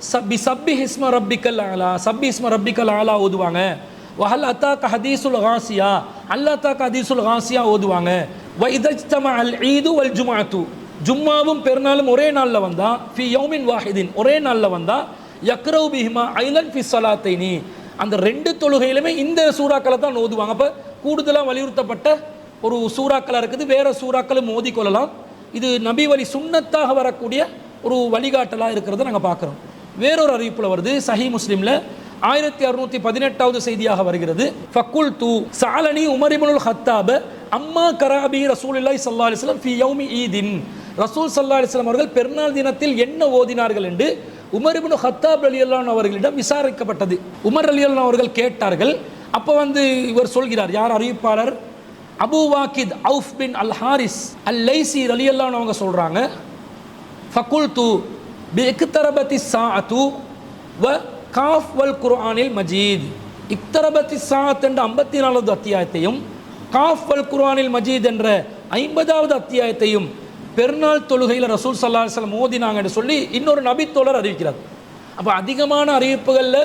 சப்பி ஹிஸ்ம ரப்பிக்கல் ஆலா, சப்பி ஹிஸ்ம ரப்பிக்கல் ஆலா ஓதுவாங்க. வஹல் அத்தாக்க ஹதீசுல் ஹாசியா, அல்லா தாக்க ஹதீசுல் ஹாசியா ஓதுவாங்க. வ இதஜ்தமா அல் ஈது வல் ஜும்ஆத்து, ஜும்மாவும் பெருநாளும் ஒரே நாளில் வந்தா, ஃபி யௌமின் வாஹிதின் ஒரே நாளில் வந்தா, யக்ரவு பிஹிமா ஐலன் ஃபி ஸலாத்தைனி, அந்த 2 தொழுகையிலுமே இந்த சூறாக்களை தான் ஓதுவாங்க. அப்போ கூடுதலாக வலியுறுத்தப்பட்ட ஒரு சூறாக்களாக இருக்குது. வேறு சூறாக்களும் ஓதிக்கொள்ளலாம். இது நபி வழி சுன்னத்தாக வரக்கூடிய ஒரு வழிகாட்டலாக இருக்கிறத நாங்கள் பார்க்குறோம். வேறொரு அறிவிப்பில் வருது, சஹி முஸ்லிமில் 1618வது செய்தியாக வருகிறது. ஃபக்குல் தூ சாலனி உமர் இப்னுல் ஹத்தாப் அம்மா கராபி ரசூலுல்லாஹி ஸல்லல்லாஹு அலைஹி வஸல்லம் ஃபி யௌமி ஈதின், ரசூல் ஸல்லல்லாஹு அலைஹி வஸல்லம் அவர்கள் பெருநாள் தினத்தில் என்ன ஓதினார்கள் என்று உமர் இப்னு ஹத்தாப் ரலியல்லாஹு அன்ஹு அவர்களிடம் விசாரிக்கப்பட்டது. உமர் ரலியல்லாஹு அன்ஹு அவர்கள் கேட்டார்கள். அப்போ இவர் சொல்கிறார், யார் அறிவிப்பாளர்? அபு வாக்கித் அவுஃப் பின் அல் ஹாரிஸ் அல் லைசி ரலியல்லாஹு அன்ஹு அவங்க சொல்கிறாங்க, ஃபகுல்து பி இக்தரபத்தி ஸாஅத்து வ காஃப் வல் குர்ஆனில் மஜீத். இக்தரபத்தி ஸாஅத் என்ற 54வது அத்தியாயத்தையும் காஃப் வல் குர்ஆனில் மஜீத் என்ற 50வது அத்தியாயத்தையும் பெருநாள் தொழுகையில் ரசூல் ஸல்லல்லாஹு அலைஹி வஸல்லம் ஓதினாங்கன்னு சொல்லி இன்னொரு நபி தோழர் அறிவிக்கிறார். அப்போ அதிகமான அறிவிப்புகளில்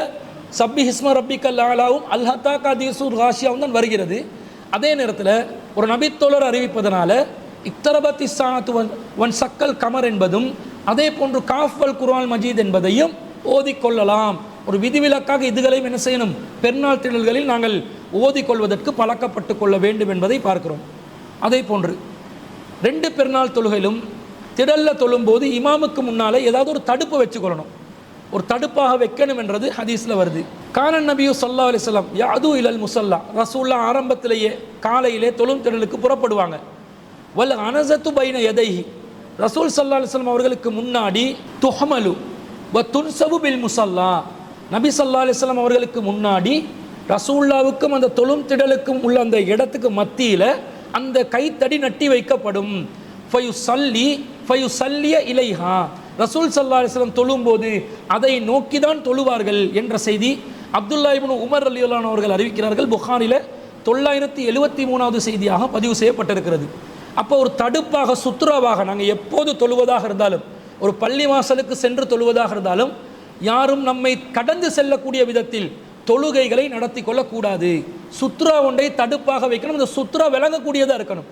சப்பி ஹிஸ்ம ரப்பிக்கல் ஆலாவும் அல் ஹத்தாக்க ஹதீசுல் ஹாசியாவும் தான் வருகிறது. அதே நேரத்தில் ஒரு நபி தோழர் அறிவிப்பதனால இக்தரபத்தி ஸாஅத்து வன் சக்கல் கமர் என்பதும் அதே போன்று காஃப் வல் குர்ஆன் மஜீத் என்பதையும் ஓதிக்கொள்ளலாம். ஒரு விதிவிலக்காக இதுகளையும் என்ன செய்யணும்? பெருநாள் திடல்களில் நாங்கள் ஓதிக்கொள்வதற்கு பழக்கப்பட்டு கொள்ள வேண்டும் என்பதை பார்க்கிறோம். அதே போன்று 2 பெருநாள் தொழுகையிலும் திடலில் தொழும்போது இமாமுக்கு முன்னாலே ஏதாவது ஒரு தடுப்பு வச்சுக்கொள்ளணும், ஒரு தடுப்பாக வைக்கணும் என்றது ஹதீஸில் வருது. கானன் நபியு ஸல்லல்லாஹு அலைஹி வஸல்லம் யஅது இலல் முஸல்லா, ரசூலுல்லாஹ் ஆரம்பத்திலேயே காலையிலே தொழும் திடலுக்கு புறப்படுவாங்க. வல் அனஸத்து பைன யதைஹி, ரசூல் ஸல்லல்லாஹு அலைஹி வஸல்லம் அவர்களுக்கு முன்னாடி துஹமலு வ துன்சபு பில் முஸல்லா, நபி ஸல்லல்லாஹு அலைஹி வஸல்லம் அவர்களுக்கு முன்னாடி ரசூலுல்லாவுக்கும் அந்த தொழும் திடலுக்கும் உள்ள அந்த இடத்துக்கு மத்தியில் அந்த கைத்தடி நட்டி வைக்கப்படும். ஃபயுசல்லிய இலைஹா, ரசூல் ஸல்லல்லாஹு அலைஹி வஸல்லம் தொழும்போது அதை நோக்கி தான் தொழுவார்கள் என்ற செய்தி அப்துல்லா இப்னு உமர் ரலியல்லாஹு அன்ஹு அவர்கள் அறிவிக்கிறார்கள். புகாரில 973வது செய்தியாக பதிவு செய்யப்பட்டிருக்கிறது. அப்போ ஒரு தடுப்பாக, சுத்ராவாக, நாங்கள் எப்போது தொழுவதாக இருந்தாலும், ஒரு பள்ளி வாசலுக்கு சென்று தொழுவதாக இருந்தாலும், யாரும் நம்மை கடந்து செல்லக்கூடிய விதத்தில் தொழுகைகளை நடத்தி கொள்ளக்கூடாது. சுத்ரா ஒன்றை தடுப்பாக வைக்கணும். அந்த சுத்ரா விளங்கக்கூடியதாக இருக்கணும்.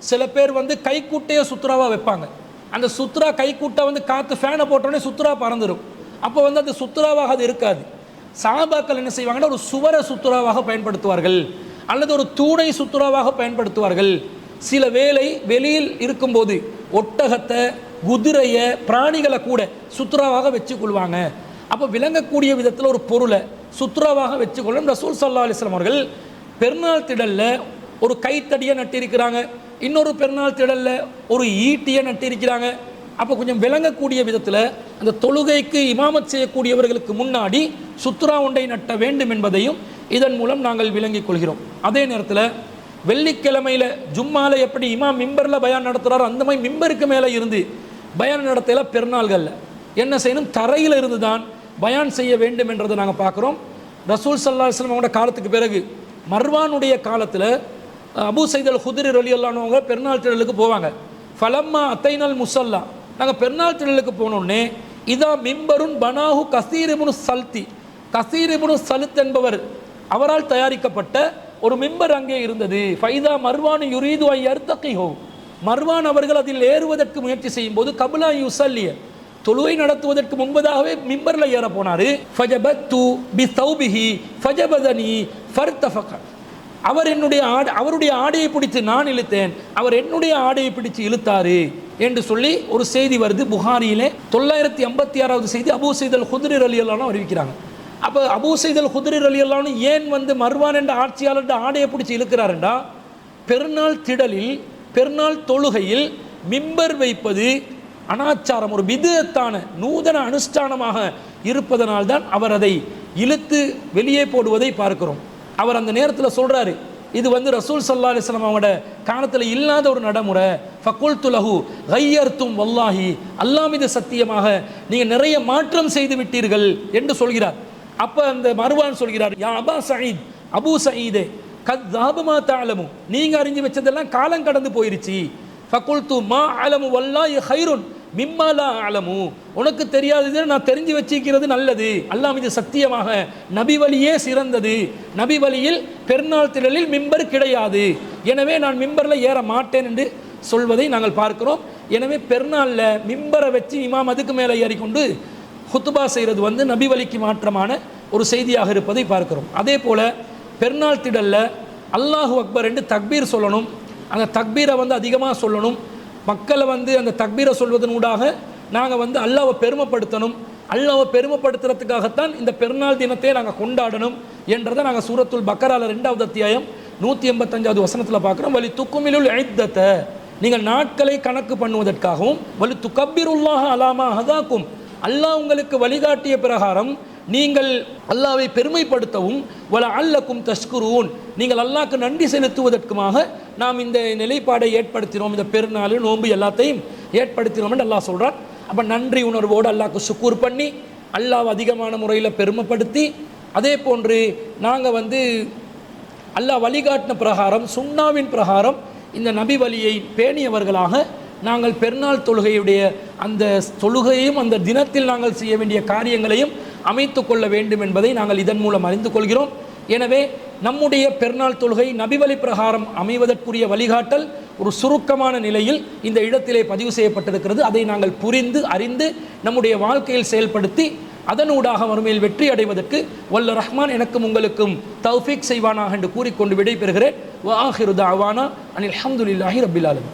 சில பேர் கைக்கூட்டையே சுத்ராவாக வைப்பாங்க. அந்த சுத்ரா கைக்கூட்டை காற்று ஃபேனை போட்டோடனே சுத்ரா பறந்துடும். அப்போ அது சுத்ராவாக அது இருக்காது. சஹாபாக்கள் என்ன செய்வாங்கன்னா, ஒரு சுவர சுத்ராவாக பயன்படுத்துவார்கள், அல்லது ஒரு தூணை சுத்ராவாக பயன்படுத்துவார்கள். சில வேளை வெளியில் இருக்கும்போது ஒட்டகத்தை, குதிரையை, பிராணிகளை கூட சுத்ராவாக வச்சுக்கொள்வாங்க. அப்போ விளங்கக்கூடிய விதத்தில் ஒரு பொருளை சுத்ராவாக வச்சுக்கொள்ளும். ரசூல் ஸல்லல்லாஹு அலைஹி வஸல்லம் அவர்கள் பெருநாள் திடலில் ஒரு கைத்தடியை நட்டிருக்கிறாங்க, இன்னொரு பெருநாள் திடலில் ஒரு ஈட்டியை நட்டிருக்கிறாங்க. அப்போ கொஞ்சம் விளங்கக்கூடிய விதத்தில் அந்த தொழுகைக்கு இமாமத் செய்யக்கூடியவர்களுக்கு முன்னாடி சுத்ரா ஒன்றை நட்ட வேண்டும் என்பதையும் இதன் மூலம் நாங்கள் விளங்கிக் கொள்கிறோம். அதே நேரத்தில் வெள்ளிக்கிழமையில் ஜும்மாவில் எப்படி இமாம் மிம்பரில் பயான் நடத்துகிறாரோ அந்த மாதிரி மிம்பருக்கு மேலே இருந்து பயான் நடத்தல. பெருநாள்களில் என்ன செய்யணும், தரையில் இருந்து தான் பயான் செய்ய வேண்டும் என்றதை நாங்கள் பார்க்குறோம். ரசூல் ஸல்லல்லாஹு அலைஹி வஸல்லம் அவங்களோட காலத்துக்கு பிறகு மர்வானுடைய காலத்தில் அபூ சயீத் அல் குத்ரி ரலியல்லாஹு அன்ஹு அவங்க பெருநாள் திடலுக்கு போவாங்க. ஃபலம்மா அத்தைனல் முஸல்லா, நாங்கள் பெருநாள் திடலுக்கு போனோடனே இதா மிம்பருன் பனாஹு கஸீர் இப்னு சல்தி, கஸீர் இப்னு சல்த் என்பவர் அவரால் தயாரிக்கப்பட்ட ஒரு மிம்பர் அங்கே இருந்தது. ஃபைதா மர்வான் யுரீது ஐ யர்தகிஹு, மர்வான் அவர்கள் அதில் ஏறுவதற்கு முயற்சி செய்யும் போது கபுலா யுஸல்லிய, தொழுகை நடத்துவதற்கு முன்பதாகவே மிம்பரில் ஏற போனார். ஃபஜபத்து பி தௌபிஹி ஃபஜபதனி ஃபர்தஃபக, அவர் அவருடைய ஆடையை பிடித்து நான் இழுத்தேன், அவர் என்னுடைய ஆடையை பிடித்து இழுத்தாரு என்று சொல்லி ஒரு செய்தி வருது புகாரியிலே. 956வது செய்தி அபூ சயீத் அல் குத்ரி ரலியல்லாஹு அன்ஹு அறிவிக்கிறாங்க. அப்போ அபூ சயீத் அல் குத்ரி ரலியல்லாஹு அன்ஹு ஏன் மர்வான் என்ற ஆட்சியாளர் ஆடையை பிடிச்சி இழுக்கிறாருண்டா, பெருநாள் திடலில் பெருநாள் தொழுகையில் மிம்பர் வைப்பது அனாச்சாரம், ஒரு பிதுஅத்தான நூதன அனுஷ்டானமாக இருப்பதனால்தான் அவர் அதை இழுத்து வெளியே போடுவதை பார்க்கிறோம். அவர் அந்த நேரத்தில் சொல்கிறாரு, இது ரசூல் ஸல்லல்லாஹு அலைஹி வஸல்லம் அவங்களோட காலத்தில் இல்லாத ஒரு நடைமுறை. ஃபகுல்து லஹு கய்யர்தும் வல்லாஹி, அல்லாஹ் மீது சத்தியமாக நீங்கள் நிறைய மாற்றம் செய்து விட்டீர்கள் என்று சொல்கிறார். அப்போ அந்த மர்வான் சொல்கிறார், யா அபா சயீத், அபூ சயீதே, கத் ذهب ما تعلمون, நீங்கள் அறிஞ்சு வச்சதெல்லாம் காலம் கடந்து போயிருச்சு. ஃபகுல்து மா அலமு வல்லாஹி கைருன் மிம்மா லா அலமு, உனக்கு தெரியாதது நான் தெரிஞ்சு வச்சிருக்கிறது நல்லது, அல்லாஹ் மீது சத்தியமாக நபி வழியே சிறந்தது, நபி வழியில் பெருநாள் திடலில் மிம்பர் கிடையாது, எனவே நான் மிம்பரில் ஏற மாட்டேன் என்று சொல்வதை நாங்கள் பார்க்கிறோம். எனவே பெருநாளில் மிம்பரை வச்சு இமாம் அதுக்கு மேலே ஏறிக்கொண்டு ஹுத்துபா செய்கிறது நபி வழிக்கு மாற்றமான ஒரு செய்தியாக இருப்பதை பார்க்கிறோம். அதே போல் பெருநாள் திடலில் அல்லாஹு அக்பர் என்று தக்பீர் சொல்லணும். அந்த தக்பீரை அதிகமாக சொல்லணும். மக்களை அந்த தக்பீரை சொல்வதனூடாக நாங்கள் அல்லாஹ்வை பெருமைப்படுத்தணும். அல்லாஹ்வை பெருமைப்படுத்துறதுக்காகத்தான் இந்த பெருநாள் தினத்தை நாங்கள் கொண்டாடணும் என்றதை நாங்கள் சூரத்துல் பக்கரால 2வது அத்தியாயம் 185வது வசனத்தில் பார்க்குறோம். வலி துக்குமிலுல் இத்தத்தை, நீங்கள் நாட்களை கணக்கு பண்ணுவதற்காகவும், வலி துக்கப்பிருல்லாஹ அலாமா ஹதாக்கும், அல்லாஹ் உங்களுக்கு வழிகாட்டிய பிரகாரம் நீங்கள் அல்லாஹ்வை பெருமைப்படுத்தவும், வல அல்லக்கும் தஷ்குரூன், நீங்கள் அல்லாஹ்க்கு நன்றி செலுத்துவதற்குமாக நாம் இந்த நிலைப்பாடை ஏற்படுத்தினோம், இந்த பெருநாள் நோன்பு எல்லாத்தையும் ஏற்படுத்தினோம் என்று அல்லாஹ் சொல்கிறார். அப்போ நன்றி உணர்வோடு அல்லாஹ்க்கு சுக்கூர் பண்ணி அல்லாஹ் அதிகமான முறையில் பெருமைப்படுத்தி, அதே போன்று நாங்கள் அல்லாஹ் வழிகாட்டின பிரகாரம் சுன்னாவின் பிரகாரம் இந்த நபி வழியை பேணியவர்களாக நாங்கள் பெருநாள் தொழுகையுடைய அந்த தொழுகையையும் அந்த தினத்தில் நாங்கள் செய்ய வேண்டிய காரியங்களையும் அமைத்து கொள்ள வேண்டும் என்பதை நாங்கள் இதன் மூலம் அறிந்து கொள்கிறோம். எனவே நம்முடைய பெருநாள் தொழுகை நபிவழி பிரகாரம் அமைவதற்குரிய வழிகாட்டல் ஒரு சுருக்கமான நிலையில் இந்த இடத்திலே பதிவு செய்யப்பட்டிருக்கிறது. அதை நாங்கள் புரிந்து அறிந்து நம்முடைய வாழ்க்கையில் செயல்படுத்தி அதனூடாக மறுமையில் வெற்றி அடைவதற்கு வல்ல ரஹ்மான் எனக்கும் உங்களுக்கும் தௌஃபீக் செய்வானாக என்று கூறிக்கொண்டு விடைபெறுகிறேன். வ ஆஹிரு தஅவானா அனில் ஹம்துலில்லாஹி ரப்பில் ஆலமீன்.